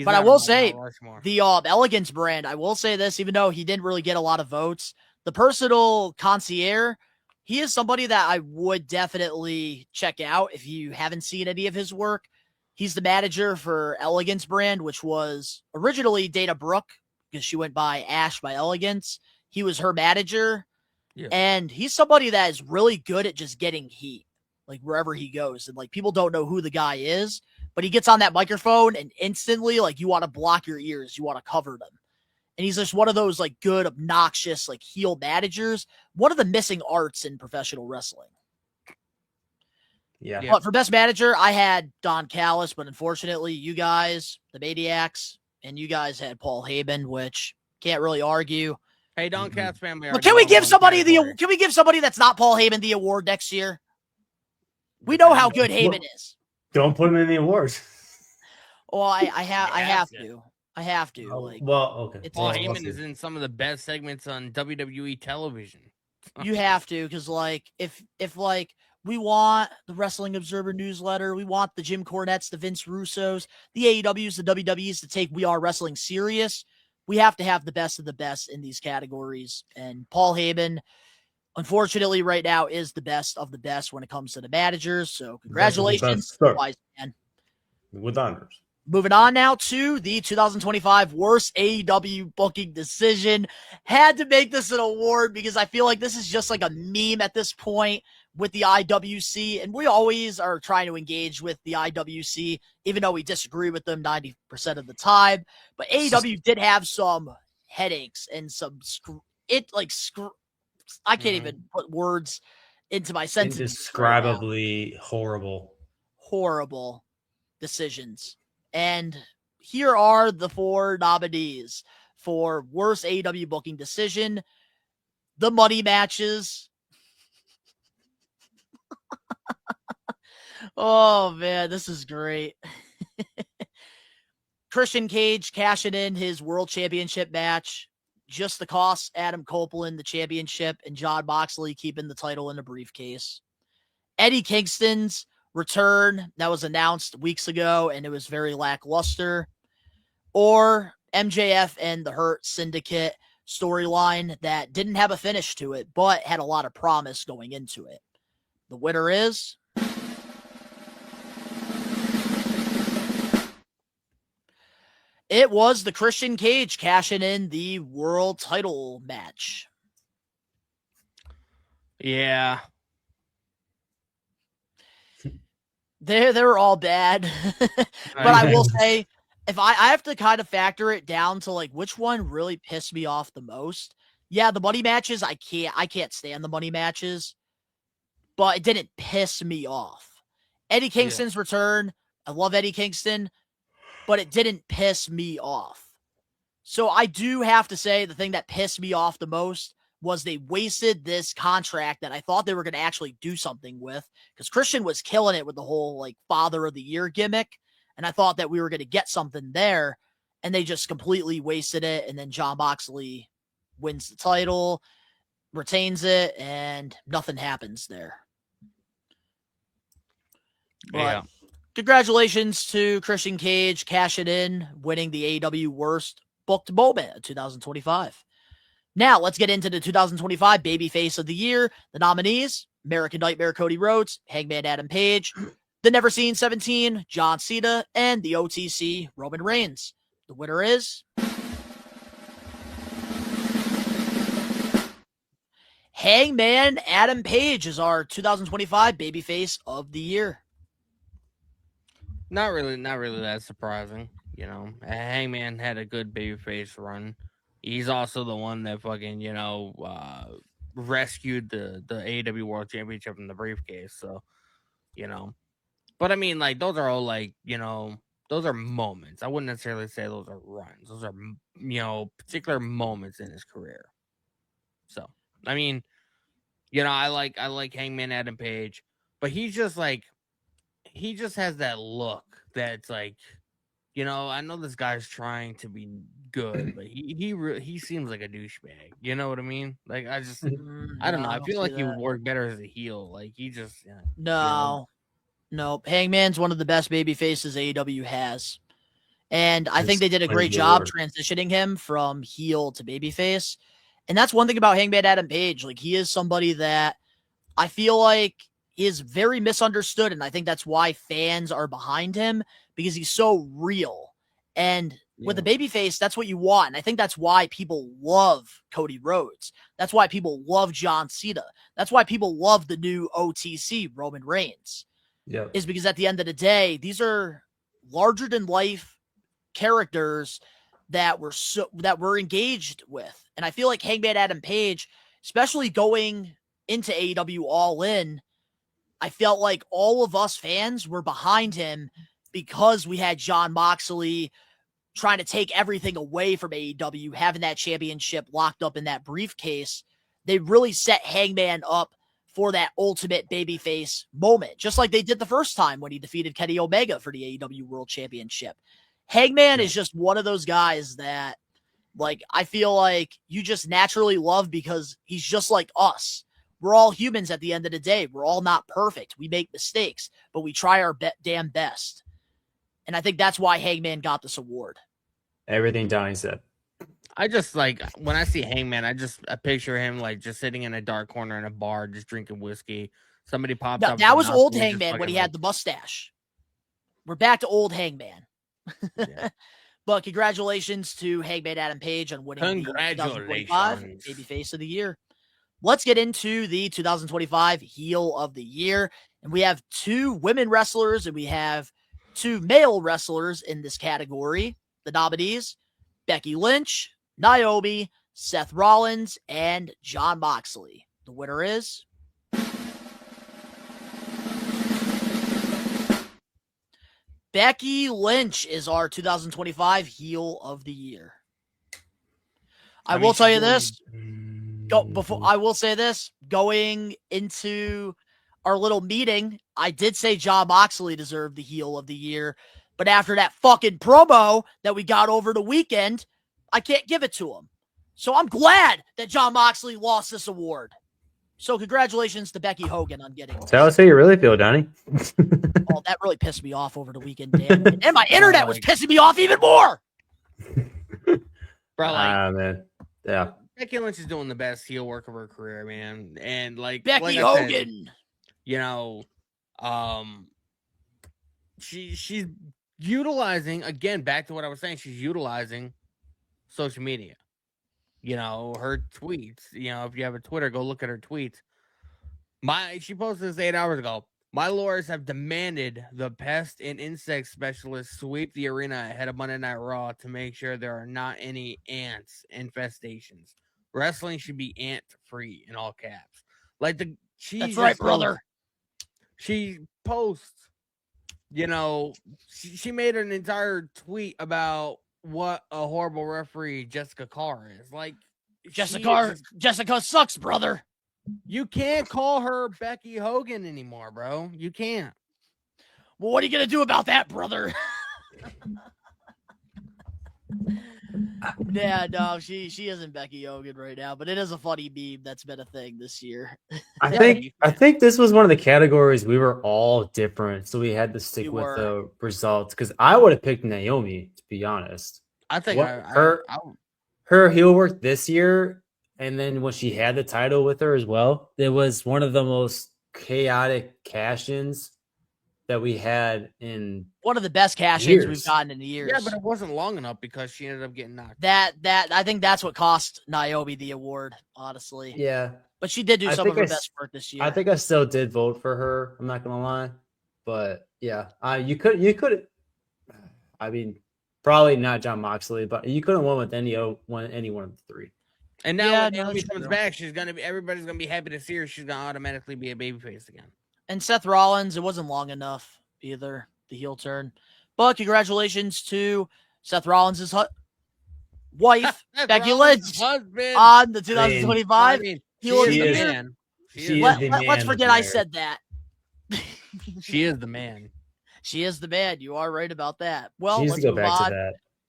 [SPEAKER 7] But I will say the Elegance brand, I will say this, even though he didn't really get a lot of votes, the personal concierge, he is somebody that I would definitely check out if you haven't seen any of his work. He's the manager for Elegance brand, which was originally Dana Brooke, because she went by Ash by Elegance. He was her manager. Yeah. And he's somebody that is really good at just getting heat, like wherever he goes. And like people don't know who the guy is, but he gets on that microphone and instantly, like, you want to block your ears. You want to cover them. And he's just one of those, like, good, obnoxious, like, heel managers. One of the missing arts in professional wrestling.
[SPEAKER 8] Yeah.
[SPEAKER 7] But for best manager, I had Don Callis, but unfortunately, you guys, the Maniacs, and you guys had Paul Heyman, which can't really argue.
[SPEAKER 4] Hey, Don Callis family.
[SPEAKER 7] But can we give somebody that's not Paul Heyman the award next year? We know how good Heyman is.
[SPEAKER 8] Don't put him in the awards.
[SPEAKER 7] Well, I have to. I have to. Like,
[SPEAKER 8] well, okay.
[SPEAKER 4] Paul Heyman is in some of the best segments on WWE television.
[SPEAKER 7] You have to, because like if like we want the Wrestling Observer newsletter, we want the Jim Cornettes, the Vince Russos, the AEWs, the WWEs to take We Are Wrestling serious. We have to have the best of the best in these categories. And Paul Heyman, unfortunately, right now is the best of the best when it comes to the managers. So congratulations, wise man.
[SPEAKER 8] With honors.
[SPEAKER 7] Moving on now to the 2025 worst AEW booking decision. Had to make this an award because I feel like this is just like a meme at this point with the IWC. And we always are trying to engage with the IWC, even though we disagree with them 90% of the time. But AEW did have some headaches and some I can't even put words into my sentences.
[SPEAKER 8] Indescribably horrible decisions. And here are the 4 nominees for worst AEW booking decision. The money matches. Oh, man, this is great. Christian Cage cashing in his world championship match. Just the cost, Adam Copeland, the championship, and Jon Moxley keeping the title in the briefcase. Eddie Kingston's return that was announced weeks ago, and it was very lackluster. Or MJF and the Hurt Syndicate storyline that didn't have a finish to it, but had a lot of promise going into it. The winner is... it was the Christian Cage cashing in the world title match.
[SPEAKER 4] Yeah.
[SPEAKER 7] They're all bad. But I will say, if I have to kind of factor it down to like which one really pissed me off the most. Yeah, the money matches, I can't stand the money matches, but it didn't piss me off. Eddie Kingston's return, I love Eddie Kingston, but it didn't piss me off. So I do have to say the thing that pissed me off the most was they wasted this contract that I thought they were going to actually do something with, because Christian was killing it with the whole like Father of the Year gimmick. And I thought that we were going to get something there, and they just completely wasted it. And then Jon Moxley wins the title, retains it, and nothing happens there. But Congratulations to Christian Cage cashing in, winning the AEW Worst Booked Moment of 2025. Now, let's get into the 2025 Babyface of the Year. The nominees, American Nightmare Cody Rhodes, Hangman Adam Page, The Never Seen 17, John Cena, and the OTC Roman Reigns. The winner is Hangman Adam Page is our 2025 Babyface of the Year.
[SPEAKER 4] Not really that surprising. You know, Hangman had a good babyface run. He's also the one that fucking, rescued the AEW World Championship in the briefcase. So, but I mean, like, those are all those are moments. I wouldn't necessarily say those are runs. Those are, particular moments in his career. So, I mean, I like Hangman Adam Page, but he's just like, he just has that look that's like, I know this guy's trying to be good, but he seems like a douchebag. You know what I mean? Like, I don't know. I feel like he would work better as a heel. Like, he just
[SPEAKER 7] No. Hangman's one of the best baby faces AEW has. And I think they did a great job transitioning him from heel to babyface. And that's one thing about Hangman Adam Page. Like, he is somebody that I feel like is very misunderstood, and I think that's why fans are behind him, because he's so real. And with a babyface, that's what you want. And I think that's why people love Cody Rhodes. That's why people love John Cena. That's why people love the new OTC Roman Reigns.
[SPEAKER 8] Yeah,
[SPEAKER 7] is because at the end of the day, these are larger than life characters that we're engaged with. And I feel like Hangman Adam Page, especially going into AEW All In, I felt like all of us fans were behind him because we had Jon Moxley trying to take everything away from AEW, having that championship locked up in that briefcase. They really set Hangman up for that ultimate babyface moment, just like they did the first time when he defeated Kenny Omega for the AEW World Championship. Hangman is just one of those guys that, like, I feel like you just naturally love because he's just like us. We're all humans at the end of the day. We're all not perfect. We make mistakes, but we try our damn best. And I think that's why Hangman got this award.
[SPEAKER 8] everything Donnie said.
[SPEAKER 4] I just, like, when I see Hangman, I picture him like just sitting in a dark corner in a bar, just drinking whiskey. Somebody pops up.
[SPEAKER 7] That was old Hangman when he had the mustache. We're back to old Hangman.
[SPEAKER 4] Yeah.
[SPEAKER 7] But congratulations to Hangman Adam Page on winning the 2025 Babyface of the Year. Let's get into the 2025 Heel of the Year. And we have 2 women wrestlers and we have 2 male wrestlers in this category. The nominees, Becky Lynch, Naomi, Seth Rollins, and Jon Moxley. The winner is Becky Lynch is our 2025 Heel of the Year. I will tell you this. I will say this. Going into our little meeting, I did say Jon Moxley deserved the Heel of the Year. But after that fucking promo that we got over the weekend, I can't give it to him. So I'm glad that Jon Moxley lost this award. So congratulations to Becky Hogan on getting it.
[SPEAKER 8] Tell us how you really feel, Donnie.
[SPEAKER 7] Oh, that really pissed me off over the weekend, Dan. And my internet was pissing me off even more.
[SPEAKER 4] Bro,
[SPEAKER 8] man. Yeah.
[SPEAKER 4] Becky Lynch is doing the best heel work of her career, man. And like
[SPEAKER 7] Becky
[SPEAKER 4] like
[SPEAKER 7] Hogan.
[SPEAKER 4] She's utilizing, again, back to what I was saying, she's utilizing social media. Her tweets. If you have a Twitter, go look at her tweets. She posted this 8 hours ago. My lawyers have demanded the pest and insect specialist sweep the arena ahead of Monday Night Raw to make sure there are not any ants infestations. Wrestling should be ant-free in all caps.
[SPEAKER 7] That's right, brother.
[SPEAKER 4] She posts, she made an entire tweet about what a horrible referee Jessica Carr is. Like,
[SPEAKER 7] Jessica sucks, brother.
[SPEAKER 4] You can't call her Becky Hogan anymore, bro. You can't.
[SPEAKER 7] Well, what are you going to do about that, brother? Yeah, no, she isn't Becky Hogan right now, but it is a funny meme that's been a thing this year.
[SPEAKER 8] I think this was one of the categories we were all different, so we had to stick
[SPEAKER 7] We
[SPEAKER 8] with
[SPEAKER 7] were.
[SPEAKER 8] the results. Because I would have picked Naomi, to be honest.
[SPEAKER 4] I think
[SPEAKER 8] What
[SPEAKER 4] I
[SPEAKER 8] her heel work this year, and then when she had the title with her as well, it was one of the most chaotic cash-ins that we had in
[SPEAKER 7] One of the best cash-ins
[SPEAKER 8] years.
[SPEAKER 7] we've gotten in years.
[SPEAKER 4] yeah, but it wasn't long enough because she ended up getting knocked.
[SPEAKER 7] That I think that's what cost Naomi the award, honestly.
[SPEAKER 8] Yeah,
[SPEAKER 7] But she did do
[SPEAKER 8] I
[SPEAKER 7] some of
[SPEAKER 8] think
[SPEAKER 7] her
[SPEAKER 8] I
[SPEAKER 7] best work this year.
[SPEAKER 8] I think I still did vote for her. I'm not gonna lie, but yeah, you could. I mean, probably not John Moxley, but you couldn't win with any one of the three.
[SPEAKER 4] And now
[SPEAKER 7] Yeah,
[SPEAKER 4] when
[SPEAKER 7] no,
[SPEAKER 4] Naomi
[SPEAKER 7] that's
[SPEAKER 4] comes
[SPEAKER 7] true.
[SPEAKER 4] back, everybody's gonna be happy to see her. She's gonna automatically be a babyface again.
[SPEAKER 7] And Seth Rollins, it wasn't long enough either, the heel turn. But congratulations to Seth Rollins' wife, Becky Lynch,
[SPEAKER 4] husband.
[SPEAKER 7] on the 2025
[SPEAKER 4] I mean,
[SPEAKER 7] heel of
[SPEAKER 8] she
[SPEAKER 7] the
[SPEAKER 8] is-
[SPEAKER 7] year.
[SPEAKER 4] man.
[SPEAKER 8] she
[SPEAKER 7] Let's
[SPEAKER 8] the man
[SPEAKER 7] forget
[SPEAKER 8] of
[SPEAKER 7] I
[SPEAKER 8] the year.
[SPEAKER 7] said that.
[SPEAKER 4] She is the man.
[SPEAKER 7] She is the man. You are right about that. Well,
[SPEAKER 8] She needs
[SPEAKER 7] let's
[SPEAKER 8] to go
[SPEAKER 7] move
[SPEAKER 8] back
[SPEAKER 7] on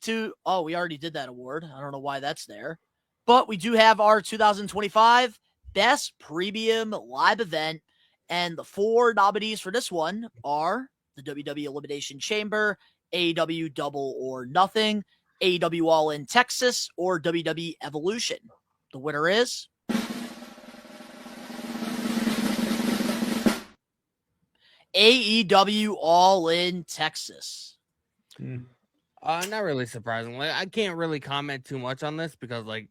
[SPEAKER 8] to that.
[SPEAKER 7] we already did that award. I don't know why that's there. But we do have our 2025 Best Premium Live Event. And the 4 nominees for this one are the WWE Elimination Chamber, AEW Double or Nothing, AEW All In Texas, or WWE Evolution. The winner is AEW All In Texas.
[SPEAKER 4] Not really surprisingly. I can't really comment too much on this because, I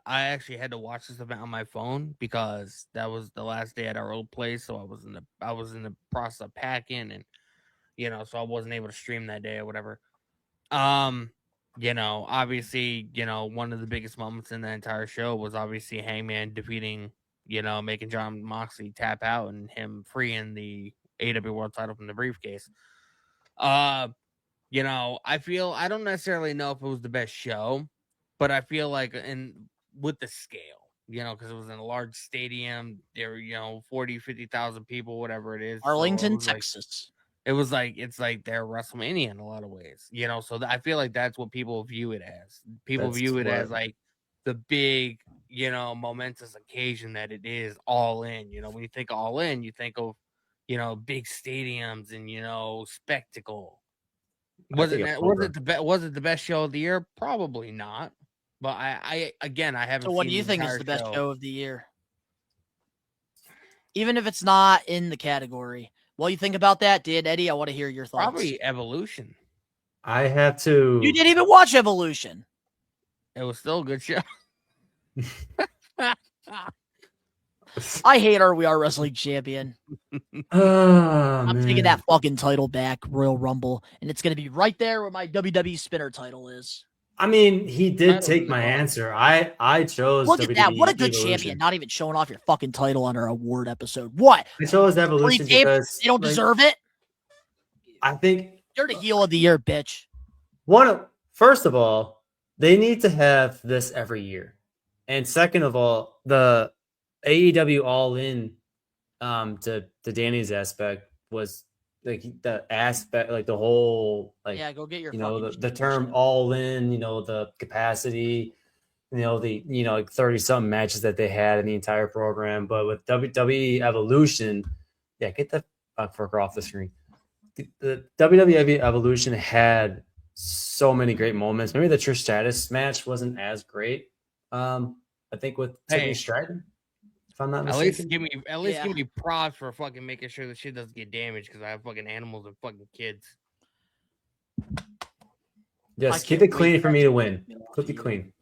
[SPEAKER 4] actually had to watch this event on my phone because that was the last day at our old place. So I was in the process of packing, and so I wasn't able to stream that day or whatever. Obviously, one of the biggest moments in the entire show was obviously Hangman defeating, making John Moxley tap out and him freeing the AEW World Title from the briefcase. I don't necessarily know if it was the best show, but I feel like with the scale, because it was in a large stadium, there were, 40, 50,000 people, whatever it is.
[SPEAKER 7] Arlington,
[SPEAKER 4] So
[SPEAKER 7] Texas.
[SPEAKER 4] it's like their WrestleMania in a lot of ways, so I feel like that's what people view it as. People
[SPEAKER 8] That's
[SPEAKER 4] view it as
[SPEAKER 8] what-
[SPEAKER 4] like the big, momentous occasion that it is. All In, when you think All In, you think of, big stadiums and, spectacle. Was it the best show of the year? Probably not. But I haven't.
[SPEAKER 7] So what
[SPEAKER 4] seen
[SPEAKER 7] do you
[SPEAKER 4] the
[SPEAKER 7] think is
[SPEAKER 4] entire
[SPEAKER 7] the best show of the year? Even if it's not in the category. While you think about that, Dan Eddy, I want to hear your thoughts.
[SPEAKER 4] Probably Evolution.
[SPEAKER 8] I have to.
[SPEAKER 7] You didn't even watch Evolution.
[SPEAKER 4] It was still a good show.
[SPEAKER 7] I hate our We Are Wrestling champion. I'm taking that fucking title back, Royal Rumble, and it's going to be right there where my WWE spinner title is.
[SPEAKER 8] I mean, he did
[SPEAKER 4] Titles
[SPEAKER 8] take
[SPEAKER 4] in
[SPEAKER 8] my
[SPEAKER 4] the car.
[SPEAKER 8] answer. I chose.
[SPEAKER 7] Look at that. What a good
[SPEAKER 8] Evolution.
[SPEAKER 7] champion. Not even showing off your fucking title on our award episode. What?
[SPEAKER 8] I chose Evolution
[SPEAKER 7] Pre-tape?
[SPEAKER 8] because
[SPEAKER 7] They don't deserve it?
[SPEAKER 8] I think
[SPEAKER 7] You're the heel of the year, bitch.
[SPEAKER 8] First of all, they need to have this every year, and second of all, the AEW All In, to Danny's aspect was like the aspect, like the whole, like
[SPEAKER 7] Yeah, go get your
[SPEAKER 8] the term All In, the capacity, like 30 something matches that they had in the entire program, but with WWE Evolution, yeah, get the fucker off the screen. The WWE Evolution had so many great moments. Maybe the Trish Stratus match wasn't as great. I think with Tiffany Stratton, if I'm not mistaken.
[SPEAKER 4] At least give me props for fucking making sure that shit doesn't get damaged because I have fucking animals and fucking kids.
[SPEAKER 8] Just keep it clean for me to win. Keep it clean.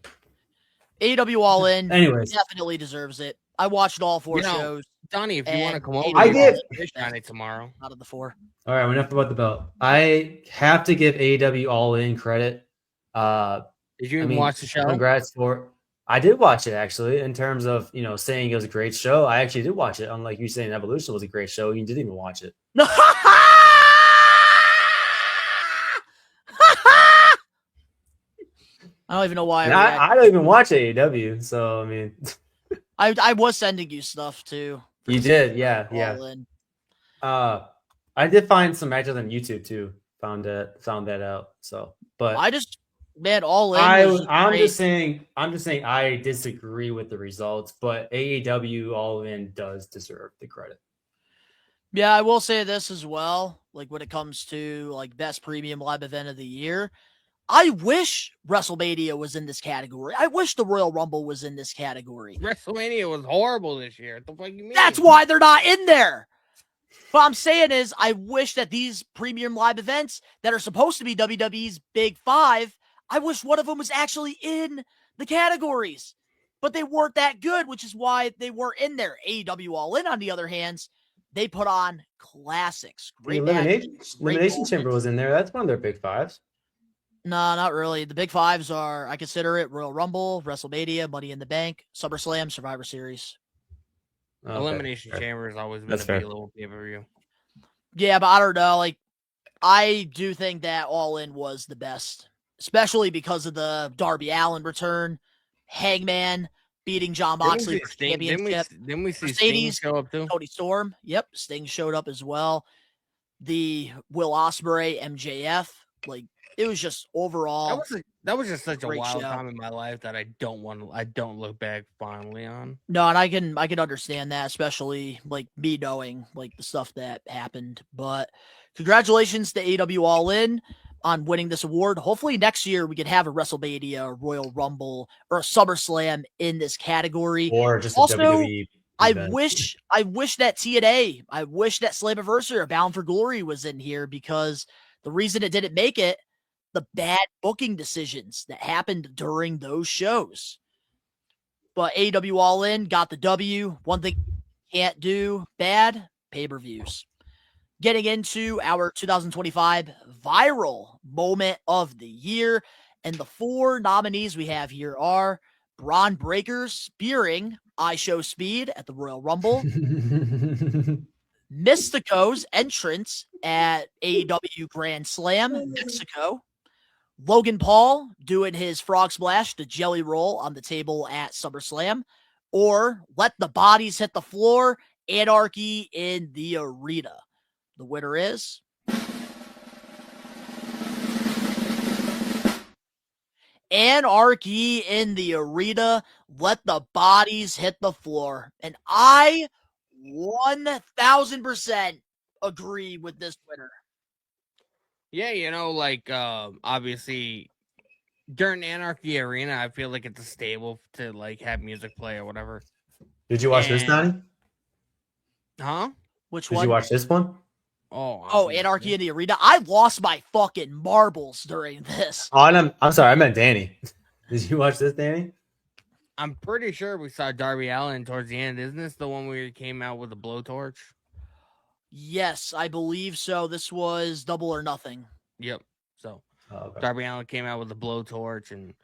[SPEAKER 7] AEW All In
[SPEAKER 8] Anyways,
[SPEAKER 7] definitely deserves it. I watched all 4 shows
[SPEAKER 4] Donnie, if you want to come over,
[SPEAKER 8] I get
[SPEAKER 4] on it tomorrow.
[SPEAKER 7] out of the 4.
[SPEAKER 8] all right. Enough about the belt. I have to give AEW All In credit.
[SPEAKER 4] Did you even watch the show?
[SPEAKER 8] Congrats for. I did watch it actually. In terms of saying it was a great show, I actually did watch it. Unlike you saying Evolution was a great show, you didn't even watch it.
[SPEAKER 7] I don't even know why.
[SPEAKER 8] I don't even watch AEW, so I mean,
[SPEAKER 7] I was sending you stuff too.
[SPEAKER 8] you did, yeah.
[SPEAKER 7] All In.
[SPEAKER 8] I did find some matches on YouTube too. Found that out. So, but
[SPEAKER 7] I just Man, All In was
[SPEAKER 8] I'm
[SPEAKER 7] great.
[SPEAKER 8] just saying I disagree with the results, but AEW All In does deserve the credit.
[SPEAKER 7] Yeah, I will say this as well. Like when it comes to like best premium live event of the year, I wish WrestleMania was in this category. I wish the Royal Rumble was in this category.
[SPEAKER 4] WrestleMania was horrible this year. What the fuck you mean?
[SPEAKER 7] That's why they're not in there. What I'm saying is, I wish that these premium live events that are supposed to be WWE's Big Five, I wish one of them was actually in the categories. But they weren't that good, which is why they weren't in there. AEW All In, on the other hand, they put on classics.
[SPEAKER 8] The
[SPEAKER 7] Great matches, great
[SPEAKER 8] Elimination Chamber
[SPEAKER 7] moments.
[SPEAKER 8] was in there. That's one of their big fives.
[SPEAKER 7] No, not really. The Big Fives are, I consider it Royal Rumble, WrestleMania, Money in the Bank, SummerSlam, Survivor Series.
[SPEAKER 8] Okay.
[SPEAKER 4] Elimination Chamber has always been
[SPEAKER 8] That's
[SPEAKER 4] a
[SPEAKER 8] fair.
[SPEAKER 4] big little pay-per-view.
[SPEAKER 7] Yeah, but I don't know. Like, I do think that All In was the best, especially because of the Darby Allin return, Hangman beating John Moxley for the championship.
[SPEAKER 4] Didn't we see
[SPEAKER 7] Mercedes,
[SPEAKER 4] Sting show up too?
[SPEAKER 7] Tony Storm. Yep, Sting showed up as well. The Will Ospreay, MJF. Like, it was just overall.
[SPEAKER 4] That was just such a
[SPEAKER 7] great
[SPEAKER 4] wild
[SPEAKER 7] show.
[SPEAKER 4] time in my life that I don't look back fondly on.
[SPEAKER 7] No, and I can understand that, especially like me knowing like the stuff that happened. But congratulations to AEW All In on winning this award. Hopefully next year we could have a WrestleMania, a Royal Rumble, or a SummerSlam in this category.
[SPEAKER 8] Or just
[SPEAKER 7] Also,
[SPEAKER 8] a WWE
[SPEAKER 7] I
[SPEAKER 8] event.
[SPEAKER 7] wish that TNA, I wish that Slammiversary or Bound for Glory was in here, because the reason it didn't make it, the bad booking decisions that happened during those shows. But AEW All In got the W. One thing you can't do bad, pay-per-views. Getting into our 2025 viral moment of the year. And the 4 nominees we have here are Braun Breaker spearing I Show Speed at the Royal Rumble, Mystico's entrance at AEW Grand Slam, Mexico, Logan Paul doing his frog splash, the jelly roll on the table at SummerSlam, or Let the Bodies Hit the Floor, Anarchy in the Arena. The winner is Anarchy in the Arena, Let the Bodies Hit the Floor. And I 1000% agree with this winner.
[SPEAKER 4] Yeah, you know, like obviously during Anarchy Arena, I feel like it's a stable to like have music play or whatever.
[SPEAKER 8] Did you watch this, Donnie?
[SPEAKER 4] Huh?
[SPEAKER 7] Which
[SPEAKER 8] Did
[SPEAKER 7] one?
[SPEAKER 8] you watch this one?
[SPEAKER 7] Oh, Anarchy in the Arena. I lost my fucking marbles during this.
[SPEAKER 8] Oh, and I'm sorry, I meant Danny. Did you watch this, Danny?
[SPEAKER 4] I'm pretty sure we saw Darby Allin towards the end. Isn't this the one where he came out with a blowtorch?
[SPEAKER 7] Yes, I believe so. This was Double or Nothing.
[SPEAKER 4] Yep. So
[SPEAKER 8] Okay.
[SPEAKER 4] Darby Allin came out with a blowtorch and,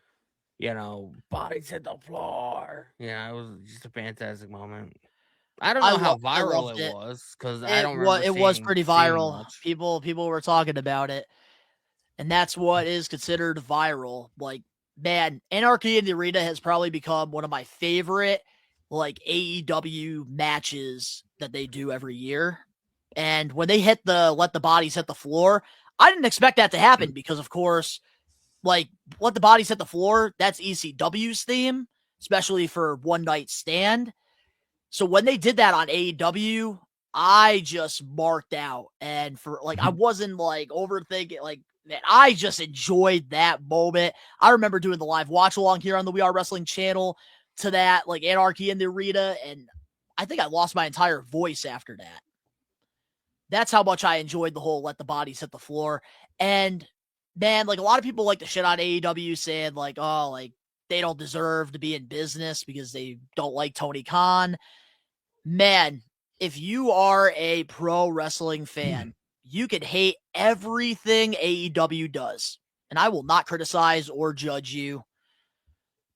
[SPEAKER 4] you know, bodies hit the floor. Yeah, it was just a fantastic moment. I don't know how viral it was because I don't remember.
[SPEAKER 7] It was pretty viral.
[SPEAKER 4] Much.
[SPEAKER 7] People were talking about it, and that's what is considered viral. Like, man, Anarchy in the Arena has probably become one of my favorite like AEW matches that they do every year. And when they hit the Let the Bodies Hit the Floor, I didn't expect that to happen because, of course, like Let the Bodies Hit the Floor, that's ECW's theme, especially for One Night Stand. So when they did that on AEW, I just marked out. And for like, I wasn't like overthinking, like, man, I just enjoyed that moment. I remember doing the live watch along here on the We Are Wrestling channel to that, like Anarchy in the Arena. And I think I lost my entire voice after that. That's how much I enjoyed the whole Let the Bodies Hit the Floor. And man, like a lot of people like to shit on AEW saying like, oh, like they don't deserve to be in business because they don't like Tony Khan. Man, if you are a pro wrestling fan, you can hate everything AEW does. And I will not criticize or judge you.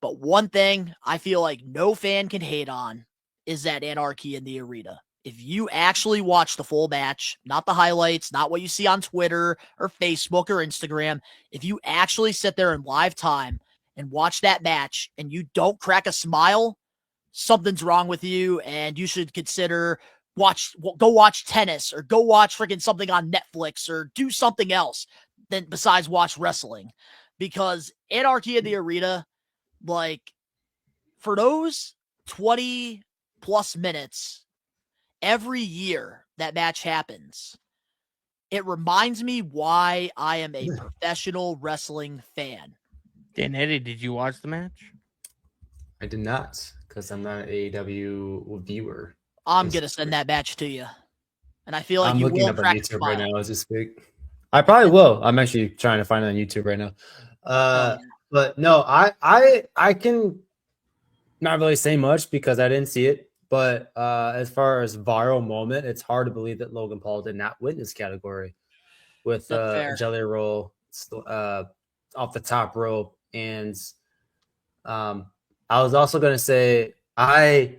[SPEAKER 7] But one thing I feel like no fan can hate on is that Anarchy in the Arena. If you actually watch the full match, not the highlights, not what you see on Twitter or Facebook or Instagram, if you actually sit there in live time and watch that match and you don't crack a smile, something's wrong with you and you should consider go watch tennis or go watch freaking something on Netflix or do something else than besides watch wrestling. because Anarchy in the Arena, like, for those 20 plus minutes every year that match happens, it reminds me why I am a professional wrestling fan.
[SPEAKER 4] Dan Eddy, did you watch the match?
[SPEAKER 8] I did not, because I'm not an AEW viewer.
[SPEAKER 7] I'm going to send that match to you. And I feel like
[SPEAKER 8] I'm
[SPEAKER 7] you
[SPEAKER 8] looking
[SPEAKER 7] will
[SPEAKER 8] up on
[SPEAKER 7] crack a
[SPEAKER 8] YouTube right
[SPEAKER 7] smile.
[SPEAKER 8] now as we speak. I probably will. I'm actually trying to find it on YouTube right now.
[SPEAKER 7] Yeah.
[SPEAKER 8] But no, I can not really say much because I didn't see it. But as far as viral moment, it's hard to believe that Logan Paul did not win this category with
[SPEAKER 7] That's
[SPEAKER 8] a
[SPEAKER 7] fair.
[SPEAKER 8] jelly roll off the top rope. And I was also going to say I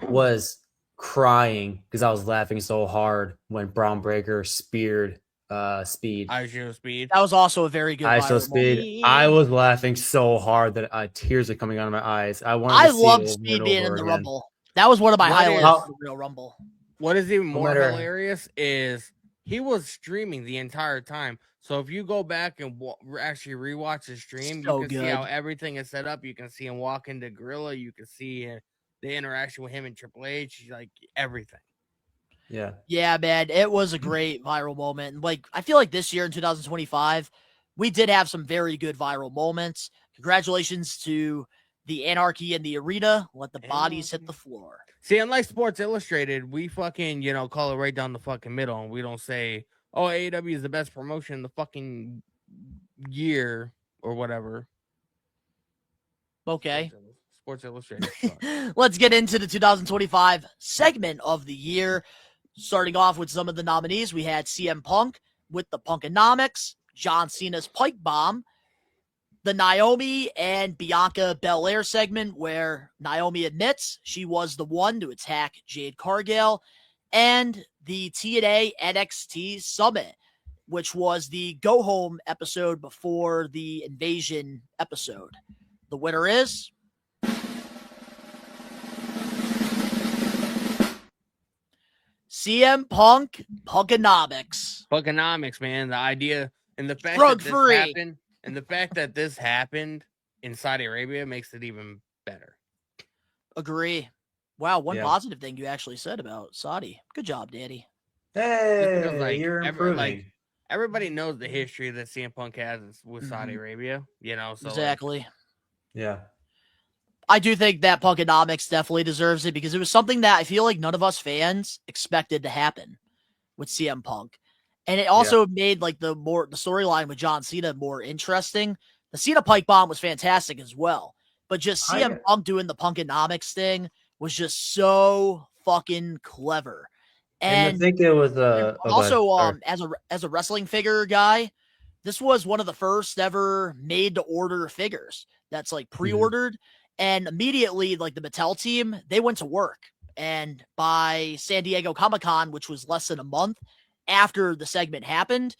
[SPEAKER 8] was crying because I was laughing so hard when Braun Breaker speared Speed.
[SPEAKER 4] I show Speed.
[SPEAKER 7] That was also a very good
[SPEAKER 8] I saw
[SPEAKER 7] viral
[SPEAKER 8] Speed.
[SPEAKER 7] moment.
[SPEAKER 8] I was laughing so hard that tears are coming out of my eyes. I wanted
[SPEAKER 7] I
[SPEAKER 8] to see
[SPEAKER 7] loved
[SPEAKER 8] it over
[SPEAKER 7] Speed
[SPEAKER 8] and
[SPEAKER 7] being
[SPEAKER 8] over
[SPEAKER 7] in the
[SPEAKER 8] again.
[SPEAKER 7] Rumble. That was one of my
[SPEAKER 4] What
[SPEAKER 7] highlights
[SPEAKER 4] is-
[SPEAKER 7] of the Real Rumble.
[SPEAKER 4] What is even more
[SPEAKER 8] matter-
[SPEAKER 4] hilarious is he was streaming the entire time. So if you go back and actually rewatch the stream,
[SPEAKER 7] So
[SPEAKER 4] you can see how
[SPEAKER 7] good.
[SPEAKER 4] everything is set up. You can see him walk into Gorilla. You can see the interaction with him and Triple H, like everything.
[SPEAKER 8] Yeah.
[SPEAKER 7] Yeah, man, it was a great viral moment. And like, I feel like this year in 2025, we did have some very good viral moments. Congratulations to the Anarchy in the Arena. Let the bodies hit the floor.
[SPEAKER 4] See, unlike Sports Illustrated, we fucking, call it right down the fucking middle. And we don't say, oh, AEW is the best promotion in the fucking year or whatever.
[SPEAKER 7] Okay.
[SPEAKER 4] Sports Illustrated. Sucks.
[SPEAKER 7] Let's get into the 2025 segment of the year. Starting off with some of the nominees, we had CM Punk with the Punkonomics, John Cena's Pipe Bomb, the Naomi and Bianca Belair segment where Naomi admits she was the one to attack Jade Cargill, and the TNA NXT Summit, which was the go home episode before the Invasion episode. The winner is CM Punk Punkonomics.
[SPEAKER 4] Punkonomics, man. The idea and the fact
[SPEAKER 7] Drug
[SPEAKER 4] that this
[SPEAKER 7] free.
[SPEAKER 4] happened, and the fact that this happened in Saudi Arabia makes it even better.
[SPEAKER 7] Agree. Wow, one
[SPEAKER 8] Yeah.
[SPEAKER 7] positive thing you actually said about Saudi. Good job, Daddy.
[SPEAKER 8] Hey,
[SPEAKER 4] because, like,
[SPEAKER 8] you're improving.
[SPEAKER 4] Everybody knows the history that CM Punk has with Saudi Arabia, so
[SPEAKER 7] Exactly.
[SPEAKER 8] Yeah.
[SPEAKER 7] I do think that Punkonomics definitely deserves it because it was something that I feel like none of us fans expected to happen with CM Punk. And it also made like the storyline with John Cena more interesting. The Cena Pike Bomb was fantastic as well. But just CM Punk doing the Punkonomics thing was just so fucking clever.
[SPEAKER 8] And I think it was
[SPEAKER 7] as a wrestling figure guy, this was one of the first ever made to order figures that's like pre-ordered. And immediately, like the Mattel team, they went to work. And by San Diego Comic-Con, which was less than a month after the segment happened,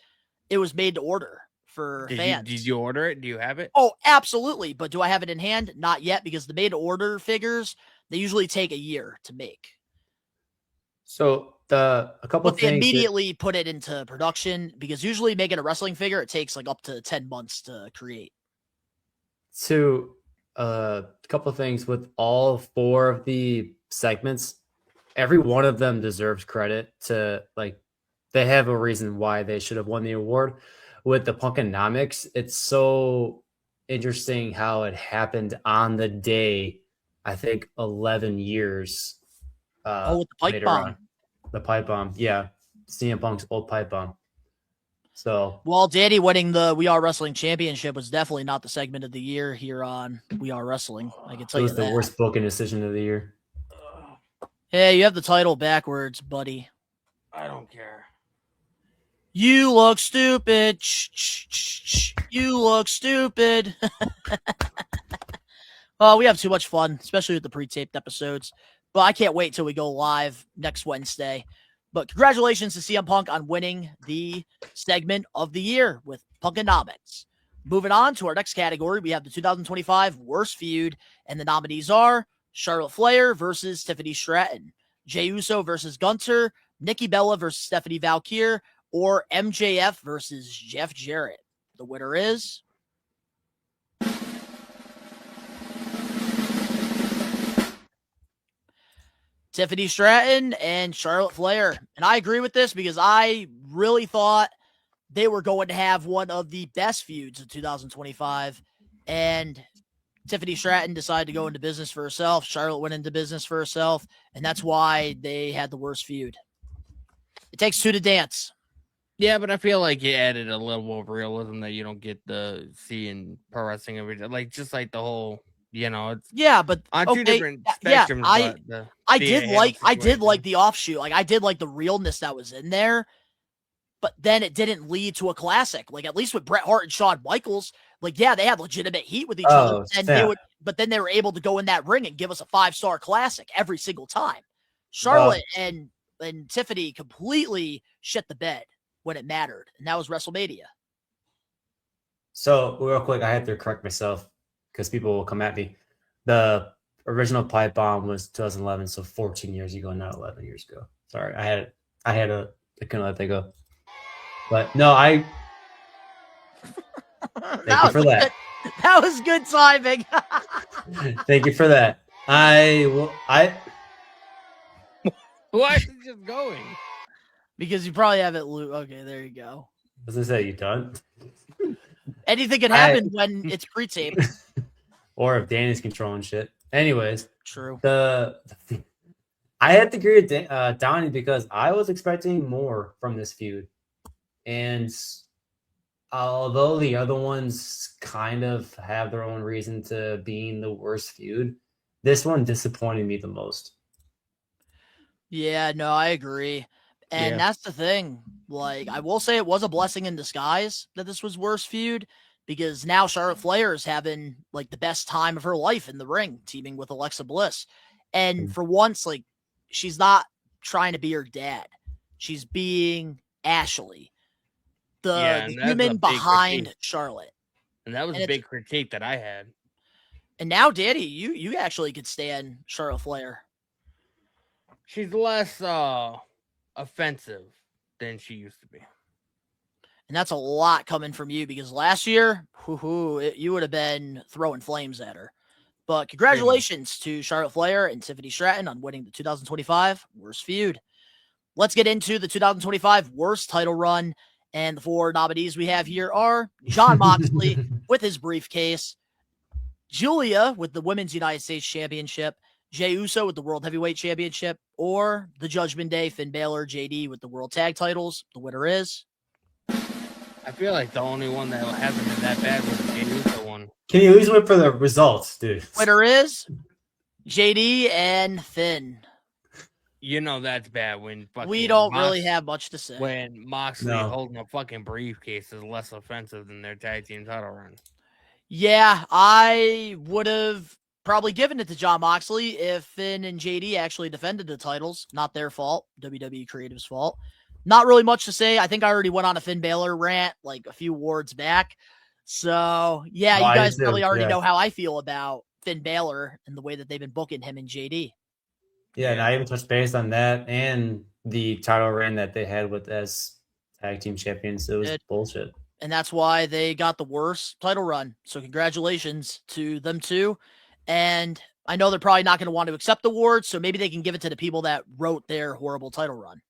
[SPEAKER 7] it was made to order for fans.
[SPEAKER 4] Did you order it? Do you have it?
[SPEAKER 7] Oh, absolutely. But do I have it in hand? Not yet, because the made to order figures, they usually take a year to make.
[SPEAKER 8] So a couple
[SPEAKER 7] But they
[SPEAKER 8] things
[SPEAKER 7] immediately put it into production because usually making a wrestling figure, it takes like up to 10 months to create.
[SPEAKER 8] A couple of things with all 4 of the segments. Every one of them deserves credit to they have a reason why they should have won the award. With the Punkonomics, it's so interesting how it happened on the day, I think 11 years.
[SPEAKER 7] With the pipe
[SPEAKER 8] later
[SPEAKER 7] bomb.
[SPEAKER 8] on. The pipe bomb. Yeah. CM Punk's old pipe bomb. So,
[SPEAKER 7] well, Danny winning the We Are Wrestling Championship was definitely not the segment of the year here on We Are Wrestling. I can tell
[SPEAKER 8] it
[SPEAKER 7] you
[SPEAKER 8] was
[SPEAKER 7] that.
[SPEAKER 8] the worst booking decision of the year.
[SPEAKER 7] Hey, you have the title backwards, buddy.
[SPEAKER 4] I don't care.
[SPEAKER 7] You look stupid. You look stupid. We have too much fun, especially with the pre-taped episodes. But I can't wait till we go live next Wednesday. But congratulations to CM Punk on winning the segment of the year with Punkonomics. Moving on to our next category, we have the 2025 Worst Feud, and the nominees are Charlotte Flair versus Tiffany Stratton, Jey Uso versus Gunter, Nikki Bella versus Stephanie Valkyrie, or MJF versus Jeff Jarrett. The winner is Tiffany Stratton and Charlotte Flair. And I agree with this because I really thought they were going to have one of the best feuds of 2025. And Tiffany Stratton decided to go into business for herself. Charlotte went into business for herself. And that's why they had the worst feud. It takes two to dance.
[SPEAKER 4] Yeah, but I feel like you added a level of realism that you don't get to see in pro wrestling every day. Like, just like the whole, it's
[SPEAKER 7] but
[SPEAKER 4] on two different
[SPEAKER 7] yeah,
[SPEAKER 4] spectrums.
[SPEAKER 7] I did like the offshoot. Like, I did like the realness that was in there, but then it didn't lead to a classic. Like, at least with Bret Hart and Shawn Michaels, like, yeah, they had legitimate heat with each other, and but then they were able to go in that ring and give us a 5-star classic every single time. Charlotte and Tiffany completely shit the bed when it mattered, and that was WrestleMania.
[SPEAKER 8] So real quick, I have to correct myself because people will come at me. The original pipe bomb was 2011, so 14 years ago, not 11 years ago. Sorry, I couldn't let that go. But no, thank you for that.
[SPEAKER 7] That was good timing.
[SPEAKER 8] Thank you for that.
[SPEAKER 4] Why is it just going?
[SPEAKER 7] Because you probably have it okay, there you go.
[SPEAKER 8] As I say, you done?
[SPEAKER 7] Anything can happen when it's pre-taped.
[SPEAKER 8] Or if Danny's controlling shit. Anyways.
[SPEAKER 7] True.
[SPEAKER 8] I had to agree with Donnie because I was expecting more from this feud. And although the other ones kind of have their own reason to being the worst feud, this one disappointed me the most.
[SPEAKER 7] Yeah, no, I agree. And that's the thing. Like, I will say it was a blessing in disguise that this was worst feud, because now Charlotte Flair is having like the best time of her life in the ring, teaming with Alexa Bliss. And for once, like, she's not trying to be her dad. She's being Ashley, the human behind Charlotte.
[SPEAKER 4] And that was a big critique that I had.
[SPEAKER 7] And now, Danny, you actually could stand Charlotte Flair.
[SPEAKER 4] She's less offensive than she used to be.
[SPEAKER 7] And that's a lot coming from you, because last year, you would have been throwing flames at her. But congratulations to Charlotte Flair and Tiffany Stratton on winning the 2025 Worst Feud. Let's get into the 2025 Worst Title Run. And the 4 nominees we have here are Jon Moxley with his briefcase, Julia with the Women's United States Championship, Jey Uso with the World Heavyweight Championship, or the Judgment Day, Finn Balor, JD with the World Tag Titles. The winner is...
[SPEAKER 4] I feel like the only one that hasn't been that bad was the Jey Uso one.
[SPEAKER 8] Can you at least wait for the results, dude?
[SPEAKER 7] Winner is JD and Finn.
[SPEAKER 4] You know that's bad when
[SPEAKER 7] we don't really have much to say.
[SPEAKER 4] When Moxley holding a fucking briefcase is less offensive than their tag team title run.
[SPEAKER 7] Yeah, I would have probably given it to Jon Moxley if Finn and JD actually defended the titles. Not their fault. WWE Creative's fault. Not really much to say. I think I already went on a Finn Balor rant like a few awards back. So, yeah, you guys probably already know how I feel about Finn Balor and the way that they've been booking him and JD.
[SPEAKER 8] Yeah, and I even touched base on that and the title reign that they had with as tag team champions. It was bullshit.
[SPEAKER 7] And that's why they got the worst title run. So congratulations to them too. And I know they're probably not going to want to accept the awards, so maybe they can give it to the people that wrote their horrible title run.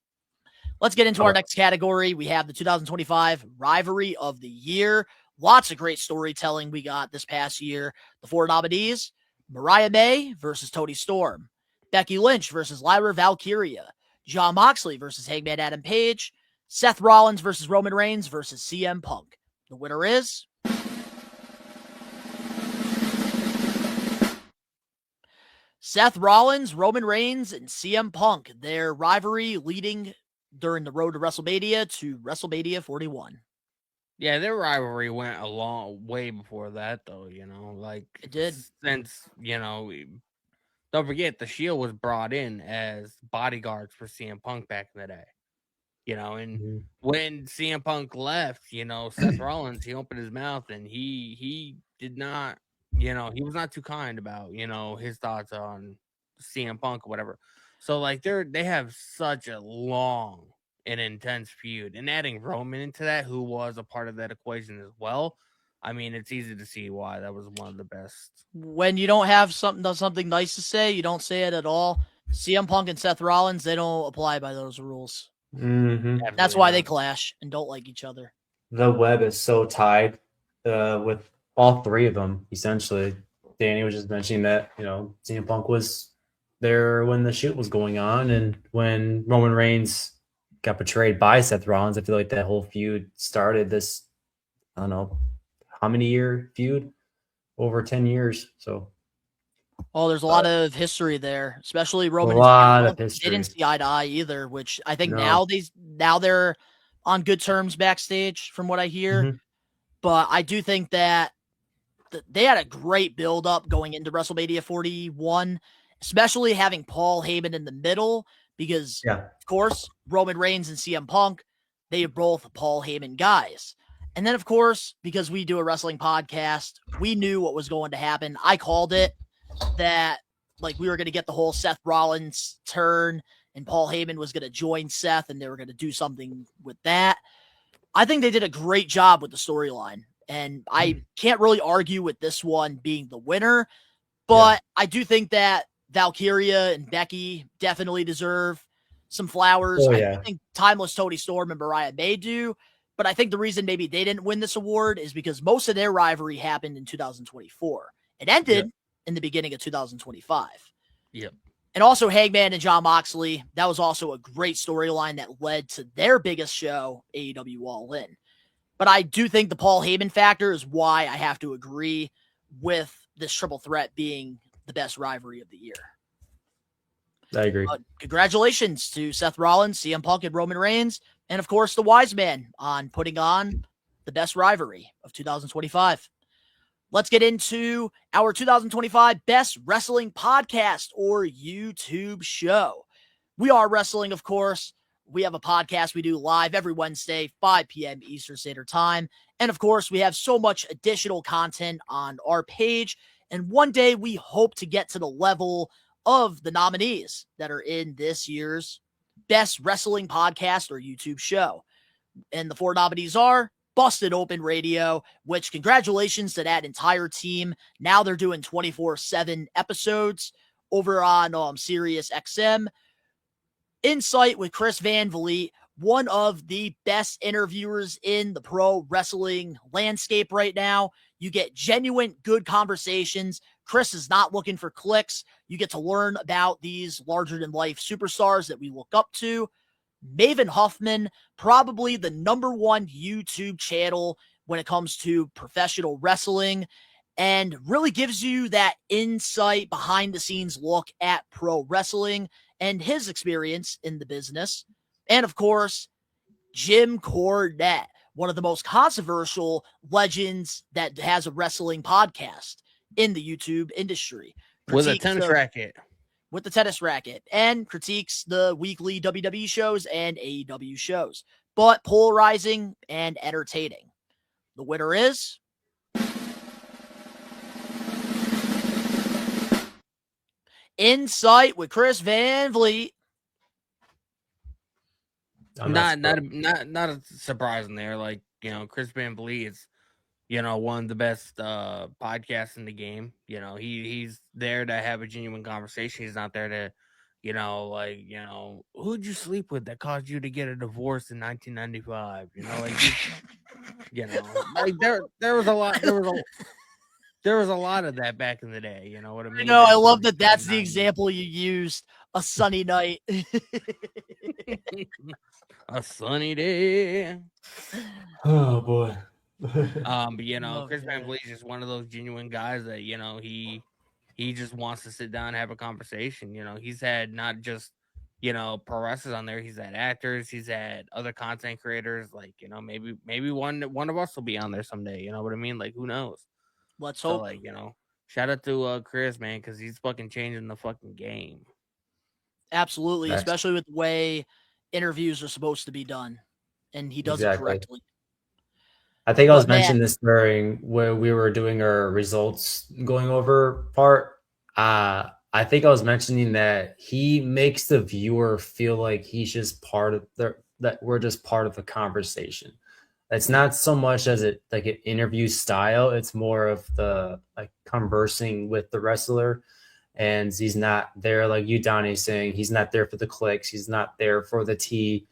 [SPEAKER 7] Let's get into our next category. We have the 2025 Rivalry of the Year. Lots of great storytelling we got this past year. The 4 nominees: Mariah May versus Toni Storm, Becky Lynch versus Lyra Valkyria, Jon Moxley versus Hangman Adam Page, Seth Rollins versus Roman Reigns versus CM Punk. The winner is... Seth Rollins, Roman Reigns, and CM Punk. Their rivalry leading during the road to WrestleMania to WrestleMania 41.
[SPEAKER 4] Yeah, their rivalry went a long way before that, though, like
[SPEAKER 7] it did.
[SPEAKER 4] Since, don't forget the Shield was brought in as bodyguards for CM Punk back in the day. And when CM Punk left, Seth Rollins, he opened his mouth and he did not, he was not too kind about, his thoughts on CM Punk or whatever. So like they have such a long and intense feud, and adding Roman into that, who was a part of that equation as well. I mean, it's easy to see why that was one of the best.
[SPEAKER 7] When you don't have something nice to say, you don't say it at all. CM Punk and Seth Rollins, they don't apply by those rules.
[SPEAKER 8] Mm-hmm.
[SPEAKER 7] That's why they clash and don't like each other.
[SPEAKER 8] The web is so tied with all three of them, essentially. Danny was just mentioning that, CM Punk was there when the shoot was going on, and when Roman Reigns got betrayed by Seth Rollins, I feel like that whole feud started this, I don't know, how many year feud? Over 10 years. So
[SPEAKER 7] there's a lot of history there, especially Roman
[SPEAKER 8] a
[SPEAKER 7] and CM
[SPEAKER 8] lot
[SPEAKER 7] Punk.
[SPEAKER 8] of history.
[SPEAKER 7] They didn't see eye to eye either, which I think
[SPEAKER 8] No.
[SPEAKER 7] now they're on good terms backstage from what I hear.
[SPEAKER 8] Mhm.
[SPEAKER 7] But I do think that they had a great build up going into WrestleMania 41, especially having Paul Heyman in the middle because,
[SPEAKER 8] Yeah.
[SPEAKER 7] of course, Roman Reigns and CM Punk, they are both Paul Heyman guys. And then, of course, because we do a wrestling podcast, we knew what was going to happen. I called it that, like, we were going to get the whole Seth Rollins turn and Paul Heyman was going to join Seth and they were going to do something with that. I think they did a great job with the storyline. And I can't really argue with this one being the winner, but I do think that Valkyria and Becky definitely deserve some flowers.
[SPEAKER 8] Oh,
[SPEAKER 7] I
[SPEAKER 8] yeah.
[SPEAKER 7] do think Timeless Toni Storm and Mariah May do, but I think the reason maybe they didn't win this award is because most of their rivalry happened in 2024. It ended in the beginning of 2025.
[SPEAKER 4] Yep.
[SPEAKER 7] And also Hangman and Jon Moxley, that was also a great storyline that led to their biggest show, AEW All In. But I do think the Paul Heyman factor is why I have to agree with this triple threat being the best rivalry of the year.
[SPEAKER 8] I agree.
[SPEAKER 7] Congratulations to Seth Rollins, CM Punk, and Roman Reigns, and of course the Wise Man on putting on the best rivalry of 2025. Let's get into our 2025 Best Wrestling Podcast or YouTube Show. We Are Wrestling, of course. We have a podcast we do live every Wednesday, 5 p.m. Eastern Standard Time. And of course, we have so much additional content on our page. And one day we hope to get to the level of the nominees that are in this year's Best Wrestling Podcast or YouTube Show. And the 4 nominees are Busted Open Radio, which congratulations to that entire team. Now they're doing 24/7 episodes over on Sirius XM. Insight with Chris Van Vliet, one of the best interviewers in the pro wrestling landscape right now. You get genuine, good conversations. Chris is not looking for clicks. You get to learn about these larger-than-life superstars that we look up to. Maven Huffman, probably the #1 YouTube channel when it comes to professional wrestling, and really gives you that insight, behind-the-scenes look at pro wrestling and his experience in the business. And of course, Jim Cornette, one of the most controversial legends that has a wrestling podcast in the YouTube industry.
[SPEAKER 4] With a tennis racket.
[SPEAKER 7] With the tennis racket, and critiques the weekly WWE shows and AEW shows, but polarizing and entertaining. The winner is Insight with Chris Van Vliet.
[SPEAKER 4] Not a surprising there. Like, Chris Van Vliet is, one of the best podcasts in the game. He's there to have a genuine conversation. He's not there to, who'd you sleep with that caused you to get a divorce in 1995? There was a lot. There was a lot of that back in the day. You know what I mean?
[SPEAKER 7] I love that. That's the example you used. A sunny night.
[SPEAKER 4] A sunny day.
[SPEAKER 8] Oh boy.
[SPEAKER 4] But Chris Van Vliet is just one of those genuine guys that he just wants to sit down and have a conversation. He's had not just pro wrestlers on there. He's had actors. He's had other content creators. Like maybe one of us will be on there someday. You know what I mean? Like, who knows?
[SPEAKER 7] Let's hope.
[SPEAKER 4] Shout out to Chris, man, because he's fucking changing the fucking game.
[SPEAKER 7] Absolutely, especially with the way interviews are supposed to be done, and he does it correctly.
[SPEAKER 8] I think I was mentioning this during where we were doing our results going over part. I think I was mentioning that he makes the viewer feel like he's just part of that we're just part of the conversation. It's not so much as an interview style. It's more of the conversing with the wrestler and he's not there like you, Donnie, saying he's not there for the clicks. He's not there for the tea.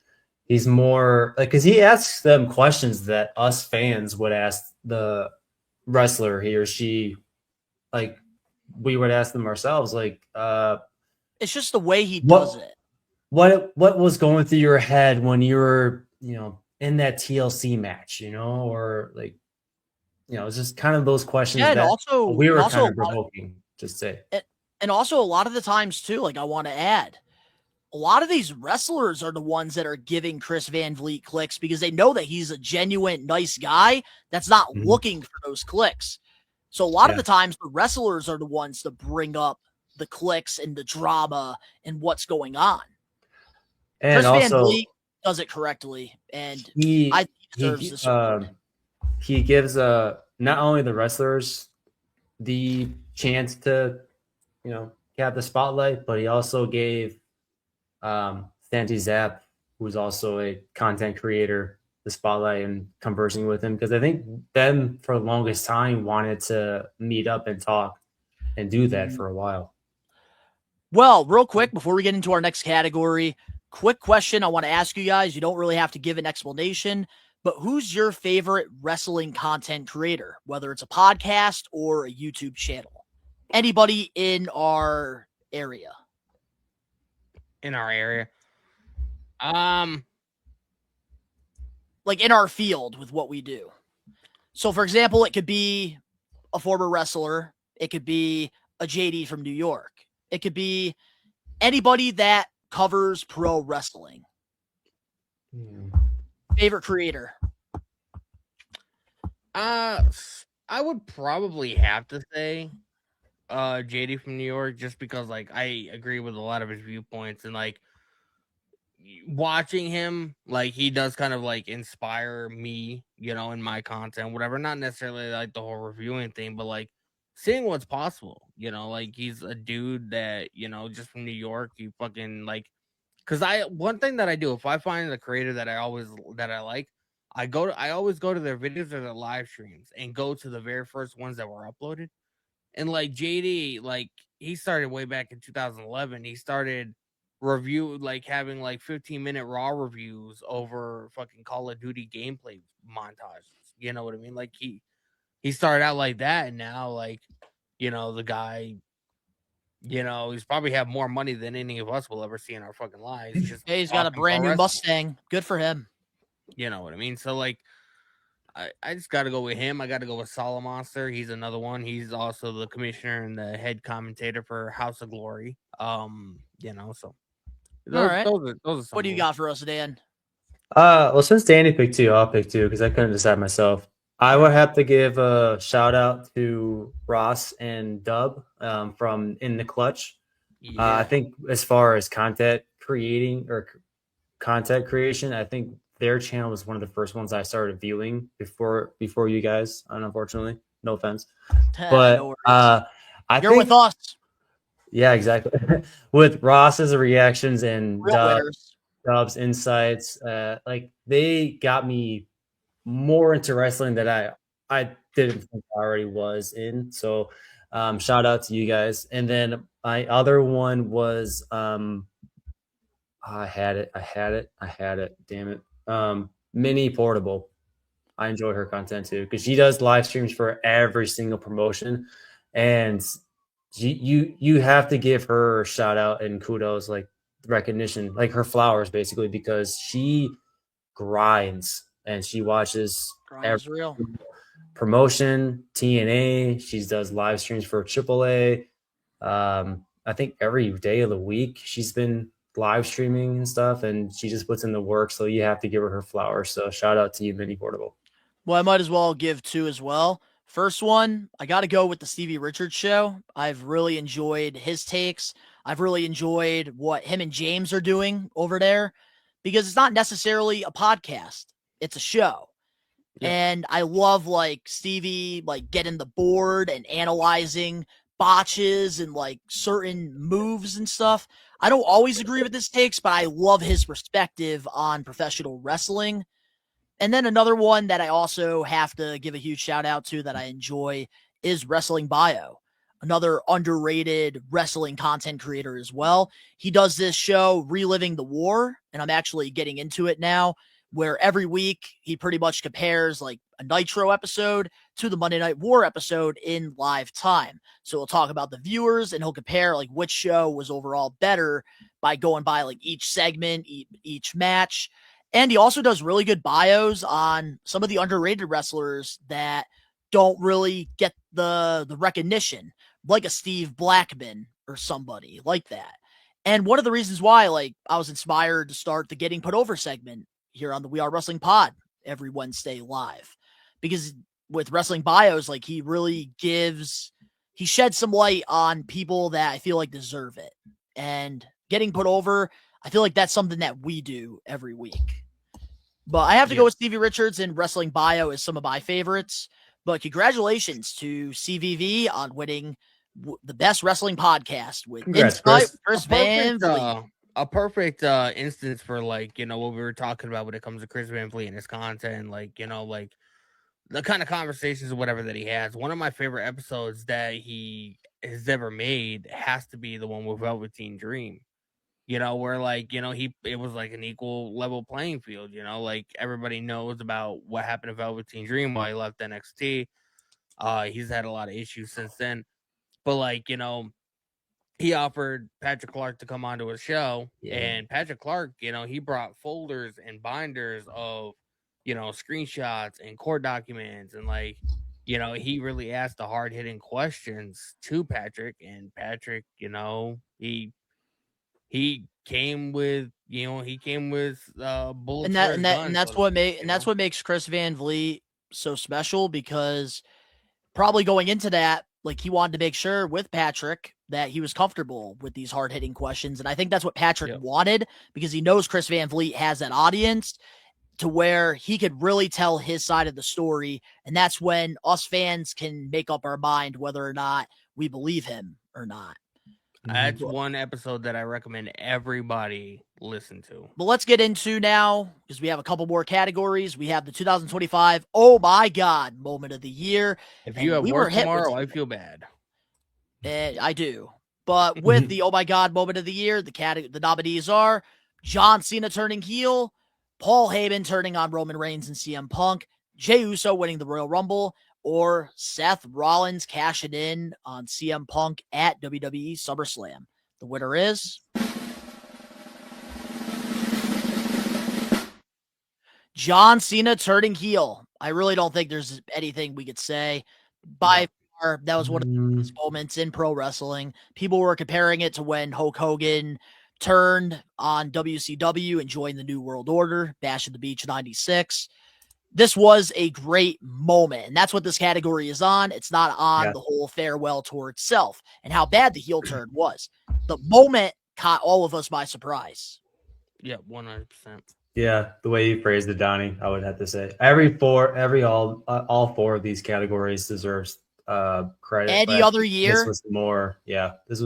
[SPEAKER 8] He's more like, because he asks them questions that us fans would ask the wrestler, he or she, like we would ask them ourselves, like,
[SPEAKER 7] It's just the way he
[SPEAKER 8] What-
[SPEAKER 7] does it.
[SPEAKER 8] what was going through your head when you were, in that TLC match, or like, it's just kind of those questions
[SPEAKER 7] Yeah, and
[SPEAKER 8] that
[SPEAKER 7] also
[SPEAKER 8] we were
[SPEAKER 7] and also
[SPEAKER 8] kind of
[SPEAKER 7] a lot-
[SPEAKER 8] provoking, just say.
[SPEAKER 7] And also a lot of the times too, like I want to add, a lot of these wrestlers are the ones that are giving Chris Van Vliet clicks because they know that he's a genuine, nice guy that's not
[SPEAKER 8] Mhm.
[SPEAKER 7] looking for those clicks. So a lot of
[SPEAKER 8] Yeah.
[SPEAKER 7] the times the wrestlers are the ones to bring up the clicks and the drama and what's going on.
[SPEAKER 8] And
[SPEAKER 7] Chris Van
[SPEAKER 8] also,
[SPEAKER 7] Vliet does it correctly, and
[SPEAKER 8] he
[SPEAKER 7] I think he deserves the support.
[SPEAKER 8] he gives not only the wrestlers the chance to have the spotlight, but he also gave Santi Zap, who's also a content creator, the spotlight and conversing with him, because I think them for the longest time wanted to meet up and talk and do that for a while.
[SPEAKER 7] Well, real quick, before we get into our next category, quick question I want to ask you guys. You don't really have to give an explanation, but who's your favorite wrestling content creator, whether it's a podcast or a YouTube channel? Anybody in our area?
[SPEAKER 4] In our area.
[SPEAKER 7] Like in our field with what we do. So, for example, it could be a former wrestler. It could be a JD from New York. It could be anybody that covers pro wrestling. Favorite creator?
[SPEAKER 4] I would probably have to say JD from New York, just because like I agree with a lot of his viewpoints, and like watching him, like he does kind of like inspire me, in my content, whatever. Not necessarily like the whole reviewing thing, but like seeing what's possible, like he's a dude that, just from New York, you fucking like, because one thing that I do, if I find a creator that I like, I always go to their videos or their live streams and go to the very first ones that were uploaded. And like JD, like he started way back in 2011. He started having like 15-minute raw reviews over fucking Call of Duty gameplay montages. You know what I mean? Like he started out like that, and now like, the guy, he's probably have more money than any of us will ever see in our fucking lives.
[SPEAKER 7] Hey, he's got a brand new Mustang. Good for him.
[SPEAKER 4] You know what I mean? So like I just got to go with him. I got to go with Solid Monster. He's another one. He's also the commissioner and the head commentator for House of Glory. So
[SPEAKER 7] All right.
[SPEAKER 4] Those are
[SPEAKER 7] What do you got for us, Dan?
[SPEAKER 8] Well, since Danny picked two, I'll pick two because I couldn't decide myself. I would have to give a shout out to Ross and Dub from In the Clutch.
[SPEAKER 4] Yeah.
[SPEAKER 8] I think as far as content creation, I think their channel was one of the first ones I started viewing before you guys. Unfortunately, no offense, but
[SPEAKER 7] No worries.
[SPEAKER 8] I
[SPEAKER 7] You're
[SPEAKER 8] think,
[SPEAKER 7] with us.
[SPEAKER 8] Yeah, exactly. With Ross's reactions and
[SPEAKER 7] Real winners.
[SPEAKER 8] Dub's insights, like they got me more into wrestling that I didn't think I already was in. So shout out to you guys. And then my other one was I had it. Damn it. Mini Portable. I enjoy her content too because she does live streams for every single promotion, and you have to give her a shout out and kudos, like recognition, like her flowers basically, because she grinds and she watches
[SPEAKER 7] Grind's real.
[SPEAKER 8] promotion, TNA. She does live streams for AAA. I think every day of the week she's been live streaming and stuff, and she just puts in the work. So you have to give her flowers. So shout out to you, Mini Portable.
[SPEAKER 7] Well, I might as well give two as well. First one, I got to go with the Stevie Richards show. I've really enjoyed his takes. I've really enjoyed what him and James are doing over there because it's not necessarily a podcast. It's a show. Yeah. And I love like Stevie, like getting the board and analyzing botches and like certain moves and stuff. I don't always agree with his takes, but I love his perspective on professional wrestling. And then another one that I also have to give a huge shout out to that I enjoy is Wrestling Bio. another underrated wrestling content creator as well. He does this show, Reliving the War, and I'm actually getting into it now, where every week he pretty much compares like a Nitro episode to the Monday Night War episode in live time. So he'll talk about the viewers and he'll compare like which show was overall better by going by like each segment, each match. And he also does really good bios on some of the underrated wrestlers that don't really get the recognition, like a Steve Blackman or somebody like that. And one of the reasons why like I was inspired to start the Getting Put Over segment here on the We Are Wrestling Pod every Wednesday live, because with wrestling bios, like he sheds some light on people that I feel like deserve it. And Getting Put Over, I feel like that's something that we do every week. But I have to go with Stevie Richards, and Wrestling Bio is some of my favorites. But congratulations to CVV on winning the best wrestling podcast with
[SPEAKER 8] Congrats,
[SPEAKER 7] Insight,
[SPEAKER 8] Chris.
[SPEAKER 7] Chris Van Vliet.
[SPEAKER 4] A perfect instance for like, you know, what we were talking about when it comes to Chris Van Vliet and his content, like, you know, like the kind of conversations or whatever that he has. One of my favorite episodes that he has ever made has to be the one with Velveteen Dream. You know, where like, you know, it was like an equal level playing field, you know, like everybody knows about what happened to Velveteen Dream while he left NXT. He's had a lot of issues since then. But like, you know, he offered Patrick Clark to come onto his show, and Patrick Clark, you know, he brought folders and binders of, you know, screenshots and court documents, and like, you know, he really asked the hard hitting questions to Patrick, and Patrick, you know, he came with, you know, bullets.
[SPEAKER 7] And that's what makes Chris Van Vliet so special, because probably going into that, like he wanted to make sure with Patrick that he was comfortable with these hard-hitting questions. And I think that's what Patrick wanted, because he knows Chris Van Vliet has that audience to where he could really tell his side of the story. And that's when us fans can make up our mind whether or not we believe him or not.
[SPEAKER 4] That's one episode that I recommend everybody listen to.
[SPEAKER 7] But let's get into now, because we have a couple more categories. We have the 2025 Oh My God Moment of the Year.
[SPEAKER 4] If you have work tomorrow, I feel bad.
[SPEAKER 7] I do. But with the Oh My God Moment of the Year, the nominees are John Cena turning heel, Paul Heyman turning on Roman Reigns and CM Punk, Jey Uso winning the Royal Rumble, or Seth Rollins cashing in on CM Punk at WWE SummerSlam. The winner is John Cena turning heel. I really don't think there's anything we could say. By far, that was one of the best moments in pro wrestling. People were comparing it to when Hulk Hogan turned on WCW and joined the New World Order, Bash at the Beach 96. This was a great moment, and that's what this category is on. It's not on the whole farewell tour itself and how bad the heel turn was. The moment caught all of us by surprise.
[SPEAKER 4] Yeah, 100%.
[SPEAKER 8] Yeah, the way you phrased it, Donnie, I would have to say all four of these categories deserves credit.
[SPEAKER 7] Any other year,
[SPEAKER 8] this was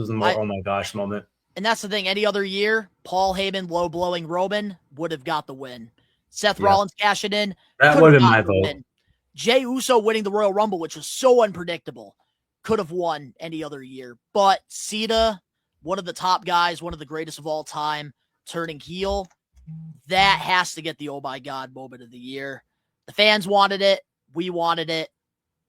[SPEAKER 8] the more oh my gosh moment.
[SPEAKER 7] And that's the thing. Any other year, Paul Heyman low blowing Roman would have got the win. Seth Rollins cashing in.
[SPEAKER 8] That would have been my vote.
[SPEAKER 7] Win. Jey Uso winning the Royal Rumble, which was so unpredictable, could have won any other year. But Cena, one of the top guys, one of the greatest of all time, turning heel, that has to get the Oh My God Moment of the Year. The fans wanted it. We wanted it.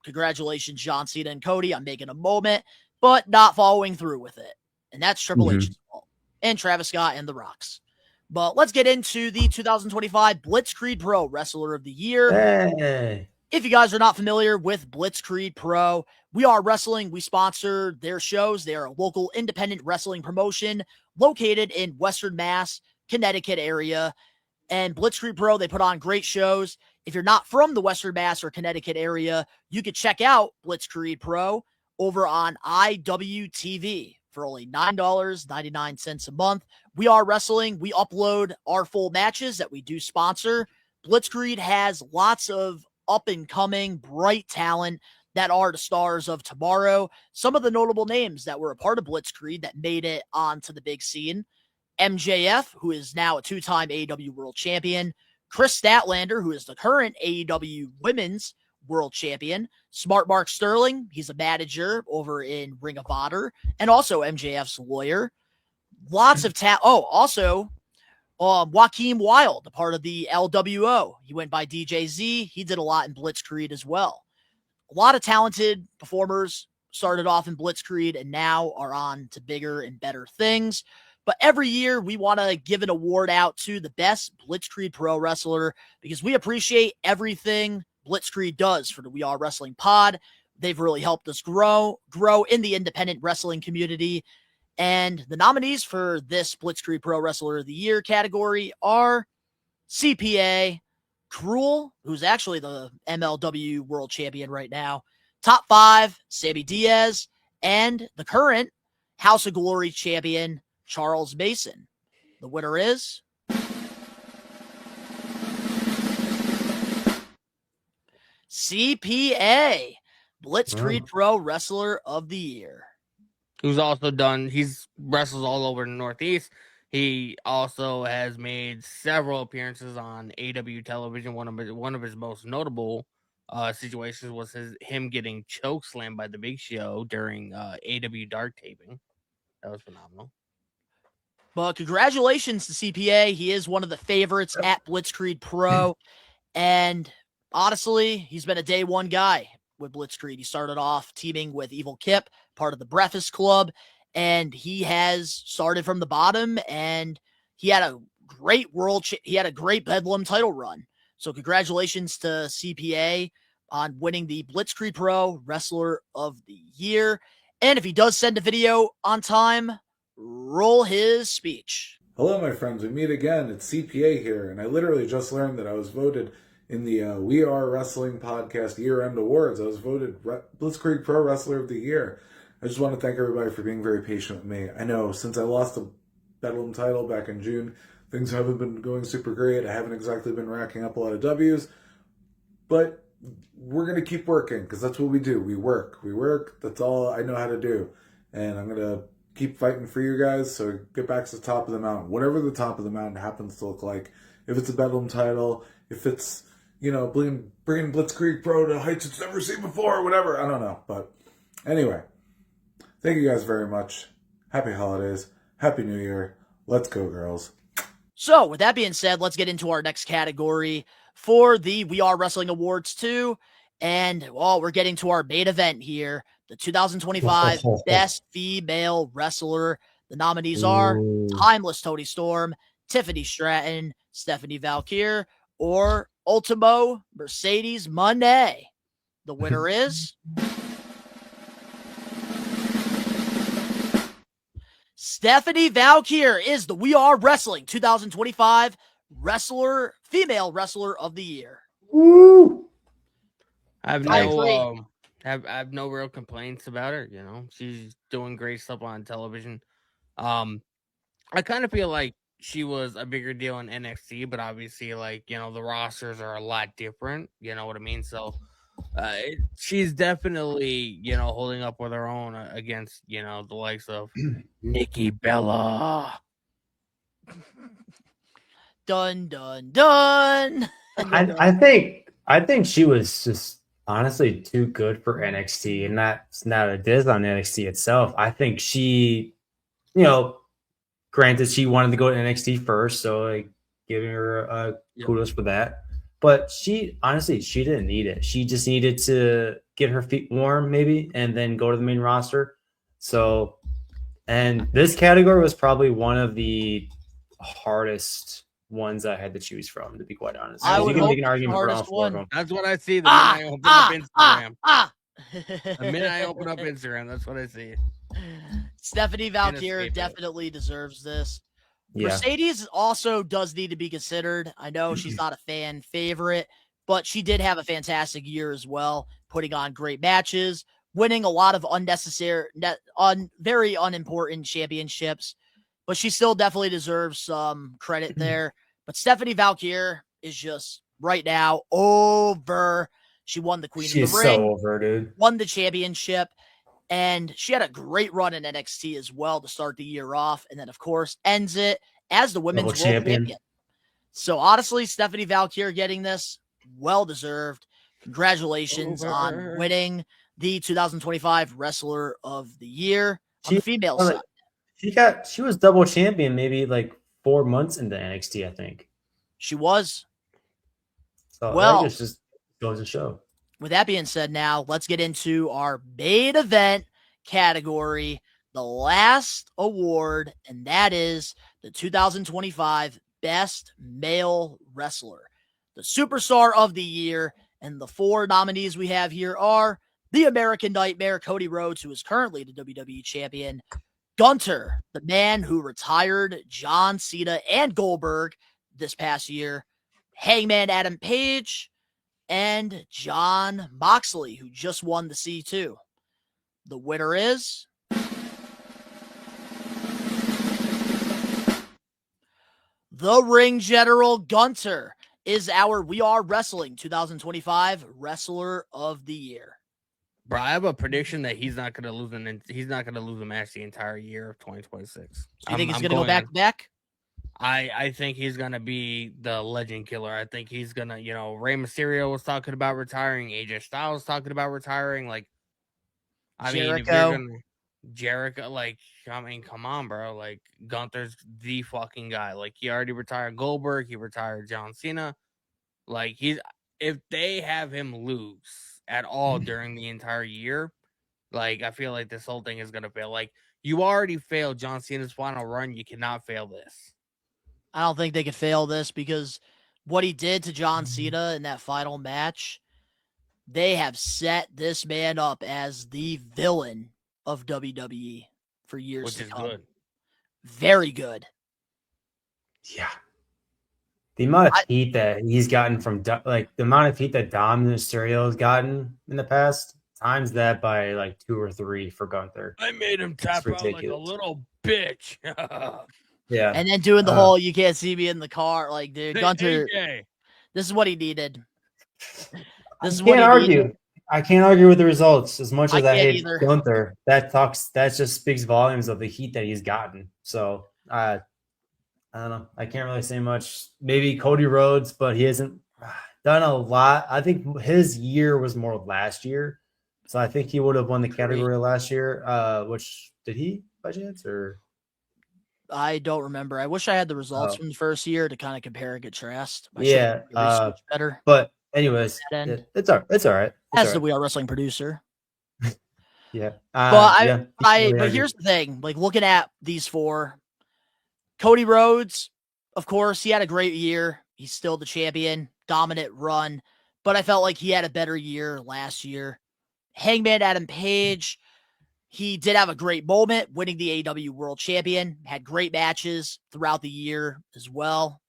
[SPEAKER 7] Congratulations, John Cena and Cody, on making a moment, but not following through with it. And that's Triple H's fault. And Travis Scott and The Rocks. But let's get into the 2025 Blitzkrieg Pro Wrestler of the Year.
[SPEAKER 8] Hey.
[SPEAKER 7] If you guys are not familiar with Blitzkrieg Pro, We Are Wrestling. We sponsor their shows. They are a local independent wrestling promotion located in Western Mass, Connecticut area. And Blitzkrieg Pro, they put on great shows. If you're not from the Western Mass or Connecticut area, you could check out Blitzkrieg Pro over on IWTV for only $9.99 a month. We Are Wrestling. We upload our full matches that we do sponsor. Blitzkrieg has lots of up-and-coming, bright talent that are the stars of tomorrow. Some of the notable names that were a part of Blitzkrieg that made it onto the big scene: MJF, who is now a two-time AEW World Champion; Chris Statlander, who is the current AEW Women's world champion. Smart Mark Sterling, he's a manager over in Ring of Honor and also MJF's lawyer. Lots of talent. Oh, also Joaquin Wilde, a part of the LWO. He went by DJZ. He did a lot in Blitzkrieg as well. A lot of talented performers started off in Blitzkrieg and now are on to bigger and better things. But every year we want to give an award out to the best Blitzkrieg pro wrestler because we appreciate everything Blitzkrieg does for the We Are Wrestling pod. They've really helped us grow in the independent wrestling community. And the nominees for this Blitzkrieg Pro Wrestler of the Year category are CPA, Cruel, who's actually the MLW World Champion right now, Top 5, Sammy Diaz, and the current House of Glory Champion, Charles Mason. The winner is CPA, Blitzkrieg Pro Wrestler of the Year.
[SPEAKER 4] Who's also he's wrestles all over the Northeast. He also has made several appearances on AW television. One of his most notable situations was him getting choke slammed by the Big Show during AW Dark taping. That was phenomenal.
[SPEAKER 7] But congratulations to CPA. He is one of the favorites at Blitzkrieg Pro. And honestly, he's been a day one guy with Blitzkrieg. He started off teaming with Evil Kip, part of the Breakfast Club, and he has started from the bottom, and he had a great he had a great Bedlam title run. So congratulations to CPA on winning the Blitzkrieg Pro Wrestler of the Year. And if he does send a video on time, roll his speech.
[SPEAKER 9] Hello, my friends. We meet again. It's CPA here, and I literally just learned that I was voted in the We Are Wrestling Podcast Year-End Awards. I was voted Blitzkrieg Pro Wrestler of the Year. I just want to thank everybody for being very patient with me. I know since I lost the Bedlam title back in June, things haven't been going super great. I haven't exactly been racking up a lot of W's, but we're going to keep working because that's what we do. We work. That's all I know how to do. And I'm going to keep fighting for you guys so get back to the top of the mountain. Whatever the top of the mountain happens to look like. If it's a Bedlam title, if it's, bringing Blitzkrieg Pro to heights it's never seen before, whatever. I don't know. But anyway, thank you guys very much. Happy holidays. Happy New Year. Let's go, girls.
[SPEAKER 7] So with that being said, let's get into our next category for the We Are Wrestling Awards 2. And, we're getting to our main event here, the 2025 Best Female Wrestler. The nominees are Timeless Toni Storm, Tiffany Stratton, Stephanie Valkyr, or Ultimo Mercedes Moné. The winner is Stephanie Valkyr is the We Are Wrestling 2025 Female Wrestler of the Year.
[SPEAKER 9] Woo!
[SPEAKER 4] I have no real complaints about her. She's doing great stuff on television. I kind of feel like she was a bigger deal in NXT, but obviously, the rosters are a lot different. You know what I mean? So she's definitely, holding up with her own against, the likes of Nikki Bella.
[SPEAKER 7] Dun, dun, dun.
[SPEAKER 8] I think she was just honestly too good for NXT, and that's not a diss on NXT itself. I think she, granted she wanted to go to NXT first, so giving her kudos for that. But she didn't need it. She just needed to get her feet warm, maybe, and then go to the main roster. So, and this category was probably one of the hardest ones I had to choose from, to be quite honest.
[SPEAKER 7] You can
[SPEAKER 8] make an argument for all four of them.
[SPEAKER 4] That's what I see the minute I open up Instagram. The minute I open up Instagram, that's what I see.
[SPEAKER 7] Stephanie Valkyr definitely deserves this.
[SPEAKER 8] Yeah.
[SPEAKER 7] Mercedes also does need to be considered. I know she's not a fan favorite, but she did have a fantastic year as well, putting on great matches, winning a lot of very unimportant championships, but she still definitely deserves some credit there. But Stephanie Valkyr is just right now over. She won the Queen of the Ring.
[SPEAKER 8] She's so over, dude.
[SPEAKER 7] Won the championship. And she had a great run in NXT as well to start the year off. And then, of course, ends it as the Women's World Champion. So, honestly, Stephanie Valkyr getting this, well-deserved. Congratulations on winning the 2025 Wrestler of the Year on the female
[SPEAKER 8] like,
[SPEAKER 7] side.
[SPEAKER 8] She was double champion maybe like 4 months into NXT, I think.
[SPEAKER 7] She was.
[SPEAKER 8] So
[SPEAKER 7] Well,
[SPEAKER 8] I think it just goes to show.
[SPEAKER 7] With that being said, now let's get into our main event category, the last award, and that is the 2025 Best Male Wrestler, the Superstar of the Year. And the 4 nominees we have here are the American Nightmare, Cody Rhodes, who is currently the WWE Champion, Gunther, the man who retired John Cena and Goldberg this past year, Hangman Adam Page, and Jon Moxley, who just won the C2. The winner is the Ring General. Gunther is our We Are Wrestling 2025 Wrestler of the Year.
[SPEAKER 4] Bro, I have a prediction that he's not gonna lose a match the entire year of 2026.
[SPEAKER 7] You think he's gonna go back to back?
[SPEAKER 4] I think he's gonna be the legend killer. I think he's gonna, Rey Mysterio was talking about retiring, AJ Styles talking about retiring. Like, I mean, if you're gonna Jericho, like, I mean, come on, bro. Like, Gunther's the fucking guy. Like, he already retired Goldberg, he retired John Cena. Like, if they have him lose at all during the entire year, like, I feel like this whole thing is gonna fail. Like, you already failed John Cena's final run, you cannot fail this.
[SPEAKER 7] I don't think they could fail this because what he did to John Cena in that final match, they have set this man up as the villain of WWE for years to come. Good. Very good.
[SPEAKER 8] Yeah. The amount of heat that he's gotten from, like, the amount of heat that Dom Mysterio has gotten in the past, times that by like 2 or 3 for Gunther.
[SPEAKER 4] I made him tap out like a little bitch.
[SPEAKER 8] Yeah.
[SPEAKER 7] And then doing the whole "you can't see me in the car," like, dude, Gunther, this is what he needed. This is what he needed.
[SPEAKER 8] I can't argue with the results as much as I hate
[SPEAKER 7] either.
[SPEAKER 8] Gunther. That just speaks volumes of the heat that he's gotten. So I don't know. I can't really say much. Maybe Cody Rhodes, but he hasn't done a lot. I think his year was more last year. So I think he would have won the category last year. Which did he by chance or?
[SPEAKER 7] I don't remember. I wish I had the results from the first year to kind of compare and contrast.
[SPEAKER 8] Yeah,
[SPEAKER 7] better.
[SPEAKER 8] But anyways, it's all right.
[SPEAKER 7] As the We Are Wrestling producer.
[SPEAKER 8] Yeah.
[SPEAKER 7] But here's the thing. Like, looking at these 4, Cody Rhodes, of course, he had a great year. He's still the champion, dominant run. But I felt like he had a better year last year. Hangman Adam Page, he did have a great moment winning the AEW World Champion, had great matches throughout the year as well.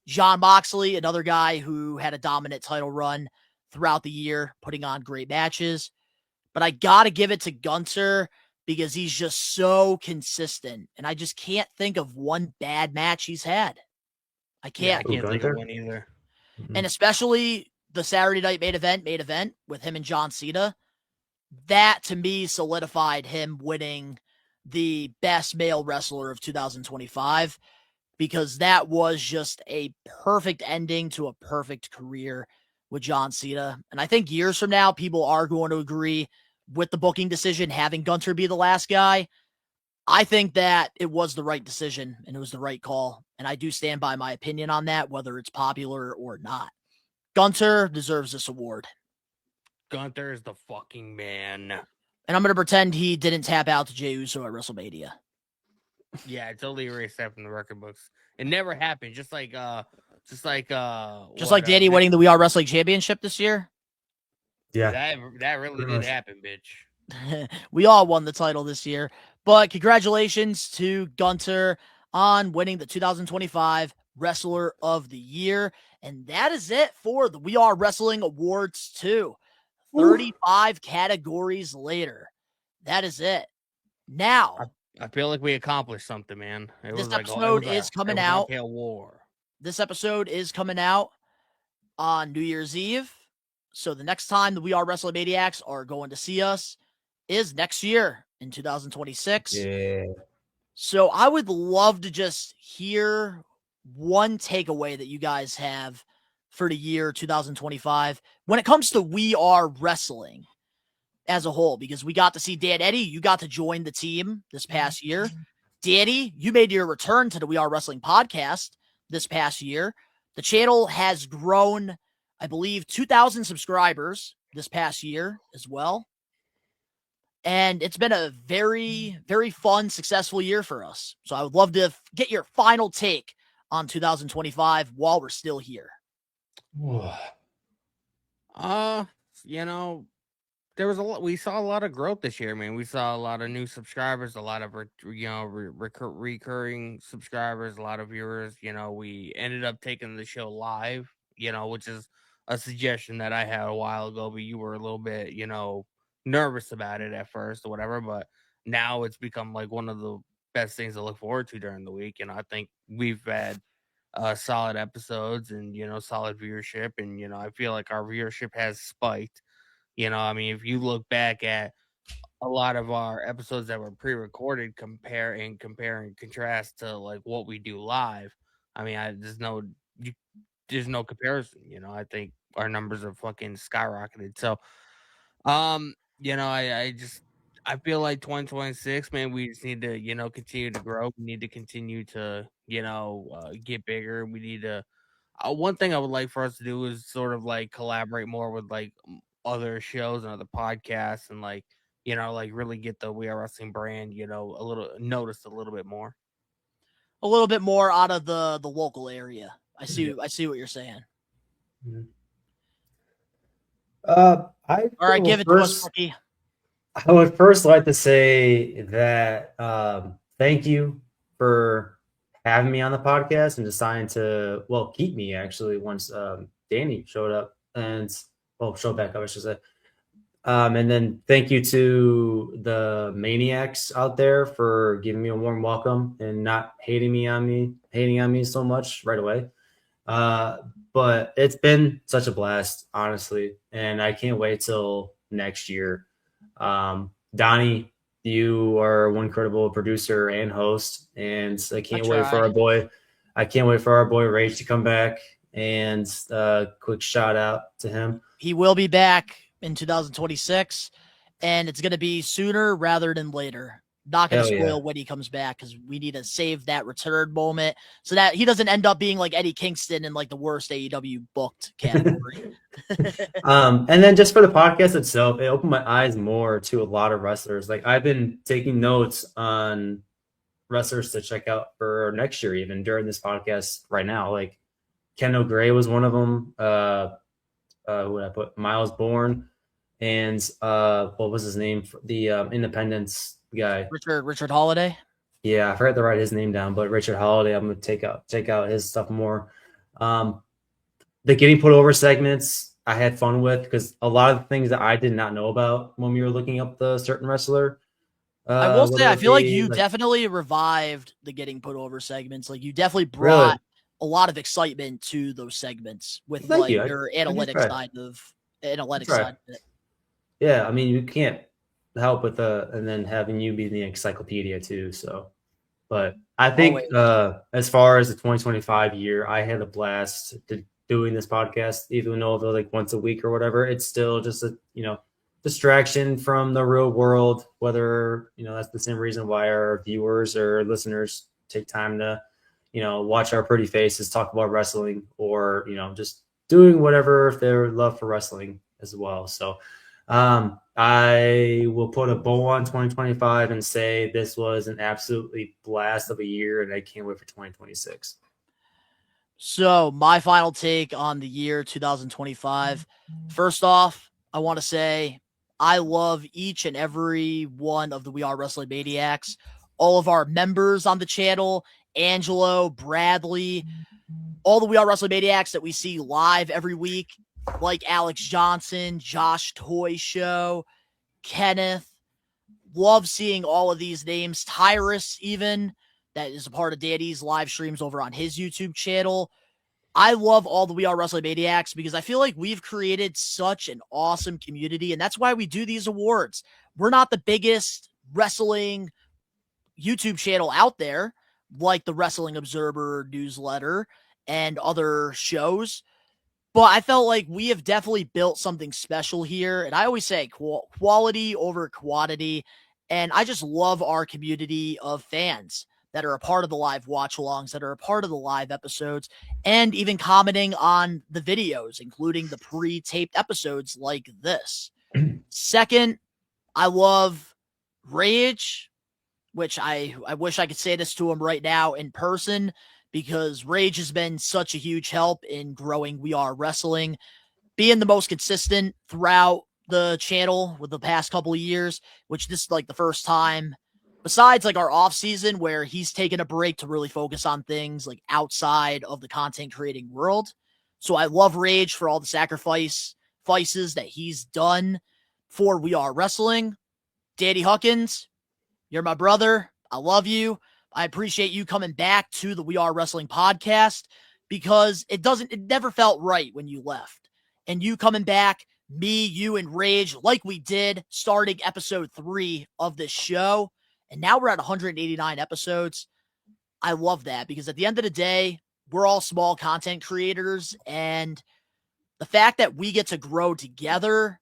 [SPEAKER 7] Jon Moxley, another guy who had a dominant title run throughout the year, putting on great matches. But I got to give it to Gunther because he's just so consistent. And I just can't think of one bad match he's had. I can't.
[SPEAKER 4] I can't think of one either.
[SPEAKER 7] And especially the Saturday night main event with him and John Cena. That, to me, solidified him winning the Best Male Wrestler of 2025 because that was just a perfect ending to a perfect career with John Cena. And I think years from now, people are going to agree with the booking decision, having Gunther be the last guy. I think that it was the right decision and it was the right call. And I do stand by my opinion on that, whether it's popular or not. Gunther deserves this award.
[SPEAKER 4] Gunther is the fucking man.
[SPEAKER 7] And I'm going to pretend he didn't tap out to Jey Uso at WrestleMania.
[SPEAKER 4] Yeah, I totally erased that from the record books. It never happened. Just like
[SPEAKER 7] Danny winning the We Are Wrestling Championship this year.
[SPEAKER 8] Yeah.
[SPEAKER 4] That really did happen, bitch.
[SPEAKER 7] We all won the title this year. But congratulations to Gunther on winning the 2025 Wrestler of the Year. And that is it for the We Are Wrestling Awards 2. 35 categories later. That is it. Now,
[SPEAKER 4] I feel like we accomplished something, man.
[SPEAKER 7] This episode is coming out. This episode is coming out on New Year's Eve. So the next time the We Are Wrestling Maniacs are going to see us is next year in 2026.
[SPEAKER 8] Yeah.
[SPEAKER 7] So I would love to just hear one takeaway that you guys have for the year 2025 when it comes to We Are Wrestling as a whole, because we got to see Dan Eddy. You got to join the team this past year. Danny, you made your return to the We Are Wrestling podcast this past year. The channel has grown, I believe, 2,000 subscribers this past year as well. And it's been a very, very fun, successful year for us. So I would love to get your final take on 2025 while we're still here.
[SPEAKER 4] You know, there was we saw a lot of growth this year, man. We saw a lot of new subscribers, a lot of recurring subscribers, a lot of viewers. You know, we ended up taking the show live, you know, which is a suggestion that I had a while ago, but you were a little bit, you know, nervous about it at first or whatever, but now it's become like one of the best things to look forward to during the week. And I think we've had solid episodes and, you know, solid viewership. And, you know, I feel like our viewership has spiked. You know, I mean, if you look back at a lot of our episodes that were pre-recorded, compare and contrast to like what we do live, I mean, there's no comparison. You know, I think our numbers are fucking skyrocketed. So, you know, I feel like 2026, man, we just need to, you know, continue to grow. We need to continue to, you know, get bigger. We need to. One thing I would like for us to do is sort of like collaborate more with like other shows and other podcasts, and like, you know, like really get the We Are Wrestling brand, you know, noticed a little bit more.
[SPEAKER 7] A little bit more out of the local area. I see what you're saying. All right, give it to us, Rookie.
[SPEAKER 8] I would first like to say that thank you for having me on the podcast and deciding to, well, keep me actually once Danny showed up and, well, showed back up, I should say. And then thank you to the maniacs out there for giving me a warm welcome and not hating on me so much right away. But it's been such a blast, honestly, and I can't wait till next year. Donnie, you are one incredible producer and host, and I can't wait for our boy Rage to come back. And quick shout out to him.
[SPEAKER 7] He will be back in 2026, and it's going to be sooner rather than later. Not going to spoil when he comes back, because we need to save that return moment so that he doesn't end up being like Eddie Kingston in like the worst AEW booked category.
[SPEAKER 8] And then just for the podcast itself, it opened my eyes more to a lot of wrestlers. Like, I've been taking notes on wrestlers to check out for next year, even during this podcast right now. Like, Ken O'Gray was one of them. Who would I put? Miles Bourne, and what was his name? The Independence guy,
[SPEAKER 7] Richard Holiday.
[SPEAKER 8] Yeah, I forgot to write his name down, but Richard Holiday. I'm gonna check out his stuff more. The getting put over segments I had fun with, because a lot of the things that I did not know about when we were looking up the certain wrestler.
[SPEAKER 7] I will say, I feel like you definitely revived the getting put over segments. Like, you definitely brought a lot of excitement to those segments with your analytics side of it.
[SPEAKER 8] Yeah, I mean, you can't help with and then having you be the encyclopedia too. So, but I think as far as the 2025 year, I had a blast doing this podcast, even though it was like once a week or whatever. It's still just a, you know, distraction from the real world, whether, you know, that's the same reason why our viewers or listeners take time to, you know, watch our pretty faces talk about wrestling, or, you know, just doing whatever if their love for wrestling as well. So I will put a bow on 2025 and say this was an absolutely blast of a year, and I can't wait for 2026.
[SPEAKER 7] So my final take on the year 2025. First off, I want to say I love each and every one of the We Are Wrestling Maniacs, all of our members on the channel, Angelo, Bradley, all the We Are Wrestling Maniacs that we see live every week, like Alex Johnson, Josh Toy Show, Kenneth. Love seeing all of these names. Tyrus, even, that is a part of Danny's live streams over on his YouTube channel. I love all the We Are Wrestling Maniacs because I feel like we've created such an awesome community, and that's why we do these awards. We're not the biggest wrestling YouTube channel out there, like the Wrestling Observer newsletter and other shows, But I felt like we have definitely built something special here. And I always say quality over quantity. And I just love our community of fans that are a part of the live watch alongs, that are a part of the live episodes, and even commenting on the videos, including the pre-taped episodes like this. Second, I love Rage, which I wish I could say this to him right now in person, because Rage has been such a huge help in growing We Are Wrestling, being the most consistent throughout the channel with the past couple of years, which this is like the first time, besides like our off season, where he's taken a break to really focus on things like outside of the content creating world. So I love Rage for all the sacrifices that he's done for We Are Wrestling. Danny Huckins, you're my brother. I love you. I appreciate you coming back to the We Are Wrestling podcast, because it never felt right when you left. And you coming back, me, you, and Rage, like we did starting episode 3 of this show. And now we're at 189 episodes. I love that, because at the end of the day, we're all small content creators. And the fact that we get to grow together,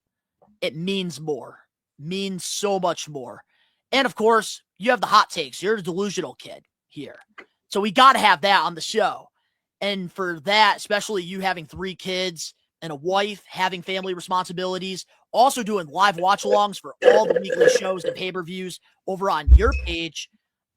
[SPEAKER 7] it means more, means so much more. And of course, you have the hot takes. You're a delusional kid here. So we got to have that on the show. And for that, especially you having 3 kids and a wife, having family responsibilities, also doing live watch-alongs for all the weekly shows and pay-per-views over on your page,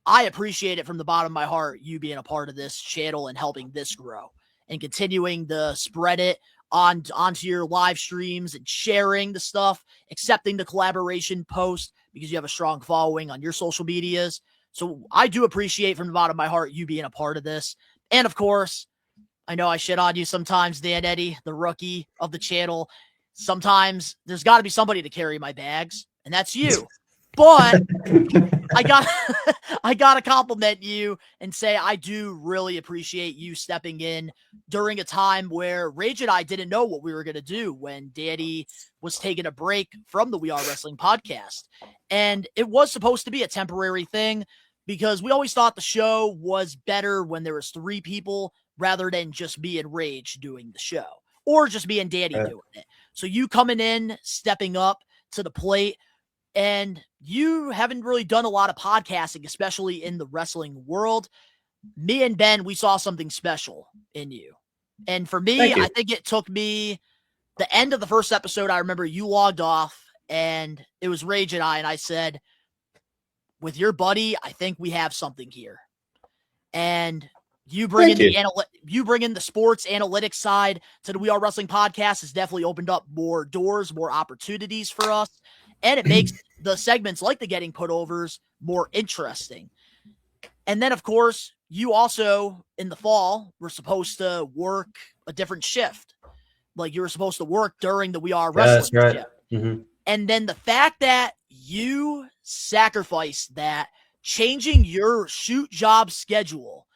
[SPEAKER 7] I appreciate it from the bottom of my heart, you being a part of this channel and helping this grow and continuing to spread it onto your live streams and sharing the stuff, accepting the collaboration post, because you have a strong following on your social medias. So I do appreciate from the bottom of my heart you being a part of this. And of course, I know I shit on you sometimes, Dan Eddy, the rookie of the channel. Sometimes there's got to be somebody to carry my bags, and that's you. But I gotta compliment you and say I do really appreciate you stepping in during a time where Rage and I didn't know what we were going to do when Daddy was taking a break from the We Are Wrestling podcast. And it was supposed to be a temporary thing, because we always thought the show was better when there was 3 people rather than just me and Rage doing the show, or just me and Daddy doing it. So you coming in, stepping up to the plate, and you haven't really done a lot of podcasting, especially in the wrestling world. Me and Ben, we saw something special in you. And for me, I think it took me the end of the first episode. I remember you logged off and it was Rage and I said, with your buddy, I think we have something here. And you bring in the sports analytics side to the We Are Wrestling podcast has definitely opened up more doors, more opportunities for us. And it makes the segments like the Getting Put Overs more interesting. And then, of course, you also, in the fall, were supposed to work a different shift. Like, you were supposed to work during the We Are Wrestling shift. Mm-hmm. And then the fact that you sacrificed that, changing your shoot job schedule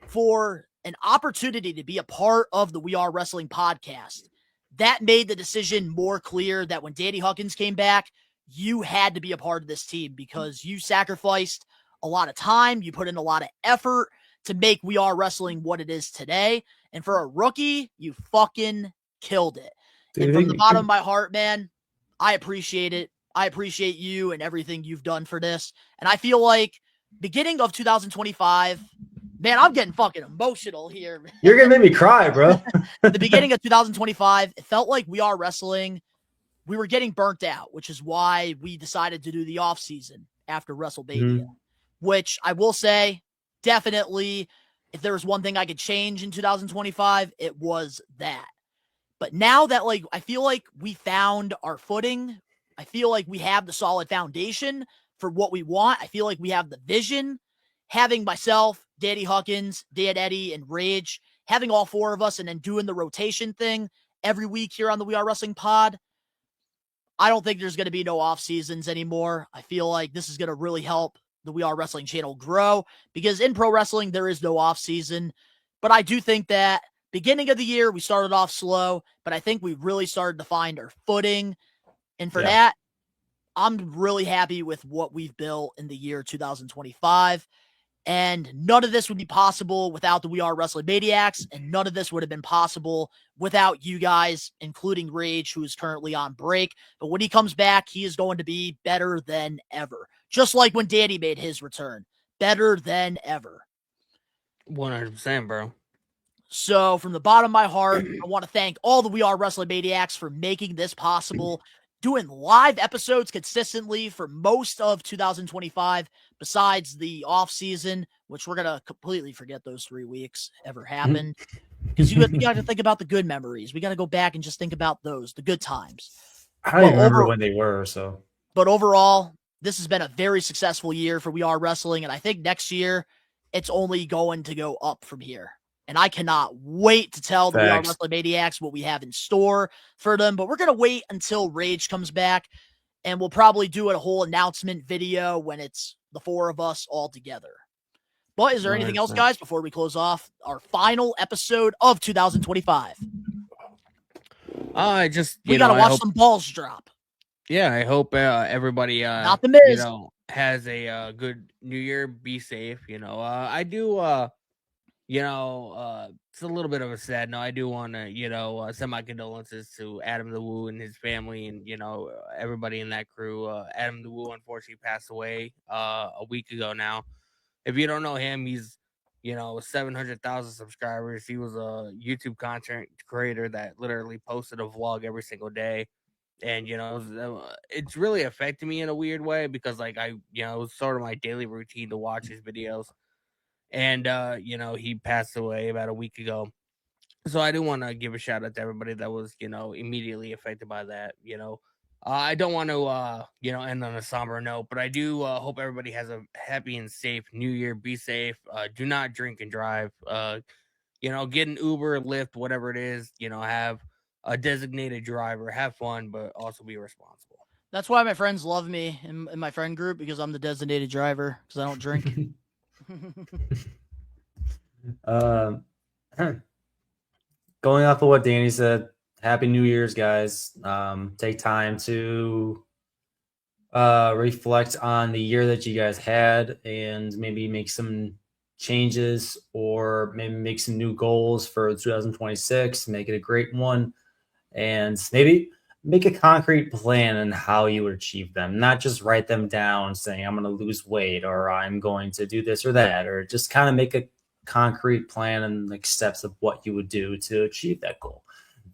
[SPEAKER 7] for an opportunity to be a part of the We Are Wrestling podcast, that made the decision more clear that when Danny Huckins came back, you had to be a part of this team, because you sacrificed a lot of time. You put in a lot of effort to make We Are Wrestling what it is today. And for a rookie, you fucking killed it. Dude, and from the bottom of my heart, man, I appreciate it. I appreciate you and everything you've done for this. And I feel like beginning of 2025, man, I'm getting fucking emotional here.
[SPEAKER 8] You're going to make me cry, bro.
[SPEAKER 7] The beginning of 2025, it felt like We Are Wrestling, we were getting burnt out, which is why we decided to do the off season after WrestleMania, which I will say, definitely, if there was one thing I could change in 2025, it was that. But now that, like, I feel like we found our footing, I feel like we have the solid foundation for what we want. I feel like we have the vision. Having myself, Danny Huckins, Dan Eddy, and Rage, having all 4 of us and then doing the rotation thing every week here on the We Are Wrestling pod, I don't think there's going to be no off seasons anymore. I feel like this is going to really help the We Are Wrestling channel grow, because in pro wrestling, there is no off season. But I do think that beginning of the year, we started off slow, but I think we really started to find our footing. And for that, I'm really happy with what we've built in the year 2025. And none of this would be possible without the We Are Wrestling Maniacs, and none of this would have been possible without you guys, including Rage, who is currently on break. But when he comes back, he is going to be better than ever. Just like when Danny made his return. Better than ever.
[SPEAKER 4] 100%, bro.
[SPEAKER 7] So from the bottom of my heart, I want to thank all the We Are Wrestling Maniacs for making this possible, doing live episodes consistently for most of 2025, besides the off season, which we're going to completely forget those 3 weeks ever happened. Because you got to think about the good memories. We got to go back and just think about those, the good times.
[SPEAKER 8] I don't even remember when they were, so.
[SPEAKER 7] But overall, this has been a very successful year for We Are Wrestling, and I think next year, it's only going to go up from here. And I cannot wait to tell the We Are Wrestling Maniacs what we have in store for them. But we're going to wait until Rage comes back, and we'll probably do a whole announcement video when it's the 4 of us all together. But is there anything else, guys, before we close off our final episode of 2025?
[SPEAKER 4] We
[SPEAKER 7] got to watch some balls drop.
[SPEAKER 4] Yeah, I hope everybody
[SPEAKER 7] Not the Miz.
[SPEAKER 4] Has a good New Year. Be safe. I do it's a little bit of a sad note. I do want to, send my condolences to Adam the Woo and his family and, everybody in that crew. Adam the Woo unfortunately passed away a week ago now. If you don't know him, he's, 700,000 subscribers. He was a YouTube content creator that literally posted a vlog every single day. And, it's really affected me in a weird way because, like, it was sort of my daily routine to watch his videos. And, he passed away about a week ago. So I do want to give a shout out to everybody that was, immediately affected by that. I don't want to, end on a somber note, but I do hope everybody has a happy and safe New Year. Be safe. Do not drink and drive. Get an Uber, Lyft, whatever it is. Have a designated driver. Have fun, but also be responsible.
[SPEAKER 7] That's why my friends love me in my friend group, because I'm the designated driver, because I don't drink.
[SPEAKER 8] Going off of what Danny said, Happy New Year's, guys. Take time to reflect on the year that you guys had and maybe make some changes or maybe make some new goals for 2026, make it a great one, and maybe make a concrete plan on how you would achieve them, not just write them down saying I'm going to lose weight or I'm going to do this or that, or just kind of make a concrete plan and like steps of what you would do to achieve that goal.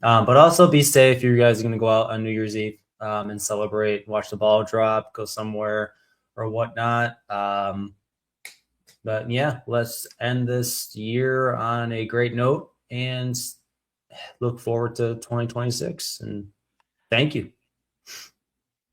[SPEAKER 8] But also be safe. You guys are going to go out on New Year's Eve and celebrate, watch the ball drop, go somewhere or whatnot. But yeah, let's end this year on a great note and look forward to 2026. And thank you.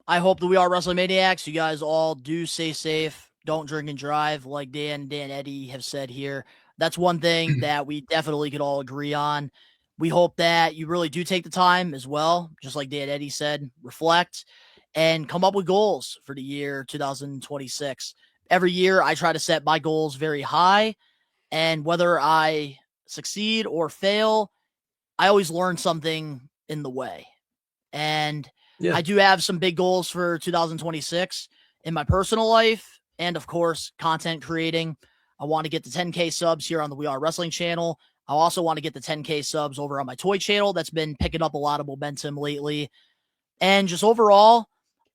[SPEAKER 7] I hope that We Are Wrestling Maniacs, you guys all do stay safe. Don't drink and drive, like Dan Eddy have said here. That's one thing that we definitely could all agree on. We hope that you really do take the time as well, just like Dan Eddy said, reflect and come up with goals for the year 2026. Every year, I try to set my goals very high, and whether I succeed or fail, I always learn something in the way. And I do have some big goals for 2026 in my personal life and, of course, content creating. I want to get to 10K subs here on the We Are Wrestling channel. I also want to get the 10K subs over on my toy channel. That's been picking up a lot of momentum lately. And just overall,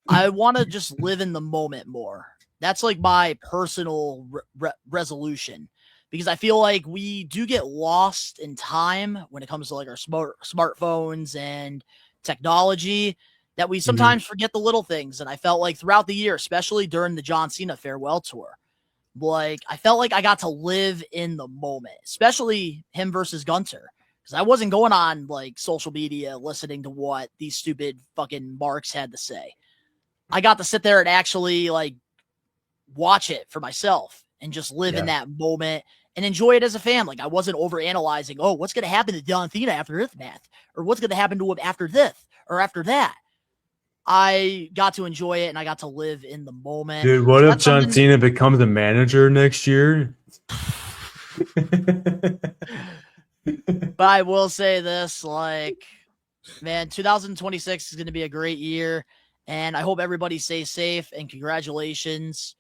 [SPEAKER 7] I want to just live in the moment more. That's like my personal resolution, because I feel like we do get lost in time when it comes to like our smartphones and technology, that we sometimes forget the little things. And I felt like throughout the year, especially during the John Cena farewell tour, like I felt like I got to live in the moment, especially him versus Gunter, because I wasn't going on like social media listening to what these stupid fucking marks had to say. I got to sit there and actually like watch it for myself and just live in that moment and enjoy it as a fan. Like I wasn't over analyzing, oh, what's going to happen to John Cena after this match, or what's going to happen to him after this or after that. I got to enjoy it and I got to live in the moment.
[SPEAKER 10] Dude, what if John Cena becomes the manager next year?
[SPEAKER 7] But I will say this, like, man, 2026 is going to be a great year, and I hope everybody stays safe, and congratulations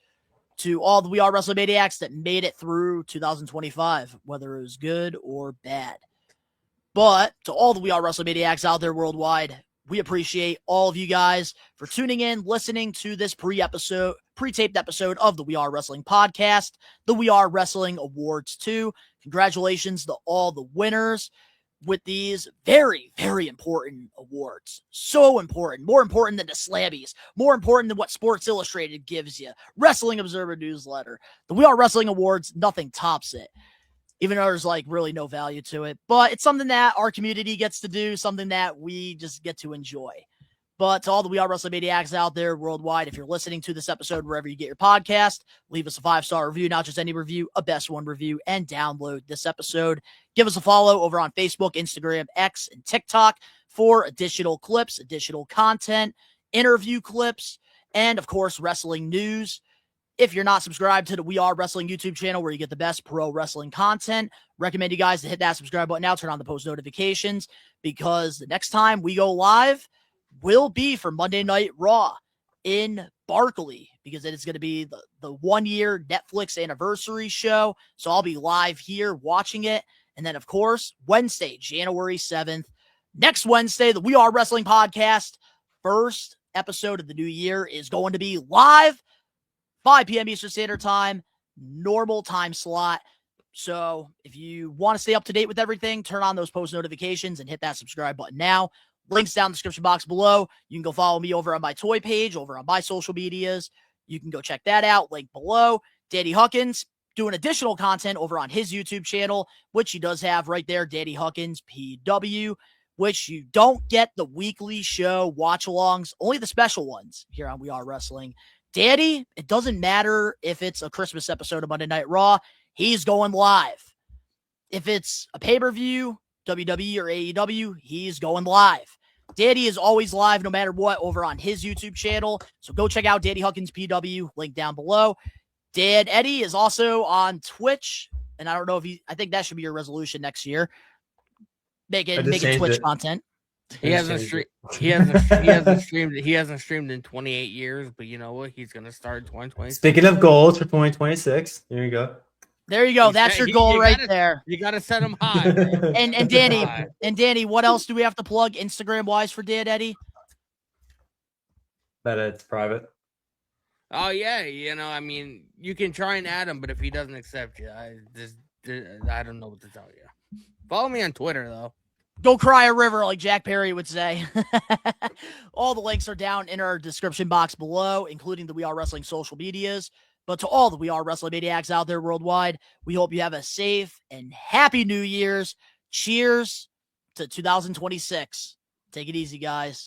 [SPEAKER 7] to all the We Are Wrestling Maniacs that made it through 2025, whether it was good or bad. But to all the We Are Wrestling Maniacs out there worldwide, we appreciate all of you guys for tuning in, listening to this pre-taped episode of the We Are Wrestling podcast, the We Are Wrestling Awards 2. Congratulations to all the winners with these very, very important awards. So important. More important than the Slammies. More important than what Sports Illustrated gives you. Wrestling Observer Newsletter. The We Are Wrestling Awards, nothing tops it. Even though there's really no value to it. But it's something that our community gets to do, something that we just get to enjoy. But to all the We Are Wrestling Maniacs out there worldwide, if you're listening to this episode wherever you get your podcast, leave us a 5-star review, not just any review, a best one review, and download this episode. Give us a follow over on Facebook, Instagram, X, and TikTok for additional clips, additional content, interview clips, and of course, wrestling news. If you're not subscribed to the We Are Wrestling YouTube channel where you get the best pro wrestling content, recommend you guys to hit that subscribe button now, turn on the post notifications, because the next time we go live will be for Monday Night Raw in Barkley, because it is going to be the 1-year Netflix anniversary show. So I'll be live here watching it. And then, of course, Wednesday, January 7th, next Wednesday, the We Are Wrestling podcast, first episode of the new year, is going to be live 5 p.m. Eastern Standard Time, normal time slot. So if you want to stay up to date with everything, turn on those post notifications and hit that subscribe button now. Links down in the description box below. You can go follow me over on my toy page, over on my social medias. You can go check that out. Link below. Danny Huckins doing additional content over on his YouTube channel, which he does have right there, Danny Huckins PW, which you don't get the weekly show watch-alongs, only the special ones here on We Are Wrestling. Danny, it doesn't matter if it's a Christmas episode of Monday Night Raw, he's going live. If it's a pay-per-view, WWE or AEW, he's going live. Danny is always live no matter what over on his YouTube channel. So go check out Danny Huckins PW, link down below. Dan Eddy is also on Twitch. And I don't know if I think that should be your resolution next year. Making Twitch content.
[SPEAKER 4] He hasn't streamed in 28 years, but you know what? He's gonna start 2026.
[SPEAKER 8] Speaking of goals for 2026, there you go.
[SPEAKER 7] There you go. That's your goal right there.
[SPEAKER 4] You gotta set him high, bro.
[SPEAKER 7] And Danny, what else do we have to plug Instagram wise for Dan Eddy?
[SPEAKER 8] But it's private.
[SPEAKER 4] Oh yeah, I mean, you can try and add him, but if he doesn't accept you, I don't know what to tell you. Follow me on Twitter though.
[SPEAKER 7] Go cry a river, like Jack Perry would say. All the links are down in our description box below, including the We Are Wrestling social medias. But to all the We Are Wrestling Maniacs out there worldwide, we hope you have a safe and happy New Year's. Cheers to 2026. Take it easy, guys.